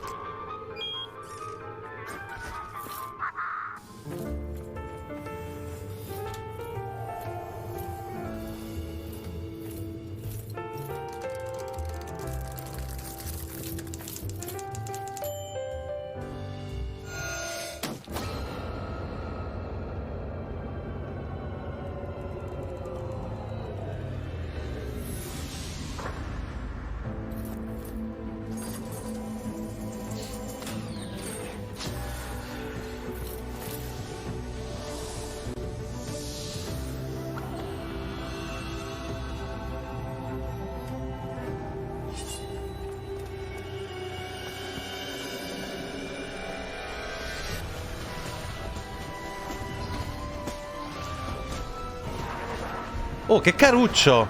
Oh, che caruccio!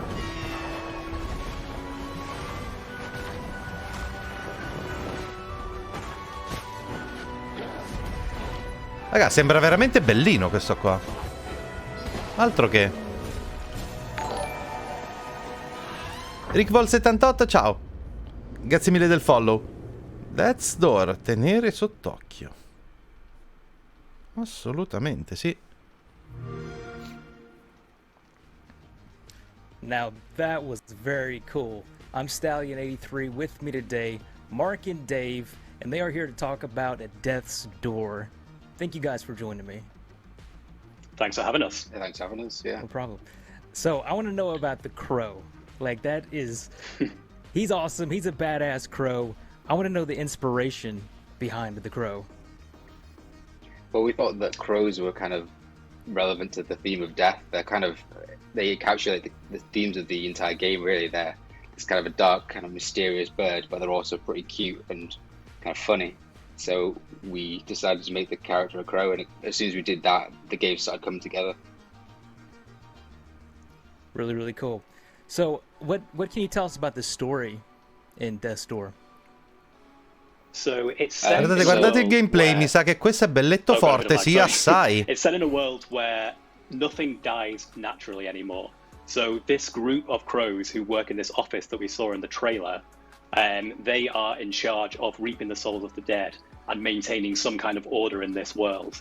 Raga, sembra veramente bellino questo qua. Altro che. Rickball78, ciao. Grazie mille del follow. Death's Door, tenere sott'occhio. Assolutamente, sì. Now that was very cool. I'm Stallion83, with me today, Mark and Dave, and they are here to talk about Death's Door. Thank you guys for joining me. Thanks for having us. Yeah, thanks for having us, yeah. No problem. So, I want to know about the crow. Like, that is... he's awesome, he's a badass crow. I want to know the inspiration behind the crow. Well, we thought that crows were kind of relevant to the theme of death. They encapsulate the themes of the entire game, really. They're it's kind of a dark, kind of mysterious bird, but they're also pretty cute and kind of funny. So we decided to make the character a crow, and as soon as we did that, the game started coming together. Really, really cool. So what can you tell us about the story in Death's Door? So it's set guardate il gameplay, mi sa che questo è belletto forte, sì, assai. It's set in a world where nothing dies naturally anymore. So this group of crows who work in this office that we saw in the trailer, they are in charge of reaping the souls of the dead and maintaining some kind of order in this world.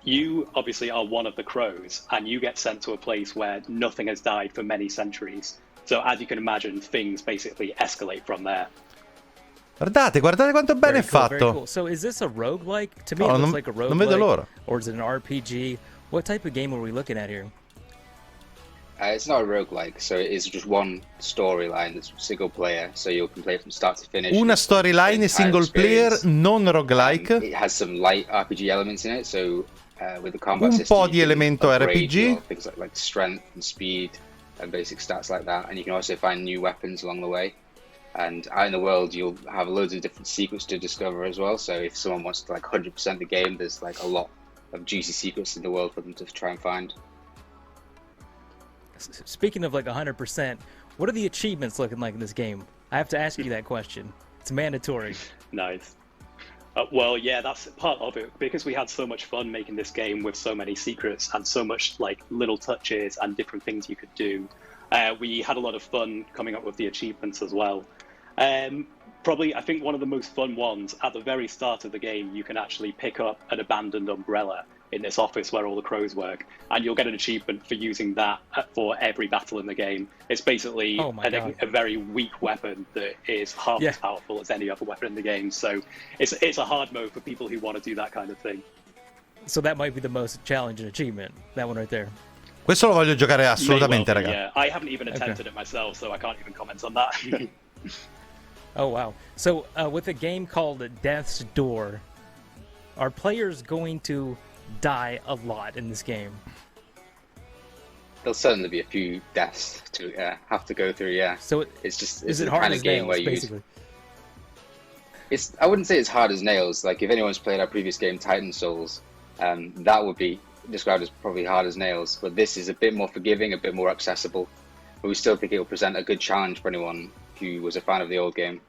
You obviously are one of the crows, and you get sent to a place where nothing has died for many centuries. So as you can imagine, things basically escalate from there. Guardate quanto bene è fatto. Cool. So is this a roguelike? To me it looks like a roguelike. Non vedo l'ora. Or is it an RPG? What type of game are we looking at here? It's not a roguelike, so it is just one storyline that's single player, so you can play from start to finish. Una storyline single player, non roguelike. It has some light RPG elements in it, so with the combat un system, po' di elemento RPG. things like strength and speed, and basic stats like that. And you can also find new weapons along the way. And out in the world, you'll have loads of different secrets to discover as well. So if someone wants to like 100% the game, there's like a lot of juicy secrets in the world for them to try and find. Speaking of like 100%, what are the achievements looking like in this game? I have to ask you that question. It's mandatory. Nice. Well, yeah, that's part of it, because we had so much fun making this game with so many secrets and so much like little touches and different things you could do. We had a lot of fun coming up with the achievements as well. Probably, I think one of the most fun ones, at the very start of the game, you can actually pick up an abandoned umbrella in this office where all the crows work, and you'll get an achievement for using that for every battle in the game. It's basically a very weak weapon that is half as powerful as any other weapon in the game, so it's a hard mode for people who want to do that kind of thing. So that might be the most challenging achievement, that one right there. Questo lo voglio giocare assolutamente, well be, ragazzi. Yeah, I haven't even attempted it myself, so I can't even comment on that. Oh, wow. So, with a game called Death's Door, are players going to die a lot in this game? There'll certainly be a few deaths to have to go through, yeah. So it's it the hard kind as of game nails, where you... basically? I wouldn't say it's hard as nails. Like, if anyone's played our previous game, Titan Souls, that would be described as probably hard as nails. But this is a bit more forgiving, a bit more accessible. But we still think it will present a good challenge for anyone who was a fan of the old game.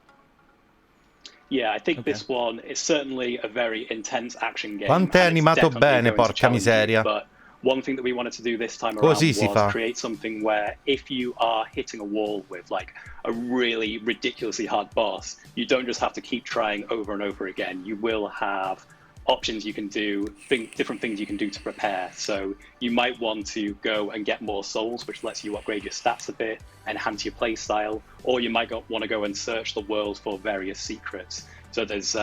Yeah, I think this one is certainly a very intense action game. Quanto è animato bene, porca miseria. But one thing that we wanted to do this time around was create something where if you are hitting a wall with like a really ridiculously hard boss, you don't just have to keep trying over and over again. You will have options you can do, different things you can do to prepare. So you might want to go and get more souls, which lets you upgrade your stats a bit, enhance your play style, or you might want to go and search the world for various secrets. So there's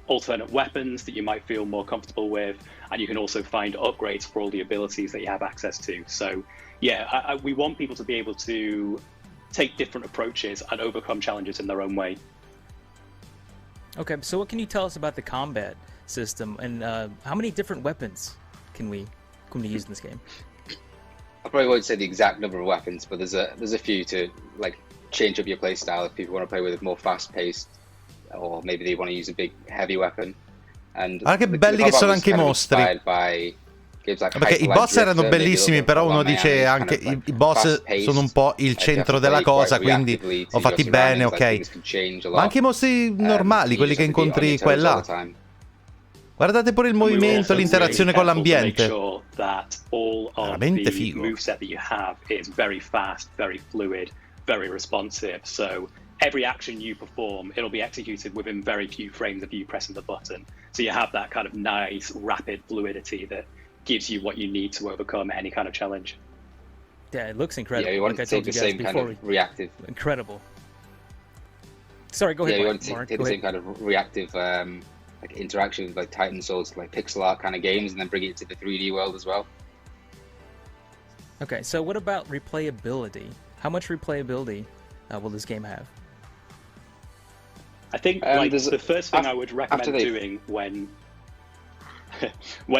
alternate weapons that you might feel more comfortable with, and you can also find upgrades for all the abilities that you have access to. So yeah, we want people to be able to take different approaches and overcome challenges in their own way. Okay, so what can you tell us about the combat system, and how many different weapons can we use in this game? I probably won't say the exact number of weapons, but there's a few to like change up your play style if people want to play with a more fast-paced, or maybe they want to use a big heavy weapon. And che belli che sono anche i mostri. Perché i boss erano bellissimi, però uno dice anche i boss sono un po' il centro della cosa, quindi ho fatti bene, ok. Ma anche i mostri normali, quelli che incontri qua e là. Guardate pure il movimento, l'interazione con l'ambiente. Veramente figo. The moveset that you have is very fast, very fluid, very responsive. So every action you perform, it'll be executed within very few frames of you pressing the button. So you have that kind of nice, rapid fluidity that gives you what you need to overcome any kind of challenge. Yeah, it looks incredible. Yeah, you want to take the same kind of reactive. Incredible. Sorry, go ahead. Yeah, you want to take the same kind of reactive like interaction with like Titan Souls, like pixel art kind of games, and then bring it to the 3D world as well. Okay, so what about replayability? How much replayability will this game have? I think like the first thing I would recommend doing when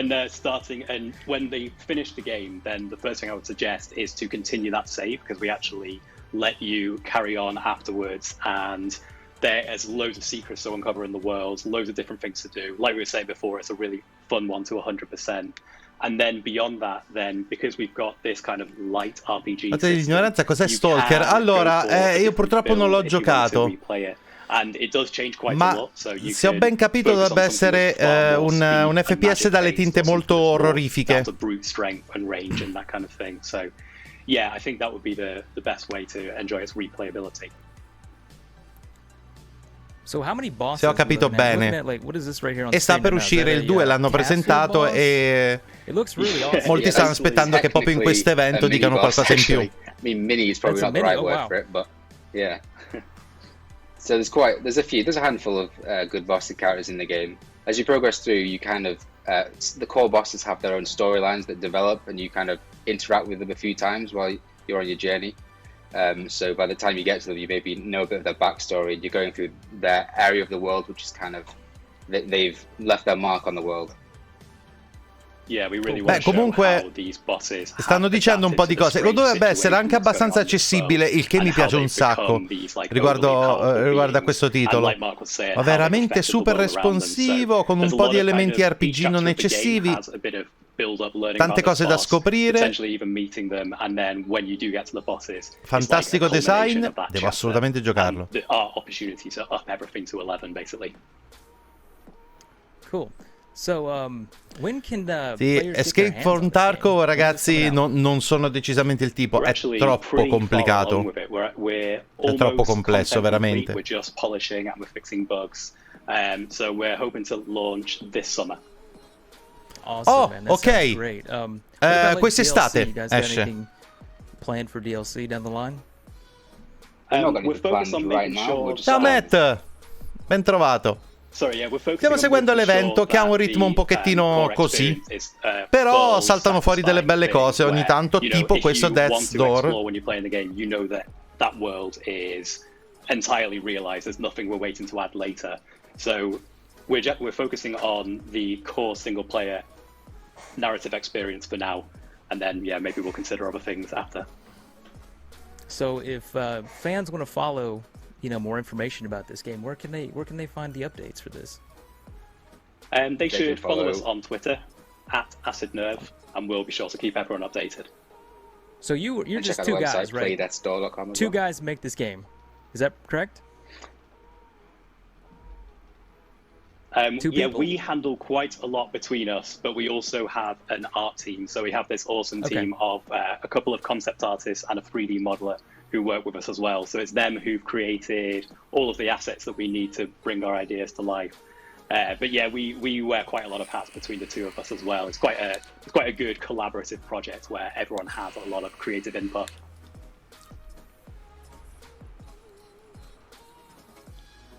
they're starting and when they finish the game, then the first thing I would suggest is to continue that save, because we actually let you carry on afterwards, and there's loads of secrets to uncover in the world, loads of different things to do. Like we were saying before, it's a really fun one to 100%. And then beyond that, then, because we've got this kind of light RPG system, l'ignoranza cos'è Stalker? Allora, io purtroppo non l'ho giocato. Ma se ho ben capito dovrebbe essere un FPS dalle tinte molto orrorifiche. So yeah, I think that would be the best way to enjoy its replayability. So how many bosses? Se ho capito bene. E sta per uscire il 2, l'hanno presentato e molti stanno aspettando che proprio in questo evento dicano qualcosa in più. I mean, mini is probably not the right word for it, but yeah. So there's a handful of good boss characters in the game. As you progress through, you kind of the core bosses have their own storylines that develop, and you kind of interact with them a few times while you're on your journey. So by the time you get to them, you maybe know a bit of their backstory. You're going through their area of the world, which is kind of they've left their mark on the world. Beh, comunque stanno dicendo un po' di cose. Dovrebbe essere anche abbastanza accessibile, il che mi piace un sacco riguardo a questo titolo. Ma veramente super responsivo, con un po' di elementi RPG non eccessivi, tante cose da scoprire, fantastico design, devo assolutamente giocarlo. Cool. So, when can sì, Escape from Tarkov, ragazzi, non sono decisamente il tipo, è troppo complicato, è troppo complesso, veramente. Awesome, man. Ok, quest'estate esce. Planned for DLC down the line? Ciao Matt, ben trovato. Stiamo seguendo l'evento che ha un ritmo un pochettino così, però saltano fuori delle belle cose ogni tanto, tipo questo Death's Door. We're focusing on the core single player narrative experience for now, and then maybe we'll consider other things after. So if fans want to follow, more information about this game, where can they find the updates for this? They should follow us on Twitter @AcidNerve, and we'll be sure to keep everyone updated. So you're just two guys, right? Two guys make this game. Is that correct? We handle quite a lot between us, but we also have an art team. So we have this awesome team of a couple of concept artists and a 3D modeler who work with us as well. So it's them who've created all of the assets that we need to bring our ideas to life. But yeah, we wear quite a lot of hats between the two of us as well. It's quite a good collaborative project where everyone has a lot of creative input.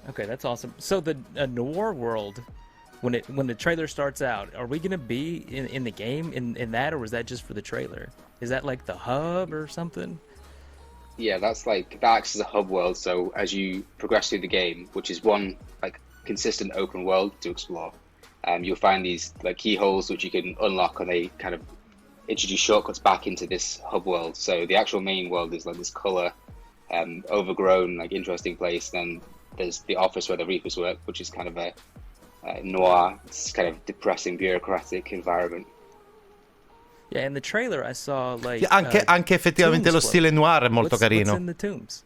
Okay, that's awesome. So the noir world, when the trailer starts out, are we gonna be in the game in that, or was that just for the trailer? Is that like the hub or something? Yeah, that acts as a hub world. So as you progress through the game, which is one consistent open world to explore, you'll find these keyholes which you can unlock, and they kind of introduce shortcuts back into this hub world. So the actual main world is this color, overgrown, interesting place. Then there's the office where the Reapers work, which is kind of a noir, it's kind of depressing, bureaucratic environment. Yeah, in the trailer I saw anche effettivamente lo stile noir è molto carino. What's in the tombs?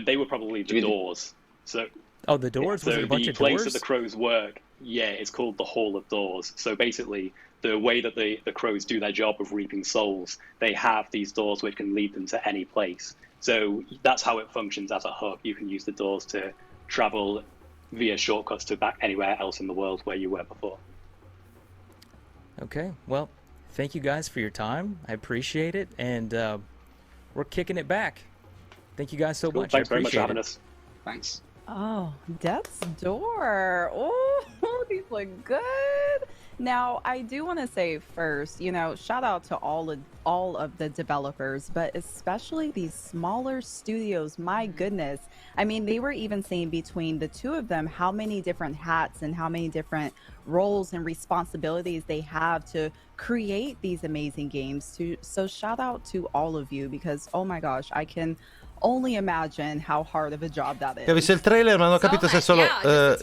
They were probably the doors. So the doors? So was it a bunch the of place doors? that the crows work, it's called the Hall of Doors. So basically, the way that the crows do their job of reaping souls, they have these doors which can lead them to any place. So that's how it functions as a hub. You can use the doors to travel via shortcuts to back anywhere else in the world where you were before. Okay, well, thank you guys for your time. I appreciate it, and we're kicking it back. Thank you guys so much. Thanks very much for I having appreciate us. Thanks. Oh, Death's Door. Oh, these look good. Now, I do want to say first, shout out to all of the developers, but especially these smaller studios. My goodness. I mean, they were even saying between the two of them how many different hats and how many different roles and responsibilities they have to create these amazing games. So shout out to all of you, because, oh my gosh, I can only imagine how hard of a job that is. Ho visto il trailer, ma non ho capito se è solo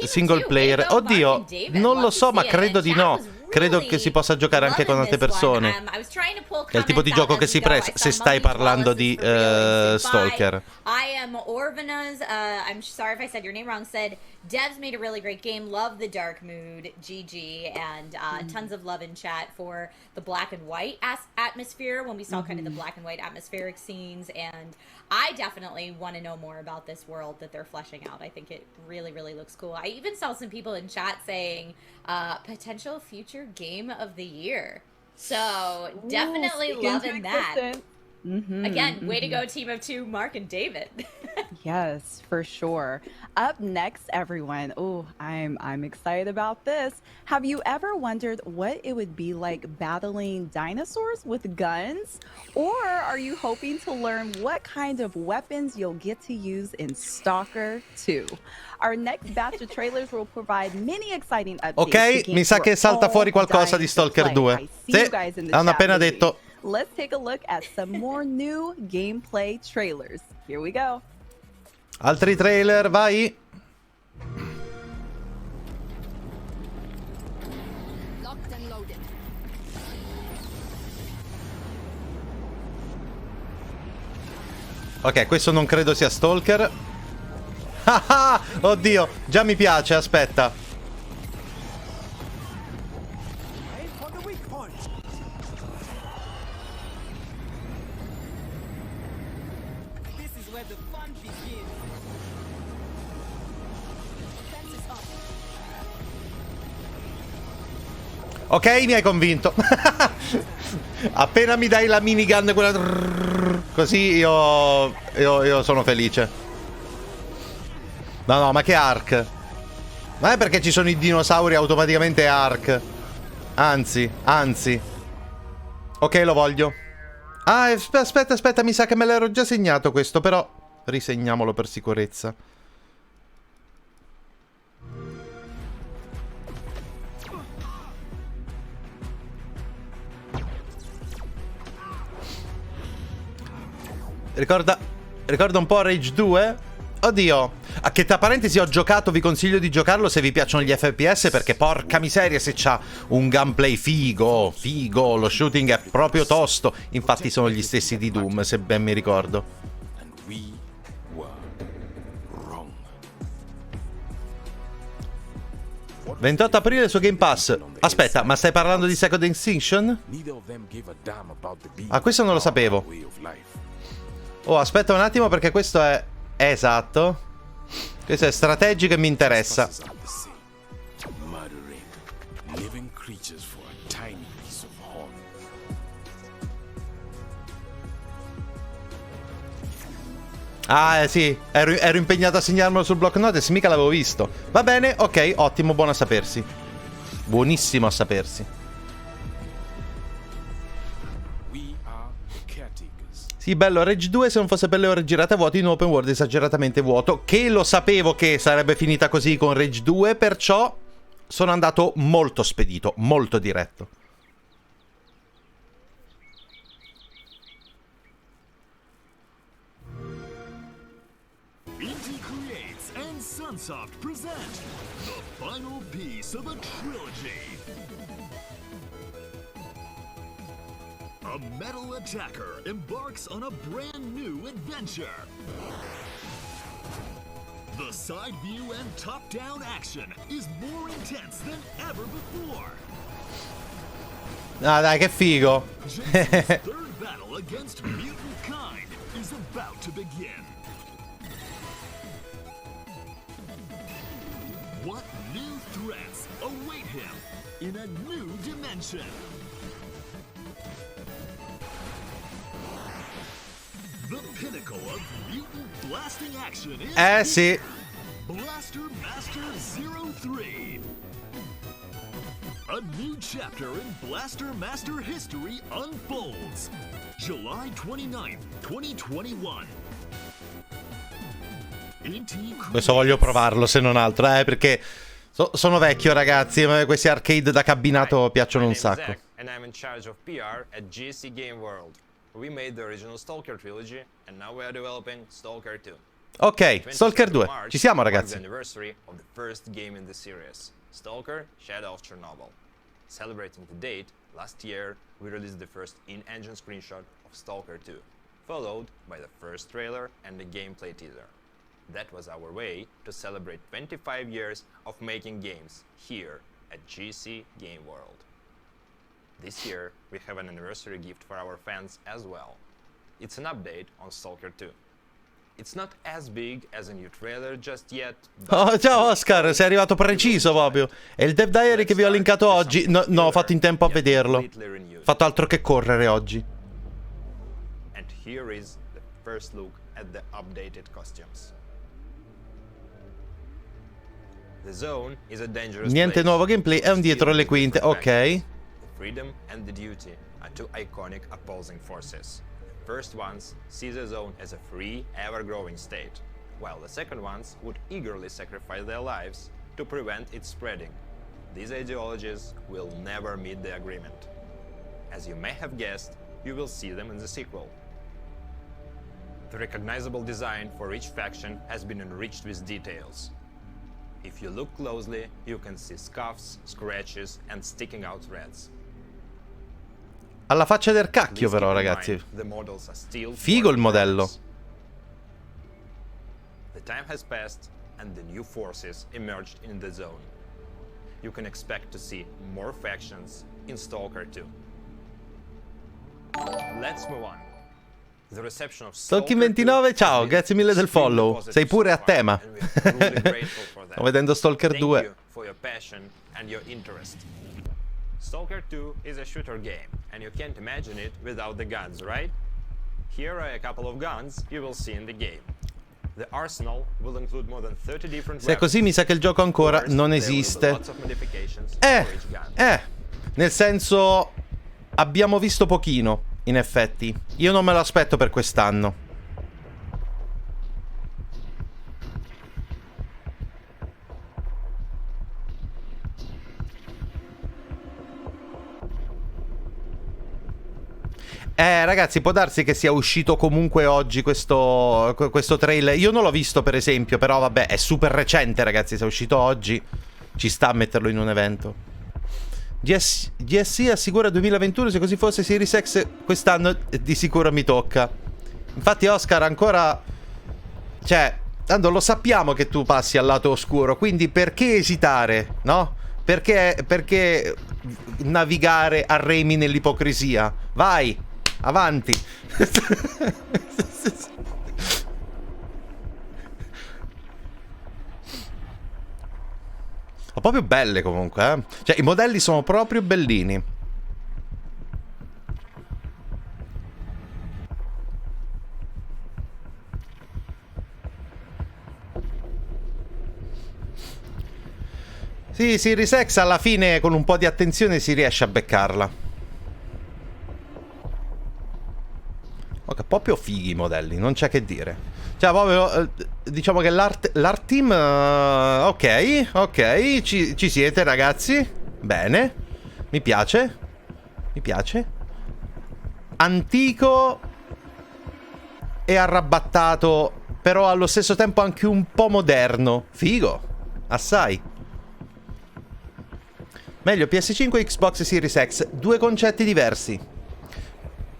single player. Oddio, non lo so, ma credo di no. Credo che si possa giocare anche con altre persone. È il tipo di gioco che si presta se stai parlando di Stalker. I am Orvanas. I'm sorry if I said your name wrong. Said devs made a really great game. Love the dark mood. GG, and tons of love in chat for the black and white atmosphere when we saw kind of the black and white atmospheric scenes. And I definitely want to know more about this world that they're fleshing out. I think it really, really looks cool. I even saw some people in chat saying potential future game of the year. So definitely loving that. Again, way to go, team of two, Mark and David. Yes, for sure. Up next, everyone. Oh, I'm excited about this. Have you ever wondered what it would be like battling dinosaurs with guns? Or are you hoping to learn what kind of weapons you'll get to use in Stalker 2? Our next batch of trailers will provide many exciting updates. Ok, mi sa che salta fuori qualcosa di Stalker 2. Sì, hanno appena detto. Let's take a look at some more new gameplay trailers. Here we go. Altri trailer, vai. Ok, questo non credo sia Stalker. Ah, oddio, già mi piace, aspetta. Ok, mi hai convinto. Appena mi dai la minigun, quella... così io sono felice. No, ma che arc? Ma è perché ci sono i dinosauri automaticamente arc? Anzi. Ok, lo voglio. Ah, aspetta, mi sa che me l'ero già segnato questo, però risegniamolo per sicurezza. Ricorda un po' Rage 2? Oddio. A che tra parentesi ho giocato, vi consiglio di giocarlo se vi piacciono gli FPS, perché porca miseria se c'ha un gameplay figo, lo shooting è proprio tosto. Infatti sono gli stessi di Doom, se ben mi ricordo. 28 aprile su Game Pass. Aspetta, ma stai parlando di Second Extinction? Ah, questo non lo sapevo. Oh, aspetta un attimo perché questo è... Esatto. Questo è strategico e mi interessa. Ah, sì, ero impegnato a segnarmelo sul block notes, mica l'avevo visto. Va bene, ok, ottimo, buono a sapersi. Buonissimo a sapersi. Sì, bello, Rage 2 se non fosse per le ore girate a vuoto in open world esageratamente vuoto. Che lo sapevo che sarebbe finita così con Rage 2, perciò sono andato molto spedito, molto diretto. Sunsoft present the final piece of a trilogy. A metal attacker embarks on a brand new adventure. The side view and top-down action is more intense than ever before. Ah, dai, che figo. Jason's third battle against mutant kind is about to begin. What new threats await him in a new dimension? The pinnacle of mutant blasting action is sì. Blaster Master 03. A new chapter in Blaster Master history unfolds. July 29th, 2021. Questo voglio provarlo se non altro, perché sono vecchio, ragazzi, questi arcade da cabinato piacciono un sacco. And I'm in charge of PR at GC Game World. We made the original Stalker trilogy and now we are developing Stalker 2. Ok, Stalker 2. Ci siamo, ragazzi. The anniversary of the first game in the series, Stalker Shadow of Chernobyl. Celebrating the date, last year we released the first in-engine screenshot of Stalker 2, followed by the first trailer and the gameplay teaser. That was our way to celebrate 25 years of making games here at GC Game World. This year, we have an anniversary gift for our fans as well. It's an update on Stalker 2. It's not as big as a new trailer just yet. Oh, ciao Oscar, sei arrivato preciso proprio. È il Dev Diary che vi ho linkato oggi. No, ho fatto in tempo a vederlo. Ho fatto altro che correre oggi. And here is the first look at the updated costumes. The zone is a dangerous Niente place. nuovo gameplay, è un dietro le quinte, ok. The freedom and the duty are two iconic opposing forces. First ones see the zone as a free, ever-growing state, while the second ones would eagerly sacrifice their lives to prevent its spreading. These ideologies will never meet the agreement. As you may have guessed, you will see them in the sequel. The recognizable design for each faction has been enriched with details. If you look closely, you can see scuffs, scratches and sticking out threads. Alla faccia del cacchio però, ragazzi. Figo il modello. The time has passed and the new forces emerged in the zone. You can expect to see more factions in Stalker 2. Let's move on. The reception of Tolkien 29, ciao, grazie mille del follow. Sei pure a tema. Sto vedendo Stalker 2. For your passion and your interest. Stalker 2 is a shooter game, and you can't imagine it without the guns, right? Here are a couple of guns you will see in the game. The arsenal will include more than 30 different Se è così mi sa che il gioco ancora non esiste. Nel senso, abbiamo visto pochino, in effetti. Io non me lo aspetto per quest'anno. Ragazzi, può darsi che sia uscito comunque oggi questo trailer. Io non l'ho visto, per esempio, però vabbè, è super recente, ragazzi. Se è uscito oggi, ci sta a metterlo in un evento. GSC assicura 2021, se così fosse Series X quest'anno di sicuro mi tocca. Infatti, Oscar, ancora... Cioè, tanto lo sappiamo che tu passi al lato oscuro, quindi perché esitare, no? Perché navigare a remi nell'ipocrisia? Vai! Avanti. Ma proprio belle comunque, eh? Cioè i modelli sono proprio bellini. Sì, Series X alla fine con un po' di attenzione si riesce a beccarla. Ok, proprio fighi i modelli, non c'è che dire. Cioè, proprio, diciamo che l'art team... ok, ci siete, ragazzi. Bene. Mi piace. Antico e arrabattato, però allo stesso tempo anche un po' moderno. Figo. Assai. Meglio PS5 e Xbox Series X. Due concetti diversi.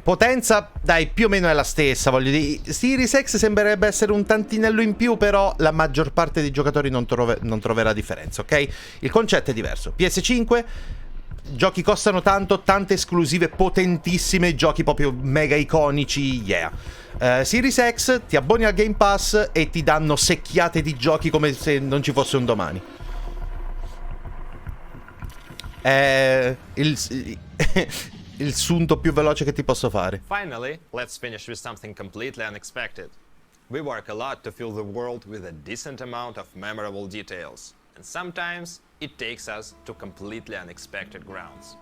Potenza, dai, più o meno è la stessa, voglio dire. Series X sembrerebbe essere un tantinello in più, però la maggior parte dei giocatori non troverà differenza, ok? Il concetto è diverso. PS5, giochi costano tanto, tante esclusive potentissime, giochi proprio mega iconici, yeah. Series X, ti abboni al Game Pass e ti danno secchiate di giochi come se non ci fosse un domani. Il sunto più veloce che ti posso fare. Finally, let's finish with something completely unexpected. We work a lot to fill the world with a decent amount of memorable details, and sometimes it takes us to completely unexpected grounds.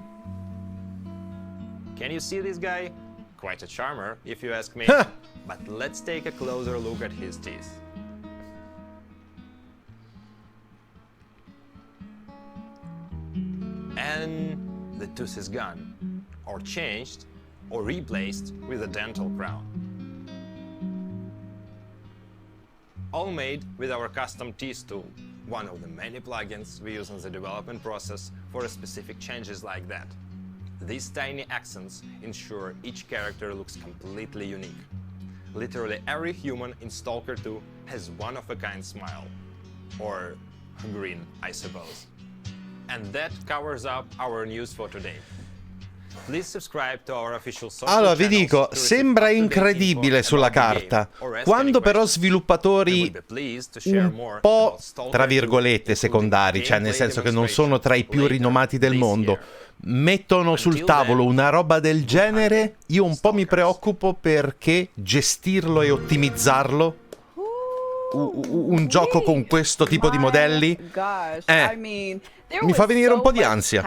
Can you see this guy? Quite a charmer, if you ask me. But let's take a closer look at his teeth. And the tooth is gone. Or changed, or replaced with a dental crown. All made with our custom teeth tool, one of the many plugins we use in the development process for specific changes like that. These tiny accents ensure each character looks completely unique. Literally every human in Stalker 2 has one-of-a-kind smile. Or grin, I suppose. And that covers up our news for today. Allora vi dico, sembra incredibile sulla carta. Quando però sviluppatori un po', tra virgolette, secondari, cioè nel senso che non sono tra i più rinomati del mondo, mettono sul tavolo una roba del genere, io un po' mi preoccupo perché gestirlo e ottimizzarlo, un gioco con questo tipo di modelli, mi fa venire un po' di ansia.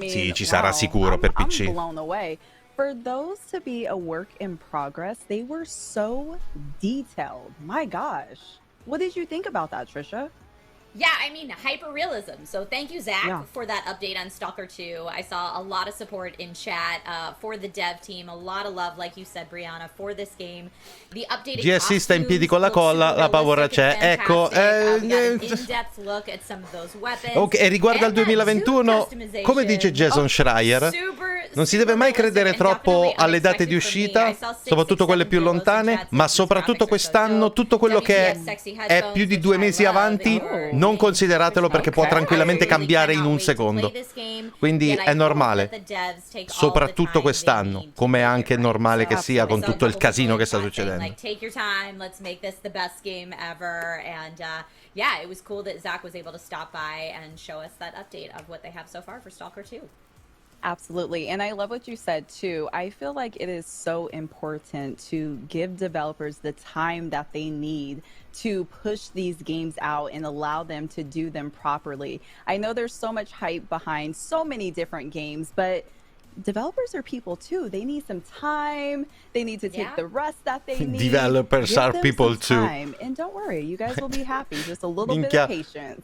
Sì, ci sarà sicuro per PC. For those to be a work in progress, they were so detailed. My gosh. What did you think about that, Trisha? Yeah, I mean, hyper-realism. So thank you, Zach, for that update on Stalker 2. I saw a lot of support in chat for the dev team. A lot of love, like you said, Brianna, for this game. The updated GSC sta in piedi con la colla, la paura c'è. Ecco, in-depth look at some of those weapons. ok, e riguardo al 2021, come dice Jason Schreier, non si deve mai credere troppo alle date di uscita, soprattutto quelle più lontane, ma soprattutto quest'anno tutto quello che è più di 2 mesi avanti, non consideratelo perché può tranquillamente cambiare in un secondo. Quindi è normale, soprattutto quest'anno, come è anche normale che sia con tutto il casino che sta succedendo. Take your time, let's make this the best game ever. And yeah, it was cool that Zach was able to stop by and show us that update of what they have so far for Stalker 2. Absolutely. And I love what you said too. I feel like it is so important to give developers the time that they need to push these games out and allow them to do them properly. I know there's so much hype behind so many different games, but developers are people too. They need some time. They need to take the rest that they need. Developers are people too. And don't worry, you guys will be happy. Just a little bit of patience.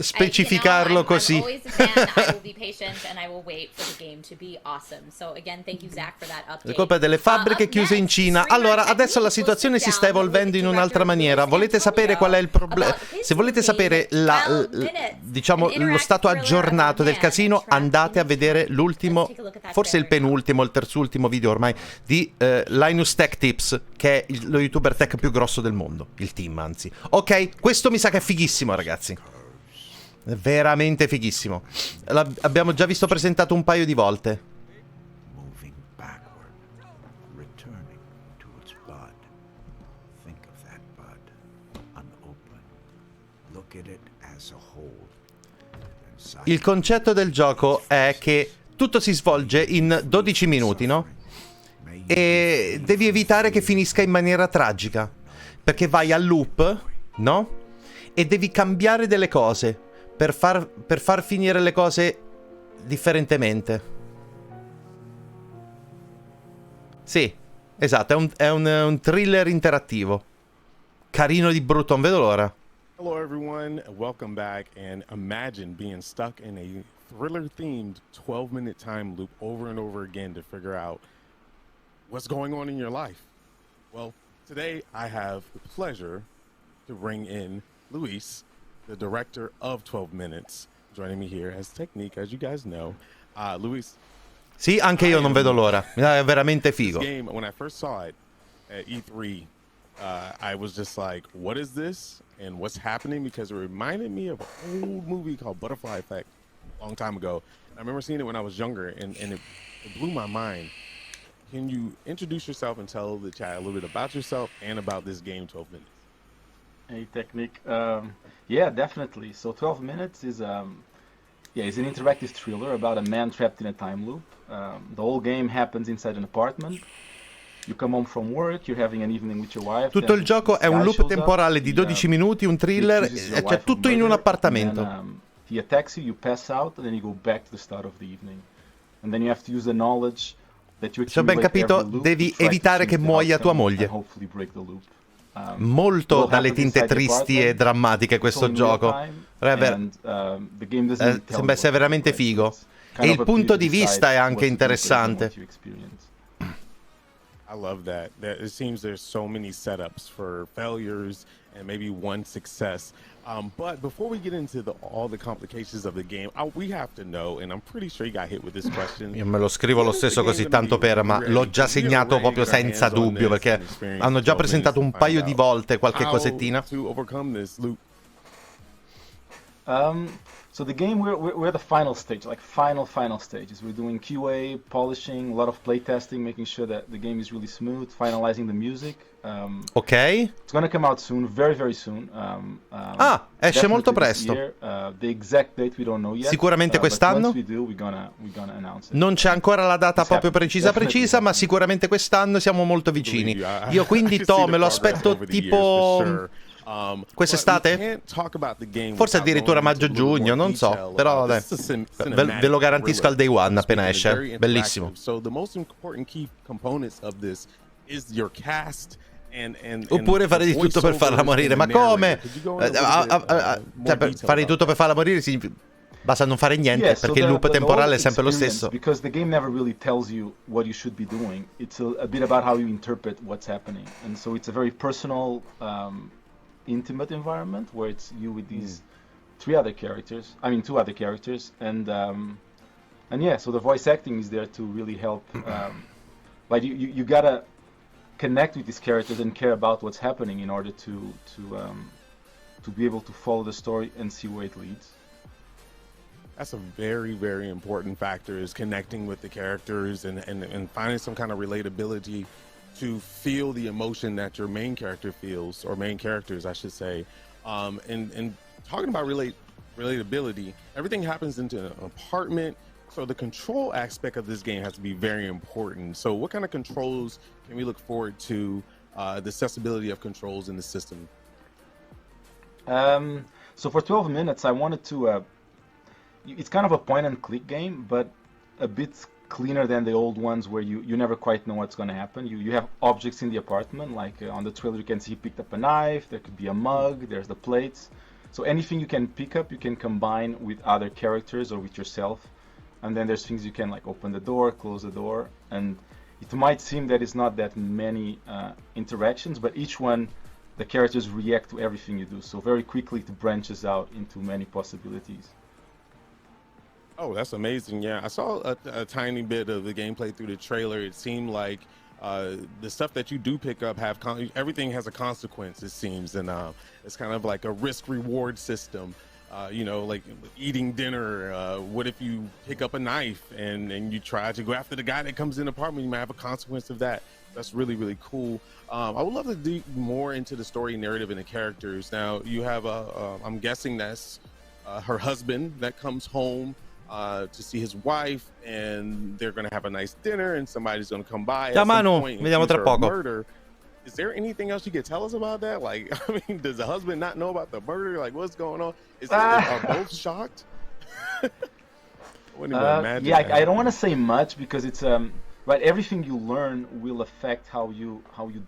Specificarlo così. I'm always a fan. I will be patient and I will wait for the game to be awesome. So again, thank you Zach for that update. Le colpe delle fabbriche chiuse in Cina. Allora, adesso la situazione si sta evolvendo in un'altra maniera. Volete sapere qual è il problema? Se volete sapere diciamo lo stato aggiornato del casino, andate a vedere l'ultimo, forse il penultimo, il terzultimo video ormai di Linus Tech Tips, che è lo youtuber tech più grosso del mondo, il team anzi. Ok, questo mi sa che è fighissimo, ragazzi. È veramente fighissimo. L'abbiamo già visto presentato un paio di volte. Moving backward, returning to its bud. Think of that bud, unopened. Look at it as a whole. Il concetto del gioco è che tutto si svolge in 12 minuti, no? E devi evitare che finisca in maniera tragica, perché vai al loop, no? E devi cambiare delle cose per far finire le cose differentemente. Sì, esatto, è un thriller interattivo. Carino di brutto, non vedo l'ora. Hello everyone, welcome back, and imagine being stuck in a thriller-themed 12-minute time loop over and over again to figure out what's going on in your life. Well, today I have the pleasure to bring in Luis, the director of 12 Minutes, joining me here as Technique, as you guys know. Luis. Sì, anche io non vedo l'ora. È veramente figo. This game, when I first saw it at E3, I was just like, what is this? And what's happening? Because it reminded me of an old movie called Butterfly Effect a long time ago. I remember seeing it when I was younger, and it blew my mind. Can you introduce yourself and tell the chat a little bit about yourself and about this game, 12 Minutes? Hey, Technique. Yeah, definitely. So 12 Minutes is it's an interactive thriller about a man trapped in a time loop. The whole game happens inside an apartment. You come home from work, you're having an evening with your wife. Tutto il gioco è un loop temporale di 12 minuti, un thriller, c'è tutto in un appartamento. He attacks you, you pass out, and then you go back to the start of the evening. And then you have to use the knowledge that you accumulate. Se ho ben capito, devi evitare che muoia tua moglie. Molto dalle tinte tristi e drammatiche questo gioco. Sembra essere veramente figo. E il punto di vista è anche interessante. I love that. It seems there's so many setups for failures and maybe one success. But before we get into all the complications of the game, we have to know, and I'm pretty sure you got hit with this question. Io me lo scrivo lo stesso così tanto per, ma l'ho già segnato proprio senza dubbio, perché hanno già presentato un paio di volte qualche cosettina. So the game, we're at the final stage, like final stages. We're doing QA, polishing, a lot of playtesting, making sure that the game is really smooth, finalizing the music. Ok. It's gonna come out soon, very very soon. Esce molto presto. The exact date we don't know yet. Sicuramente quest'anno. Once we do, we're gonna announce it. Non c'è ancora la data proprio precisa, ma sicuramente quest'anno siamo molto vicini. Io quindi me lo aspetto tipo quest'estate? Forse addirittura maggio-giugno, non so, però dai, ve lo garantisco al day one appena esce. Bellissimo. Oppure fare di tutto per farla morire. Ma come? Fare di tutto per farla morire significa basta non fare niente, perché il loop temporale è sempre lo stesso. Because the game never really tells you what you should be doing. It's a bit about how you interpret what's happening. And so it's a very personal, intimate environment where it's you with these two other characters, and yeah, so the voice acting is there to really help. Like you gotta connect with these characters and care about what's happening in order to be able to follow the story and see where it leads. That's a very, very important factor, is connecting with the characters and finding some kind of relatability to feel the emotion that your main character feels, or main characters, I should say. And talking about relatability, everything happens into an apartment, so the control aspect of this game has to be very important. So what kind of controls can we look forward to, the accessibility of controls in the system? So for 12 minutes, I wanted to... it's kind of a point-and-click game, but a bit cleaner than the old ones where you never quite know what's going to happen. You have objects in the apartment, like on the trailer you can see he picked up a knife, there could be a mug, there's the plates. So anything you can pick up, you can combine with other characters or with yourself. And then there's things you can, like, open the door, close the door. And it might seem that it's not that many interactions, but each one, the characters react to everything you do. So very quickly it branches out into many possibilities. Oh, that's amazing. Yeah, I saw a tiny bit of the gameplay through the trailer. It seemed like the stuff that you do pick up everything has a consequence, it seems, and it's kind of like a risk-reward system. You know, like eating dinner. What if you pick up a knife and you try to go after the guy that comes in the apartment? You might have a consequence of that. That's really, really cool. I would love to dig more into the story, narrative, and the characters. Now, you have I'm guessing that's her husband that comes home to see his wife, and they're going to have a nice dinner, and somebody's going to come by at some point and accuse her of murder. Is there anything else you could tell us about that? Like, I mean, does the husband not know about the murder? Like, what's going on? Are both shocked? I wouldn't even imagine. Yeah, I don't want to say much because it's right. Everything you learn will affect how you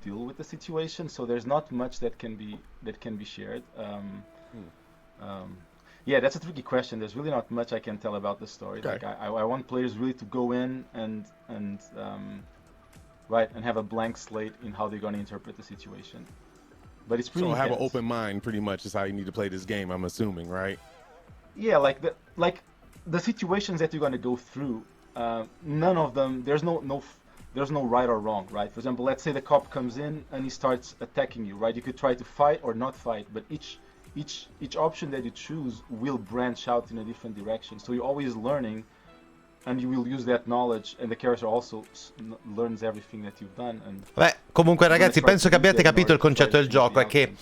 deal with the situation. So there's not much that can be shared. Yeah, that's a tricky question. There's really not much I can tell about the story. Okay. Like, I want players really to go in and right, and have a blank slate in how they're going to interpret the situation. But it's pretty have intense. an open mind, pretty much, is how you need to play this game, I'm assuming, right? Yeah, like the situations that you're going to go through, none of them, there's no right or wrong, right? For example, let's say the cop comes in and he starts attacking you, right? You could try to fight or not fight, but each option that you choose will branch out in a different direction. So you're always learning, and you will use that knowledge, and the character also learns everything that you've done. Beh, comunque ragazzi, penso che abbiate capito il concetto del gioco, è che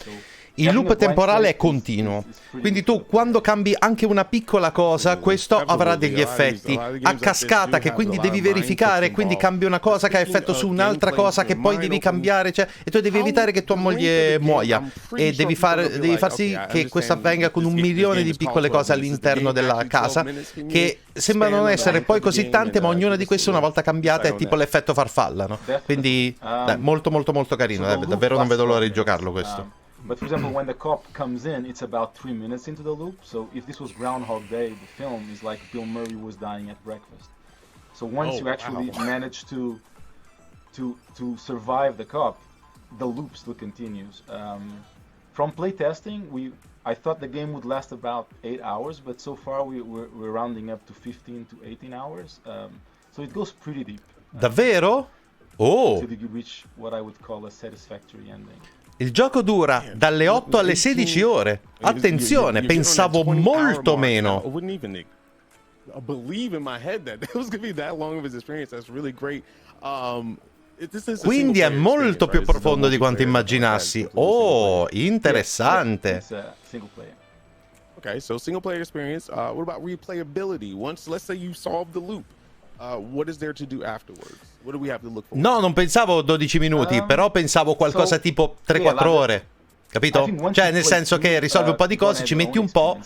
il loop temporale è continuo, quindi tu quando cambi anche una piccola cosa, questo avrà degli effetti a cascata che quindi devi verificare, quindi cambi una cosa che ha effetto su un'altra cosa che poi devi cambiare, cioè, e tu devi evitare che tua moglie muoia, e devi far sì che questo avvenga con 1 milione di piccole cose all'interno della casa che sembrano non essere poi così tante, ma ognuna di queste una volta cambiata è tipo l'effetto farfalla, no? Quindi molto molto molto carino, davvero non vedo l'ora di giocarlo questo. But for example, when the cop comes in, it's about 3 minutes into the loop. So if this was Groundhog Day, the film is like Bill Murray was dying at breakfast. So once you actually manage to survive the cop, the loop still continues. From playtesting, I thought the game would last about 8 hours, but so far we're rounding up to 15 to 18 hours. So it goes pretty deep. Davvero? Oh! Until you reach what I would call a satisfactory ending. Il gioco dura dalle 8 alle 16 ore. Attenzione, pensavo molto meno. Believe in my head that it was going to be that long of his experience. That's really great. Quindi è molto più profondo di quanto immaginassi. Oh, interessante. Okay, so single player experience. What about replayability? Once, let's say you solve the loop, what is there to do afterwards? What do we have to look for? No, non pensavo 12 minuti, però pensavo qualcosa tipo 3-4 ore. Capito? Cioè, nel senso che risolvi un po' di cose, ci metti un po',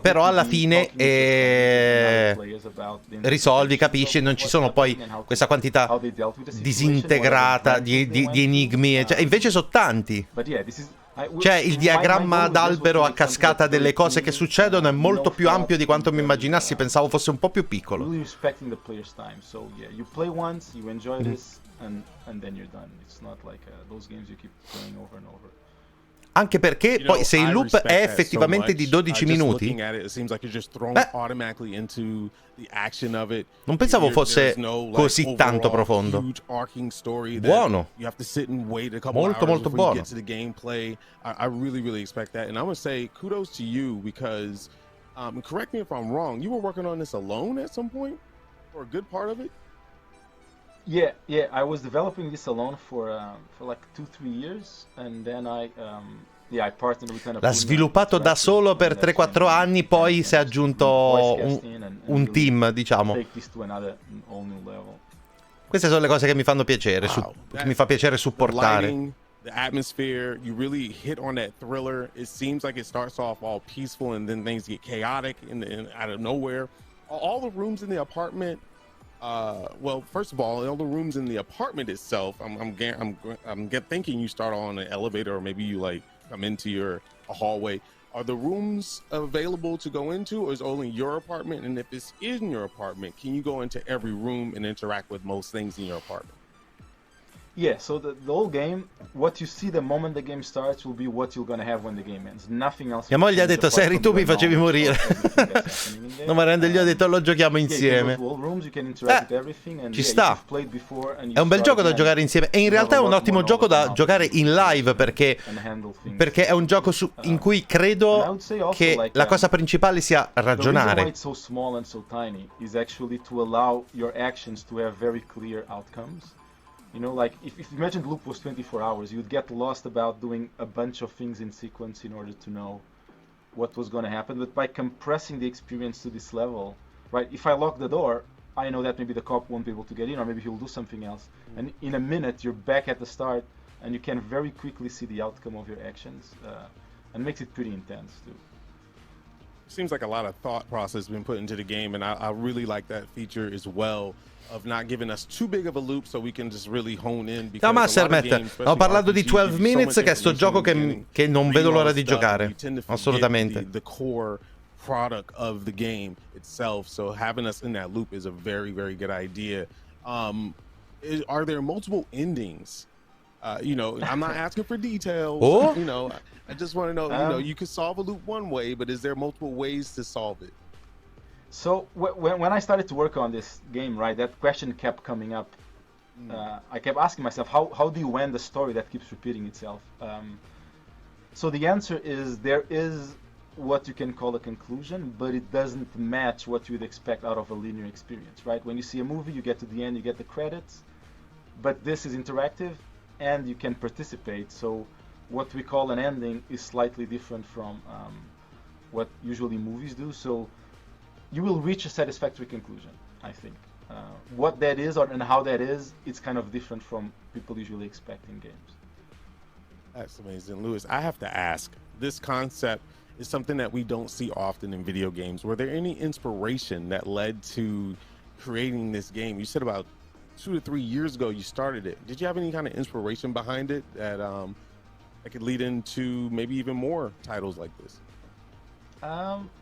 però alla fine risolvi, capisci, non ci sono poi questa quantità disintegrata di enigmi. Cioè, invece sono tanti. Cioè, il diagramma d'albero a cascata delle cose che succedono è molto più ampio di quanto mi immaginassi, pensavo fosse un po' più piccolo. Anche perché poi se il loop è effettivamente di 12 minuti, non pensavo fosse così tanto profondo. Buono. Molto molto buono. I really expect that, and I'm gonna say kudos to you because, correct me if I'm wrong, you were working on this alone at some point, or a good part of it. Yeah, I was developing this alone for like 2-3 years, and then I partnered with l'ha sviluppato da solo per 3-4 anni, poi si è aggiunto un team, diciamo. Queste sono le cose che mi fanno piacere, che mi fa piacere supportare. The atmosphere, you really hit on that thriller. It seems like it starts off all peaceful and then things get chaotic and out of nowhere. All the rooms in the apartment, well, first of all the rooms in the apartment itself, I'm thinking you start on an elevator or maybe you like come into a hallway. Are the rooms available to go into, or is it only your apartment? And if it's in your apartment, can you go into every room and interact with most things in your apartment? Yeah, so the whole game, what you see the moment the game starts will be what you're gonna have when the game ends. Nothing else. Mia moglie ha detto, se eri tu mi facevi morire. No, ma gli ho detto, lo giochiamo insieme. Ci sta. È un bel gioco da giocare insieme. E in realtà è un ottimo gioco da giocare in live, perché è un gioco in cui credo che la cosa principale sia ragionare. You know, like if you imagine the loop was 24 hours, you'd get lost about doing a bunch of things in sequence in order to know what was going to happen. But by compressing the experience to this level, right, if I lock the door, I know that maybe the cop won't be able to get in, or maybe he'll do something else. And in a minute, you're back at the start, and you can very quickly see the outcome of your actions, and makes it pretty intense too. Seems like a lot of thought process has been put into the game, and I really like that feature as well, of not giving us too big of a loop so we can just really hone in. No, Mastermet, ho parlato di 12 Minutes, che è sto gioco che non vedo l'ora di giocare. Assolutamente. The core product of the game itself, so having us in that loop is a very good idea. Are there multiple endings? You know, I'm not asking for details. Oh? You know, I just want to know, you know, you could solve a loop one way, but is there multiple ways to solve it? So when I started to work on this game, right, that question kept coming up. I kept asking myself, how do you end a story that keeps repeating itself? So the answer is there is what you can call a conclusion, but it doesn't match what you would expect out of a linear experience, right? When you see a movie, you get to the end, you get the credits, but this is interactive and you can participate. So what we call an ending is slightly different from what usually movies do. So you will reach a satisfactory conclusion, I think. What that is and how that is, it's kind of different from people usually expect in games. That's amazing. Lewis, I have to ask, this concept is something that we don't see often in video games. Were there any inspiration that led to creating this game? You said about 2 to 3 years ago you started it. Did you have any kind of inspiration behind it that could lead into maybe even more titles like this?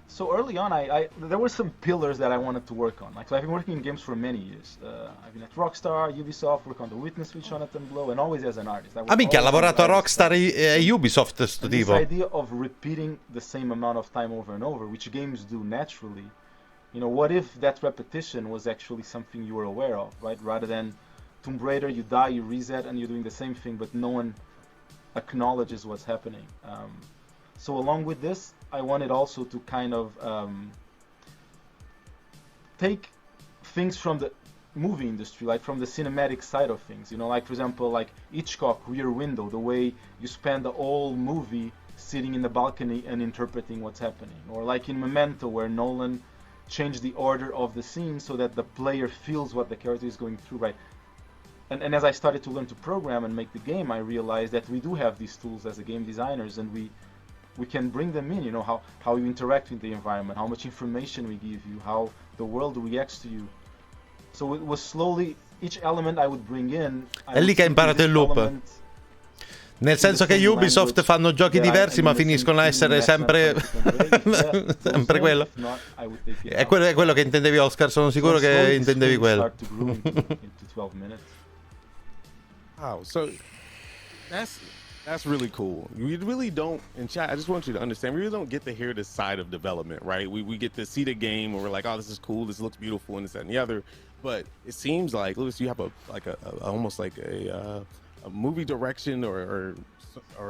So early on, there were some pillars that I wanted to work on. Like, so I've been working in games for many years. I've been at Rockstar, Ubisoft, worked on The Witness with Jonathan Blow, and always as an artist. Minchia, ha lavorato a Rockstar e Ubisoft, sto tipo. This idea of repeating the same amount of time over and over, which games do naturally. You know, what if that repetition was actually something you were aware of, right? Rather than Tomb Raider, you die, you reset, and you're doing the same thing, but no one acknowledges what's happening. So along with this, I wanted also to kind of take things from the movie industry, like from the cinematic side of things, you know, like for example, like Hitchcock, Rear Window, the way you spend the whole movie sitting in the balcony and interpreting what's happening, or like in Memento, where Nolan changed the order of the scene so that the player feels what the character is going through, right? And as I started to learn to program and make the game, I realized that we do have these tools as a game designers, and we can bring them in, you know, how you interact with the environment, how much information we give you, how the world reacts to you. So it was slowly, each element I would bring in. È lì che ha imparato il loop. Nel senso che Ubisoft fanno giochi diversi ma finiscono a essere sempre sempre quello. È quello che intendevi, Oscar, sono sicuro che intendevi quello. Wow, so that's really cool. We really don't, in chat, I just want you to understand, we really don't get to hear this side of development, right? We get to see the game and we're like, oh, this is cool, this looks beautiful, and this, that, and the other. But it seems like, Lewis, you have almost like a movie direction or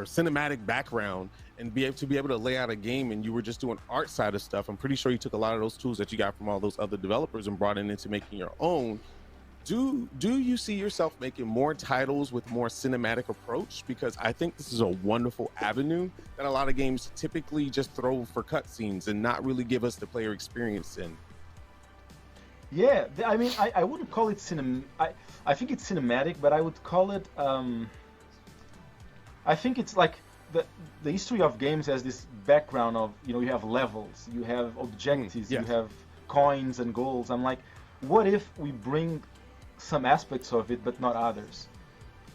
cinematic background, and be able to lay out a game, and you were just doing art side of stuff. I'm pretty sure you took a lot of those tools that you got from all those other developers and brought it into making your own. Do you see yourself making more titles with more cinematic approach? Because I think this is a wonderful avenue that a lot of games typically just throw for cutscenes and not really give us the player experience in. Yeah, I mean, I wouldn't call it I think it's cinematic, but I would call it, I think it's like the history of games has this background of, you know, you have levels, you have objectives, you have coins and goals. I'm like, what if we bring some aspects of it but not others?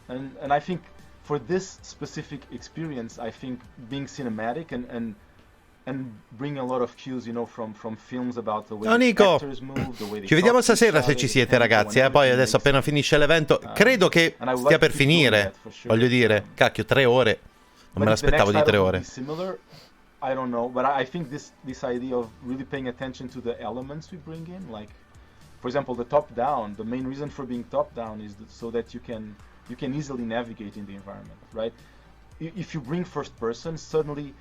And I think for this specific experience, I think being cinematic and bring a lot of cues, you know, from films about the way Nico, actors move, the way they ci vediamo talk to stasera each se other, ci siete, ragazzi, poi adesso appena finisce l'evento, credo che and I would stia like per to keep doing finire, that for sure. voglio dire, cacchio, 3 ore, non me l'aspettavo di 3 ore. Similar, I don't know, but I think this idea of really paying attention to the elements we bring in, like, for example, the top down, the main reason for being top down is so that you can easily navigate in the environment, right? If you bring first person, suddenly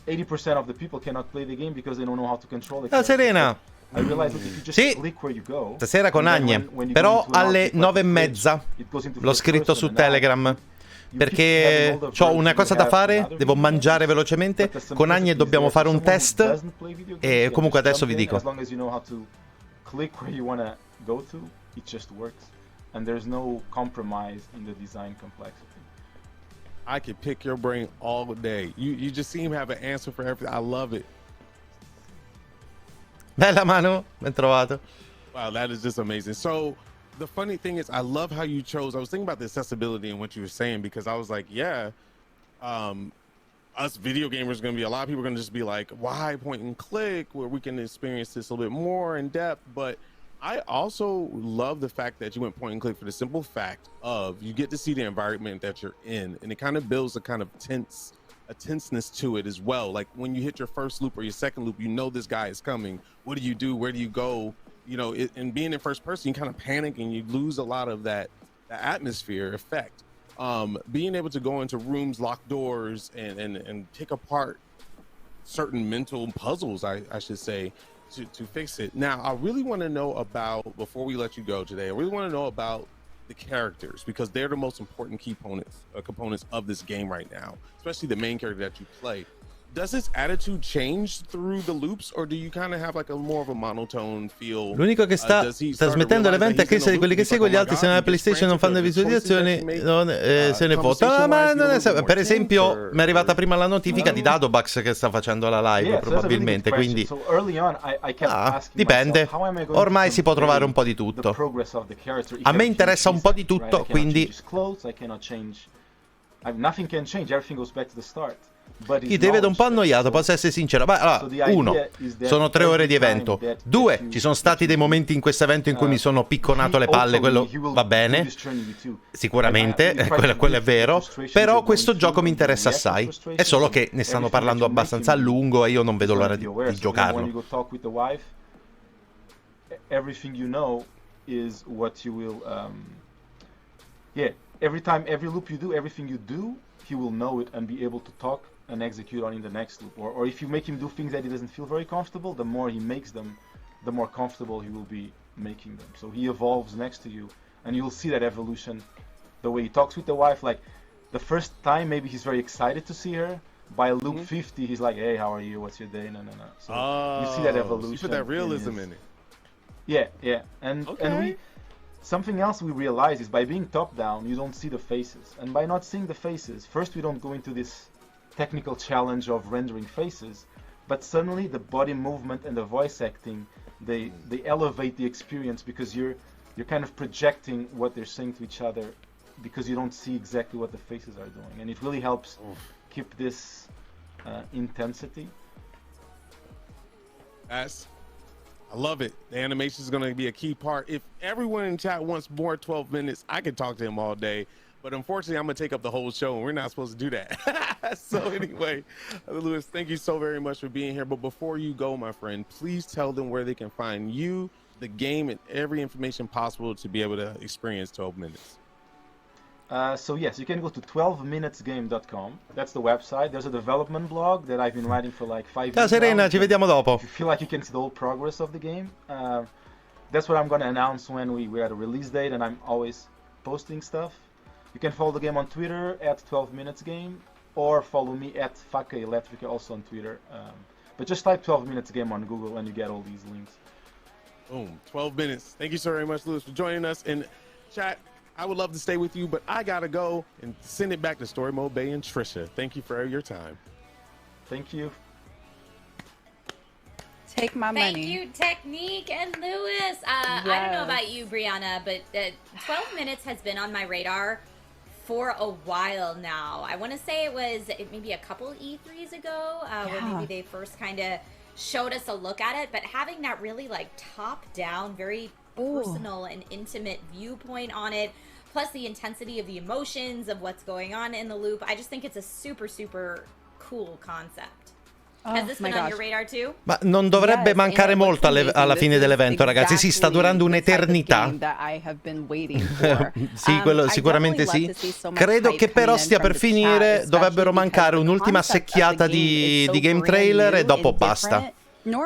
80% of the people cannot play the game because they don't know how to control it. Serena! I realize that if you just click where you go, Stasera con Agne, però alle 9:30, l'ho scritto su Telegram, perché ho una cosa da fare, devo mangiare velocemente, con Agne dobbiamo fare un test, e comunque adesso vi dico. As long as you know how to click where you want to go to, it just works. And there's no compromise in the design complexity. I could pick your brain all day. You just seem to have an answer for everything. I love it. Bella Manu, ben trovato. Wow, that is just amazing. So the funny thing is, I love how you chose. I was thinking about the accessibility and what you were saying, because I was like, yeah, us video gamers are going to be, a lot of people are going to just be like, why point and click, where we can experience this a little bit more in depth. But I also love the fact that you went point and click for the simple fact of you get to see the environment that you're in, and it kind of builds a kind of tenseness to it as well. Like when you hit your first loop or your second loop, you know this guy is coming. What do you do? Where do you go? You know, and being in first person, you kind of panic and you lose a lot of that atmosphere effect. Being able to go into rooms, lock doors, and pick apart certain mental puzzles, I should say, to fix it. Now, I really want to know about, before we let you go today, I really want to know about the characters, because they're the most important key components of this game right now, especially the main character that you play. Does his attitude change through the loops, or do you kind of have like a more of a monotone feel? L'unico che sta trasmettendo l'evento è Chris, di quelli che segue, gli altri se non è PlayStation non fanno le visualizzazioni, se ne vota. Ma non è, per esempio, mi è arrivata prima la notifica di Dadobax che sta facendo la live, probabilmente, quindi dipende. Ormai si può trovare un po' di tutto. A me interessa un po' di tutto, quindi nothing can change, everything goes back to the start. Chi ti vedo un po' annoiato, posso essere sincero. Beh, allora, 1, sono 3 ore di evento. 2, ci sono stati dei momenti in questo evento in cui mi sono picconato le palle, quello va bene, sicuramente, quello è vero, però questo gioco mi interessa assai, è solo che ne stanno parlando abbastanza a lungo e io non vedo l'ora di giocarlo. Everything you know is what you will every loop you do, everything you do he will know it and be able to talk and execute on in the next loop. Or if you make him do things that he doesn't feel very comfortable, the more he makes them, the more comfortable he will be making them. So he evolves next to you, and you'll see that evolution. The way he talks with the wife, like the first time maybe he's very excited to see her. By loop 50, he's like, "Hey, how are you? What's your day?" No. So you see that evolution. You put that realism in it. Yeah. And something else we realize is by being top down, you don't see the faces, and by not seeing the faces, first we don't go into this technical challenge of rendering faces, but suddenly the body movement and the voice acting, they elevate the experience because you're kind of projecting what they're saying to each other because you don't see exactly what the faces are doing, and it really helps keep this intensity. I love it. The animation is going to be a key part. If everyone in chat wants more 12 minutes, I could talk to him all day. But unfortunately, I'm going to take up the whole show, and we're not supposed to do that. So anyway, Lewis, thank you so very much for being here. But before you go, my friend, please tell them where they can find you, the game, and every information possible to be able to experience 12 minutes. So yes, you can go to 12minutesgame.com. That's the website. There's a development blog that I've been writing for like 5 years. Ciao Serena, ci vediamo dopo. If you feel like you can see the whole progress of the game. That's what I'm going to announce when we're at a release date, and I'm always posting stuff. You can follow the game on Twitter at 12minutesgame, or follow me at Faca Elétrica also on Twitter. But just type 12minutesgame on Google and you get all these links. Boom, 12 minutes. Thank you so very much, Lewis, for joining us. In chat, I would love to stay with you, but I gotta go and send it back to Story Mode Bay and Trisha. Thank you for your time. Thank you. Take my money. Thank you, Technique and Lewis. I don't know about you, Brianna, but 12 minutes has been on my radar for a while now. I want to say it was maybe a couple E3s ago where maybe they first kind of showed us a look at it, but having that really like top-down, very personal and intimate viewpoint on it, plus the intensity of the emotions of what's going on in the loop, I just think it's a super, super cool concept. Has this been on your radar too? Ma non dovrebbe mancare molto alla fine dell'evento, ragazzi. Sì, sta durando un'eternità. Sì, quello sicuramente sì. Credo che però stia per finire. Dovrebbero mancare un'ultima secchiata di game trailer e dopo basta.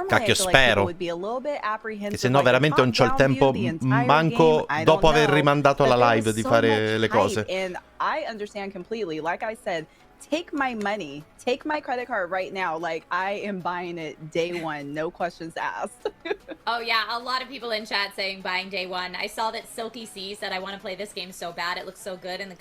Cacchio, spero. Che se no veramente non c'ho il tempo manco dopo aver rimandato la live di fare le cose. And I understand completely. Like I said, take my money, take my credit card right now. Like, I am buying it day one, no questions asked. Oh yeah, a lot of people in chat saying buying day one. I saw that Silky C said, I want to play this game so bad, it looks so good, and the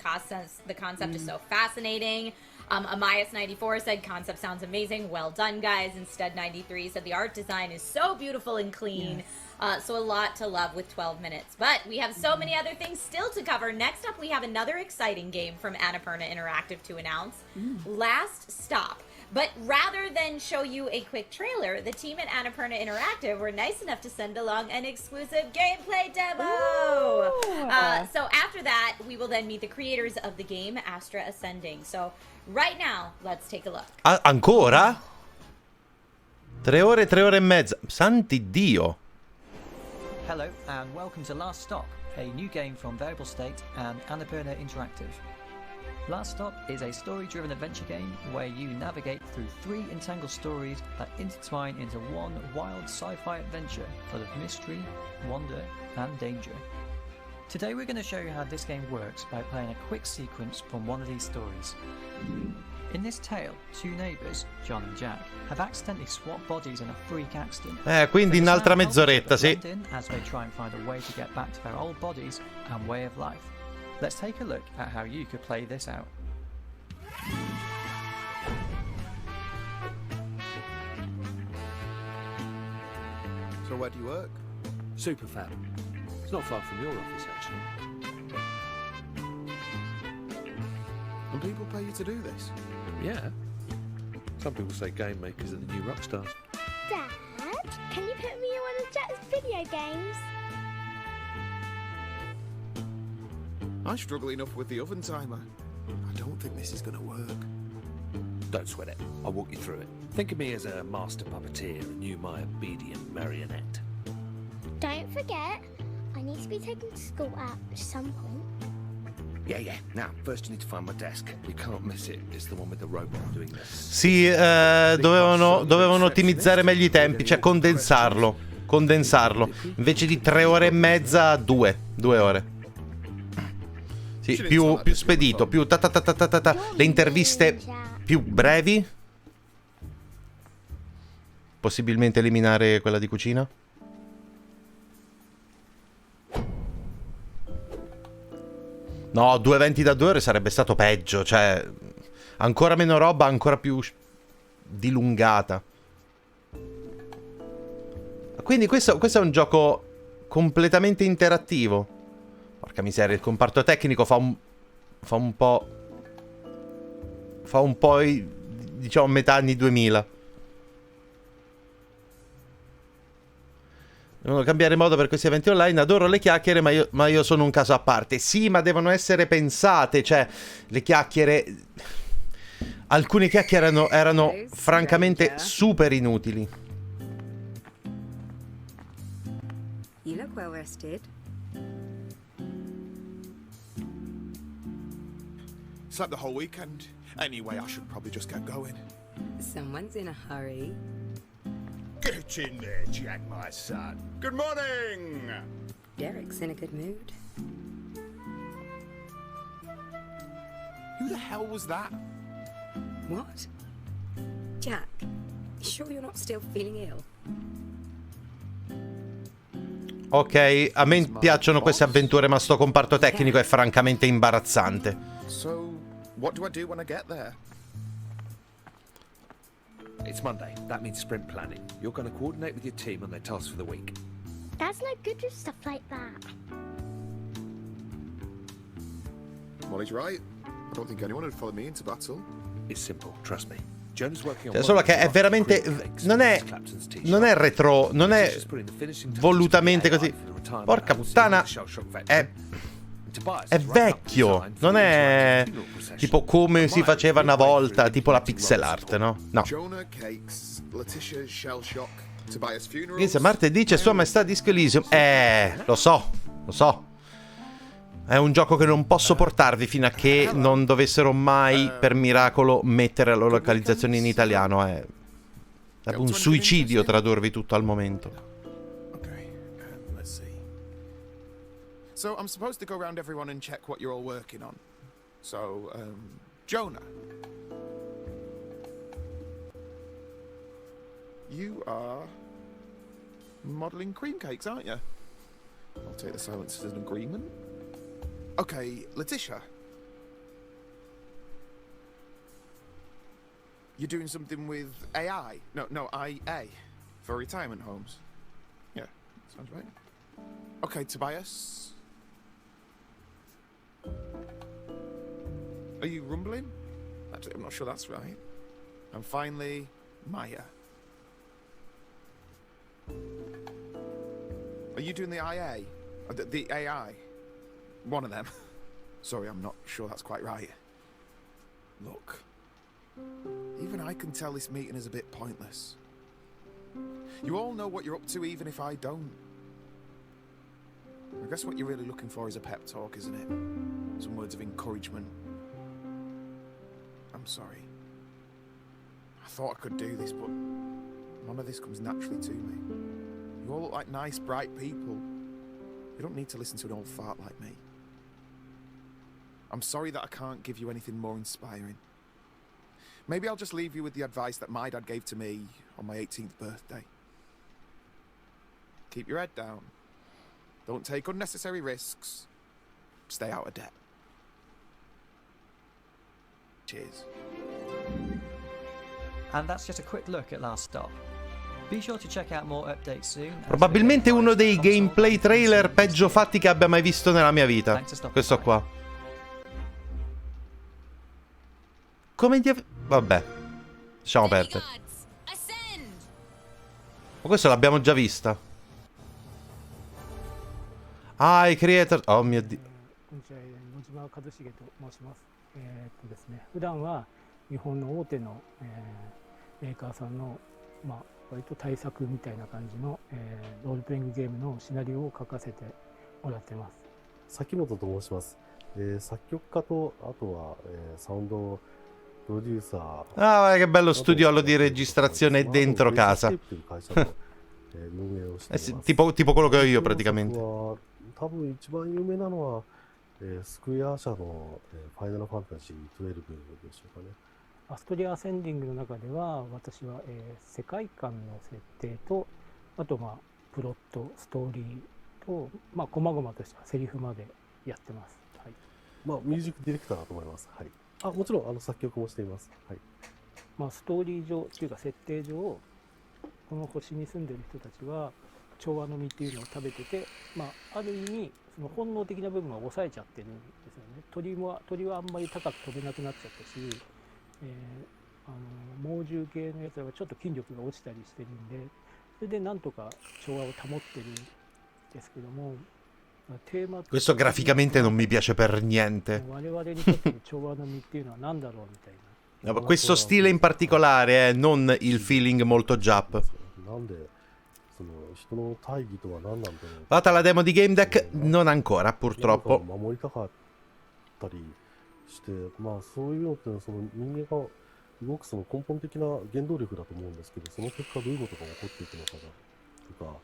concept is so fascinating. Amias94 said, concept sounds amazing, well done guys. Instead 93 said, the art design is so beautiful and clean. Yes. So a lot to love with 12 minutes. But we have so many other things still to cover. Next up, we have another exciting game from Annapurna Interactive to announce. Last Stop. But rather than show you a quick trailer, the team at Annapurna Interactive were nice enough to send along an exclusive gameplay demo. So after that, we will then meet the creators of the game, Astra Ascending. So right now, let's take a look. Ancora? 3 ore e mezza. Santi Dio. Hello and welcome to Last Stop, a new game from Variable State and Annapurna Interactive. Last Stop is a story-driven adventure game where you navigate through 3 entangled stories that intertwine into one wild sci-fi adventure full of mystery, wonder and danger. Today we're going to show you how this game works by playing a quick sequence from one of these stories. In this tale, 2 neighbours, John and Jack, have accidentally swapped bodies in a freak accident. Quindi un'altra mezz'oretta, sì. As they try and find a way to get back to their old bodies and way of life. Let's take a look at how you could play this out. So where do you work? Superfab. It's not far from your office, actually. And people pay you to do this? Yeah. Some people say game makers are the new rock stars. Dad, can you put me in one of Jack's video games? I struggle enough with the oven timer. I don't think this is going to work. Don't sweat it. I'll walk you through it. Think of me as a master puppeteer and you my obedient marionette. Don't forget, I need to be taken to school at some point. Yeah. Now, first you need to find my desk. You can't miss it. It's the one with the robot doing this. Sì, dovevano ottimizzare meglio i tempi, cioè condensarlo. Invece di 3 ore e mezza, 2 ore. Sì, più spedito, più le interviste più brevi. Possibilmente eliminare quella di cucina. No, 2 eventi da 2 ore sarebbe stato peggio, cioè ancora meno roba, ancora più dilungata. Quindi questo è un gioco completamente interattivo. Porca miseria, il comparto tecnico fa un po', diciamo, metà anni 2000. Devono cambiare modo per questi eventi online. Adoro le chiacchiere, ma io sono un caso a parte. Sì, ma devono essere pensate. Cioè, le chiacchiere... Alcune chiacchiere erano francamente super inutili. You look well rested. It's like the whole weekend. Anyway, I should probably just get going. Someone's in a hurry. Get in there, Jack, my son. Good morning! Derek's in a good mood. Who the hell was that? What? Jack, you sure you're not still feeling ill? Ok, a me piacciono queste avventure, ma sto comparto tecnico è francamente imbarazzante. So, what do I do when I get there? It's Monday. That means sprint planning. You're going to coordinate with your team on their tasks for the week. Dad's no good with stuff like that. Molly's right. I don't think anyone would follow me into battle. It's simple, trust me. Jonah's working on Cioè, solo che è veramente... Non è retro, non è volutamente così. Porca puttana, è vecchio. Non è tipo come si faceva una volta, tipo la pixel art, no? No. Martedì c'è Sua Maestà Disco Elysium. Lo so. È un gioco che non posso portarvi fino a che non dovessero mai, per miracolo, mettere la localizzazione in italiano. È un suicidio tradurvi tutto al momento. Let's see. So I'm supposed to go around everyone and check what you're all working on. So, Jonah. You are modeling cream cakes, aren't you? I'll take the silence as an agreement. Okay, Letitia. You're doing something with AI? No, IA. For retirement homes. Yeah, sounds right. Okay, Tobias. Are you rumbling? Actually, I'm not sure that's right. And finally, Maya. Are you doing the IA? The AI? One of them. Sorry, I'm not sure that's quite right. Look, even I can tell this meeting is a bit pointless. You all know what you're up to, even if I don't. I guess what you're really looking for is a pep talk, isn't it? Some words of encouragement. I'm sorry. I thought I could do this, but none of this comes naturally to me. You all look like nice, bright people. You don't need to listen to an old fart like me. I'm sorry that I can't give you anything more inspiring. Maybe I'll just leave you with the advice that my dad gave to me on my 18th birthday. Keep your head down. Don't take unnecessary risks. Stay out of debt. Cheers. And that's just a quick look at Last Stop. Be sure to check out more updates soon. Probabilmente uno dei gameplay trailer peggio fatti che abbia mai visto nella mia vita. Questo qua. Come vabbè. Lasciamo perdere. Ma questo l'abbiamo già vista. Ah, i creator. Oh mio Dio. ですね、普段は日本の大手の、メーカーさんの、割と対策みたいな感じの、ロールプレイングゲームのシナリオを書かせてもらってます。崎本と申します。作曲家とあとは、サウンドプロデューサー Ah, che bello studiolo di registrazione dentro casa. Tipo quello che ho io praticamente. 多分一番有名なのは、スクエア社の、ファイナルファンタジー12でしょうかね。アストリア・アセンディングの中では私は、世界観の設定とあとプロットストーリーと細々としたセリフまでやってます。はい。ミュージックディレクターだと思います。はい。もちろん作曲もしています。はい。ストーリー上というか設定上この星に住んでる人たちは調和の実っていうのを食べてて、ある意味その本能的な部分は抑えちゃってるんですよね。鳥はあんまり高く飛べなくなっちゃったし、猛獣系のやつらはちょっと筋力が落ちたりしてるんで、それでなんとか調和を保ってるんですけども、テーマ Questo graficamente non mi piace per niente. 我々にとって調和の実っていうのは何だろうみたいな。Questo stile in particolare, non il feeling molto Jap. なんでその人の大義とは何なんだろう。 Fatta la demo di Game Deck? Non ancora, purtroppo. 守りたかったりして、そういうのってその人間が動くその根本的な原動力だと思うんですけど、その結果どういうことが起こっていくのかなとか、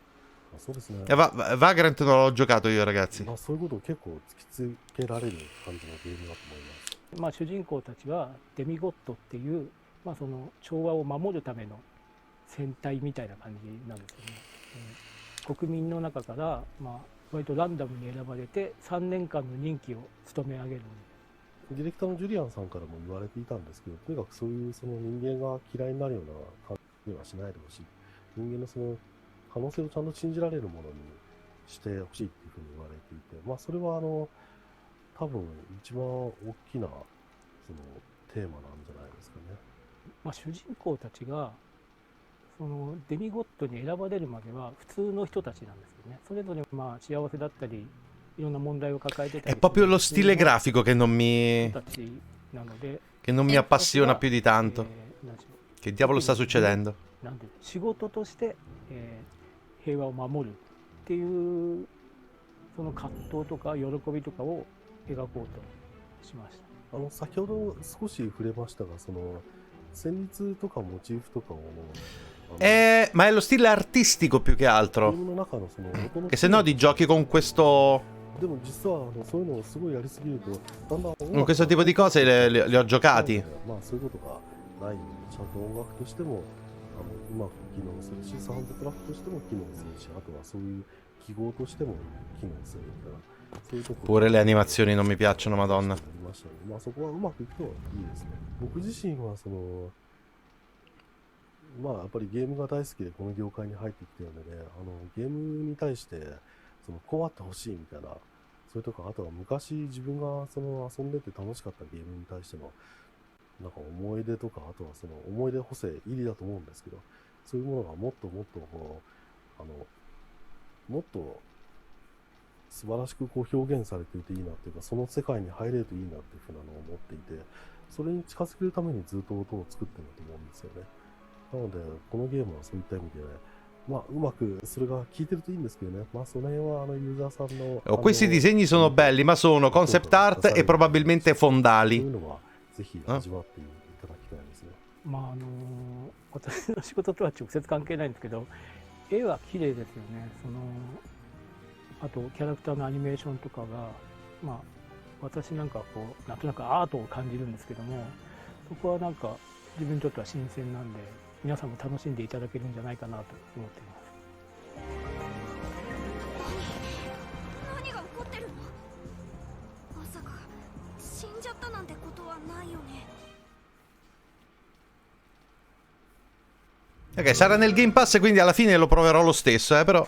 そうですね。Vagrant non l'ho giocato io, ragazzi. そういうことを結構突きつけられる感じのゲームだと思います。主人公たちはデミゴットっていう、その調和を守るための戦隊みたいな感じなんですよね。国民の中から、割とランダムに選ばれて3年間の任期を務め上げる。ディレクターのジュリアンさんからも言われていたんですけど、とにかくそういうその人間が嫌いになるような感じにはしないでほしい。人間のその可能性をちゃんと信じられるものにしてほしいっていうふうに言われていて、それは多分一番大きなそのテーマなんじゃないですかね。主人公たちがそのデミゴットに選ばれるまでは普通の人たちなんですよね。それぞれ幸せだったりいろんな問題を抱えてたり。È proprio lo stile grafico che non mi appassiona più di tanto. Che diavolo sta succedendo? 仕事として、平和を守るっていうその葛藤とか喜びとかを描こうとしました。先ほど少し触れましたが、その旋律とかモチーフとかをma è lo stile artistico più che altro. Che se no di giochi con questo... でも実はそういうのをすごいやりすぎるとだんだん con questo tipo di cose li ho giocati. そういうことがないようにちゃんと音楽としてもうまく機能するし、サウンドトラックとしても機能するし、あとはそういう記号としても機能するみたいな、そういうところ。 Pure le animazioni non mi piacciono, madonna. そこはうまくいくといいですね。僕自身はそのやっぱりゲームが大好きでこの業界に入ってきてるので、ゲームに対してそのこうあってほしいみたいな、それとかあとは昔自分がその遊んでて楽しかったゲームに対してのなんか思い出とか、あとはその思い出補正入りだと思うんですけど、そういうものがもっともっともっと素晴らしく表現されていていいなっていうか、その世界に入れるといいなっていうふうなのを思っていて、それに近づけるためにずっと音を作ってると思うんですよね。なのでこのゲームはそういった意味で、うまくそれが効いてるといいんですけどね。その辺はユーザーさんの Questi disegni sono belli, ma sono concept art e probabilmente fondali. ぜひ味わっていただきたいですね。私の仕事とは直接関係ないんですけど、絵は綺麗ですよね。あとキャラクターのアニメーションとかが、私なんかなんとなくアートを感じるんですけども、そこはなんか自分にとっては新鮮なんで、皆さんも楽しんでいただけるんじゃないかなと思っています。何が起こってるの？まさか死んじゃったなんてことはないよね。Ok, sarà nel Game Pass, quindi alla fine lo proverò lo stesso, però.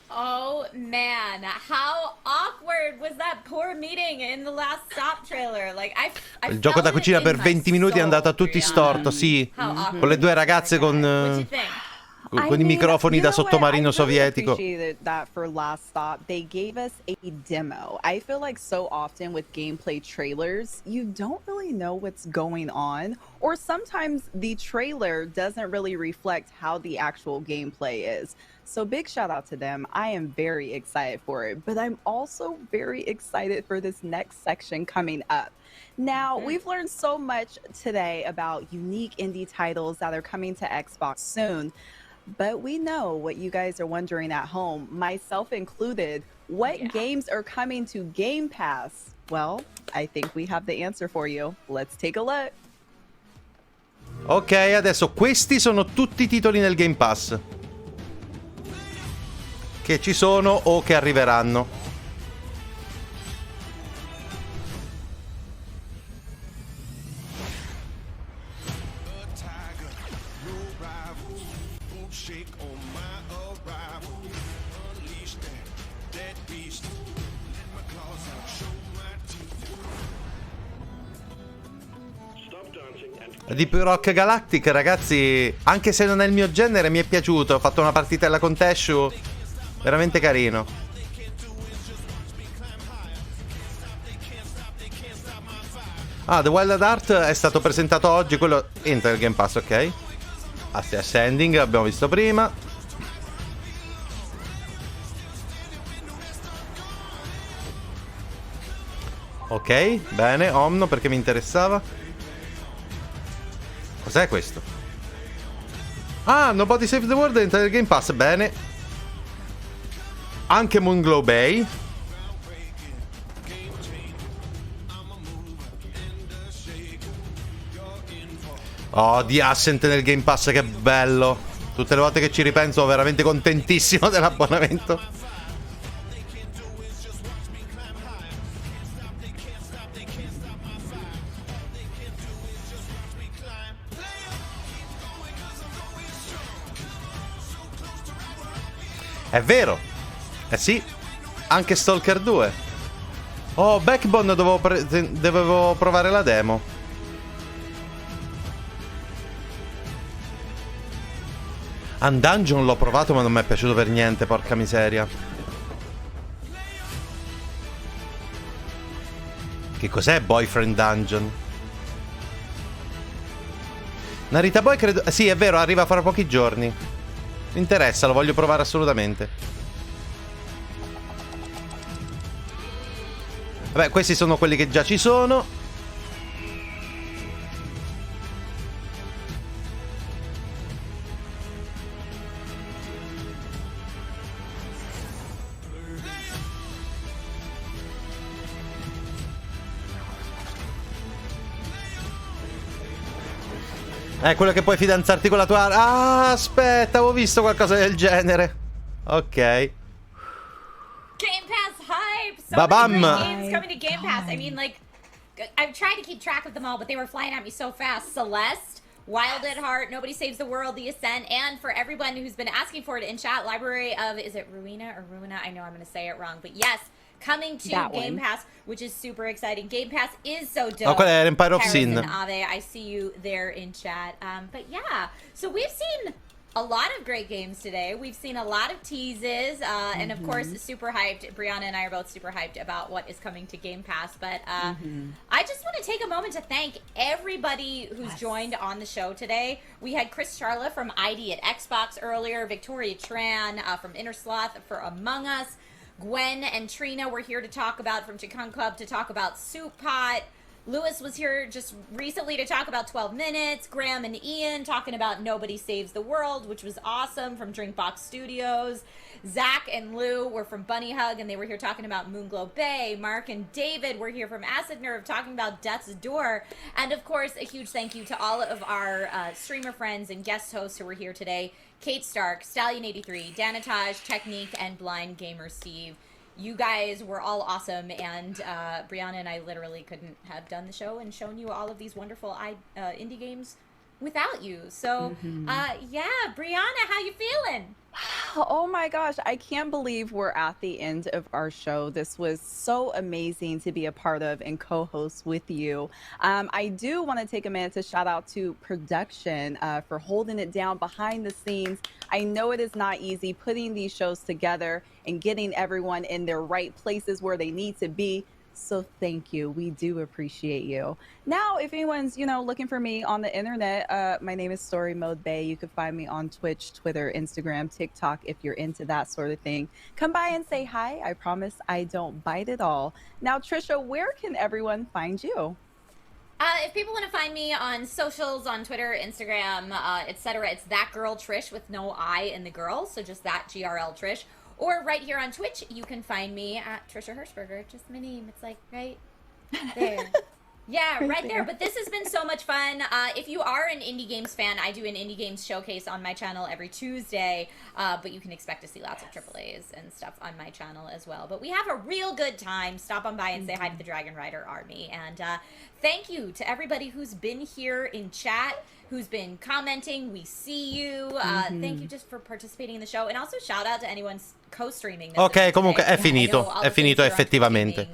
Oh man, how awkward was that poor meeting in the last stop trailer? Like I Il gioco da cucina per 20 minuti è andato a tutti storto, sì. Con le due ragazze con... con i microfoni da sottomarino sovietico. I appreciated that for Last Stop. They gave us a demo. I feel like so often with gameplay trailers, you don't really know what's going on, or sometimes the trailer doesn't really reflect how the actual gameplay is. So big shout out to them. I am very excited for it, but I'm also very excited for this next section coming up. Now, we've learned so much today about unique indie titles that are coming to Xbox soon, but we know what you guys are wondering at home, myself included. What games are coming to Game Pass? Well, I think we have the answer for you. Let's take a look. Ok, adesso questi sono tutti i titoli nel Game Pass che ci sono o che arriveranno. Deep Rock Galactic, ragazzi, anche se non è il mio genere, mi è piaciuto. Ho fatto una partitella con Teshu, veramente carino. Ah, The Wild at Heart è stato presentato oggi, quello entra nel Game Pass, ok. Ascending, abbiamo visto prima. Ok, bene, Omno perché mi interessava. Cos'è questo? Ah, Nobody Save the World entra nel Game Pass, bene. Anche Moonglow Bay. Oh, The Ascent nel Game Pass, che bello. Tutte le volte che ci ripenso sono veramente contentissimo dell'abbonamento. È vero. Eh sì. Anche Stalker 2. Oh, Backbone dovevo provare la demo. Undungeon l'ho provato ma non mi è piaciuto per niente, porca miseria. Che cos'è Boyfriend Dungeon? Narita Boy credo... Sì, è vero, arriva fra pochi giorni. Mi interessa, lo voglio provare assolutamente. Vabbè, questi sono quelli che già ci sono. Quello che puoi fidanzarti con la tua... Ah, aspetta, avevo visto qualcosa del genere. Ok. Game Pass hype! So Ba-bam! many great games coming to Game Pass. I mean, like, I've tried to keep track of them all, but they were flying at me so fast. Celeste, Wild at Heart, Nobody Saves the World, The Ascent, and for everyone who's been asking for it in chat, Library of... Is it Ruina or Ruina? I know I'm going to say it wrong, but yes. Coming to Game Pass, which is super exciting. Game Pass is so dope. Oh, quella è Empire of Sin. Ave, I see you there in chat. But yeah, so we've seen a lot of great games today. We've seen a lot of teases, and of course, super hyped. Brianna and I are both super hyped about what is coming to Game Pass. But I just want to take a moment to thank everybody who's joined on the show today. We had Chris Charla from ID at Xbox earlier, Victoria Tran from Inner Sloth for Among Us. Gwen and Trina were here to talk about, from Chikung Club, to talk about Soup Pot. Lewis was here just recently to talk about 12 Minutes. Graham and Ian talking about Nobody Saves the World, which was awesome, from Drinkbox Studios. Zach and Lou were from Bunny Hug, and they were here talking about Moonglow Bay. Mark and David were here from Acid Nerve talking about Death's Door. And, of course, a huge thank you to all of our streamer friends and guest hosts who were here today. Kate Stark, Stallion83, Danatage, Technique, and Blind Gamer Steve. You guys were all awesome, and Brianna and I literally couldn't have done the show and shown you all of these wonderful indie games without you. So, yeah, Brianna, how you feeling? Oh my gosh, I can't believe we're at the end of our show. This was so amazing to be a part of and co-host with you. I do want to take a minute to shout out to production for holding it down behind the scenes. I know it is not easy putting these shows together and getting everyone in their right places where they need to be. So thank you. We do appreciate you. Now, if anyone's, looking for me on the internet, my name is Story Mode Bay. You can find me on Twitch, Twitter, Instagram, TikTok, if you're into that sort of thing. Come by and say hi. I promise I don't bite at all. Now, Trisha, where can everyone find you? If people want to find me on socials, on Twitter, Instagram, etc., it's that girl Trish with no I in the girl. So just that GRL Trish. Or right here on Twitch, you can find me at Trisha Hirschberger. Just my name. It's like right there. Yeah, right there. But this has been so much fun. If you are an indie games fan, I do an indie games showcase on my channel every Tuesday. But you can expect to see lots of AAAs and stuff on my channel as well. But we have a real good time. Stop on by and say hi to the Dragon Rider Army. And thank you to everybody who's been here in chat, who's been commenting. We see you. Thank you just for participating in the show. And also shout out to anyone co-streaming. Ok, comunque è finito effettivamente.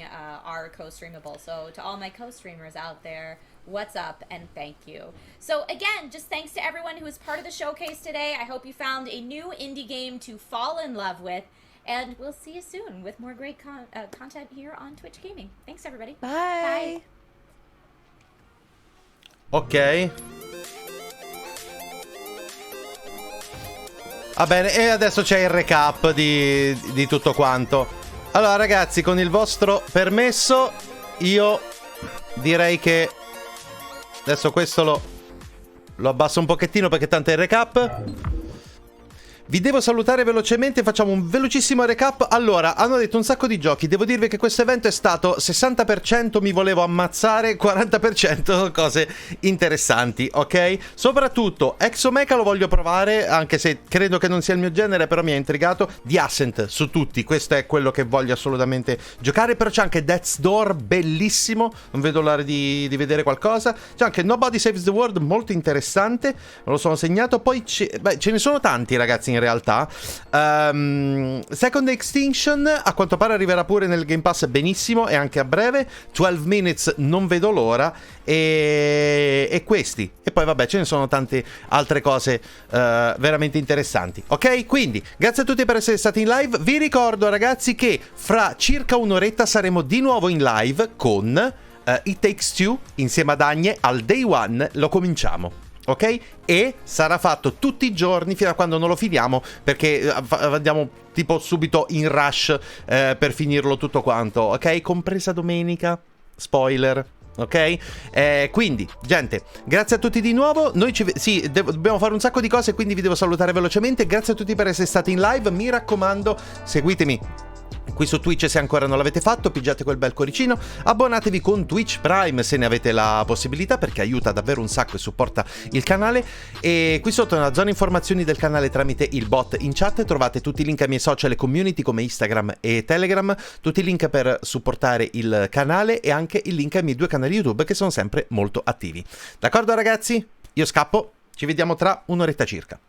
Are co-streamable. So to all my co-streamers out there, what's up and thank you. So again, just thanks to everyone who was part of the showcase today. I hope you found a new indie game to fall in love with. And we'll see you soon with more great content here on Twitch Gaming. Thanks everybody. Bye. Ok. Va bene, e adesso c'è il recap di tutto quanto. Allora ragazzi, con il vostro permesso, io direi che adesso questo lo abbasso un pochettino perché tanto è il recap. Vi devo salutare velocemente, facciamo un velocissimo recap. Allora, hanno detto un sacco di giochi. Devo dirvi che questo evento è stato 60% mi volevo ammazzare, 40% cose interessanti, ok? Soprattutto Exomecha lo voglio provare, anche se credo che non sia il mio genere, però mi ha intrigato. The Ascent su tutti, questo è quello che voglio assolutamente giocare. Però c'è anche Death's Door, bellissimo, non vedo l'ora di vedere qualcosa. C'è anche Nobody Saves the World, molto interessante, me lo sono segnato. Poi ce ne sono tanti ragazzi in realtà. Second Extinction a quanto pare arriverà pure nel Game Pass benissimo e anche a breve. 12 Minutes non vedo l'ora. E questi. E poi vabbè, ce ne sono tante altre cose veramente interessanti. Ok? Quindi grazie a tutti per essere stati in live. Vi ricordo ragazzi che fra circa un'oretta saremo di nuovo in live con It Takes Two insieme ad Agne al Day One. Lo cominciamo. Ok? E sarà fatto tutti i giorni fino a quando non lo finiamo, perché andiamo tipo subito in rush per finirlo tutto quanto, ok? Compresa domenica, spoiler, ok? Quindi, gente, grazie a tutti di nuovo. Noi dobbiamo fare un sacco di cose, quindi vi devo salutare velocemente. Grazie a tutti per essere stati in live. Mi raccomando, seguitemi qui su Twitch se ancora non l'avete fatto, pigiate quel bel cuoricino, abbonatevi con Twitch Prime se ne avete la possibilità, perché aiuta davvero un sacco e supporta il canale. E qui sotto nella zona informazioni del canale tramite il bot in chat trovate tutti i link ai miei social e community come Instagram e Telegram, tutti i link per supportare il canale e anche il link ai miei 2 canali YouTube che sono sempre molto attivi. D'accordo ragazzi? Io scappo, ci vediamo tra un'oretta circa.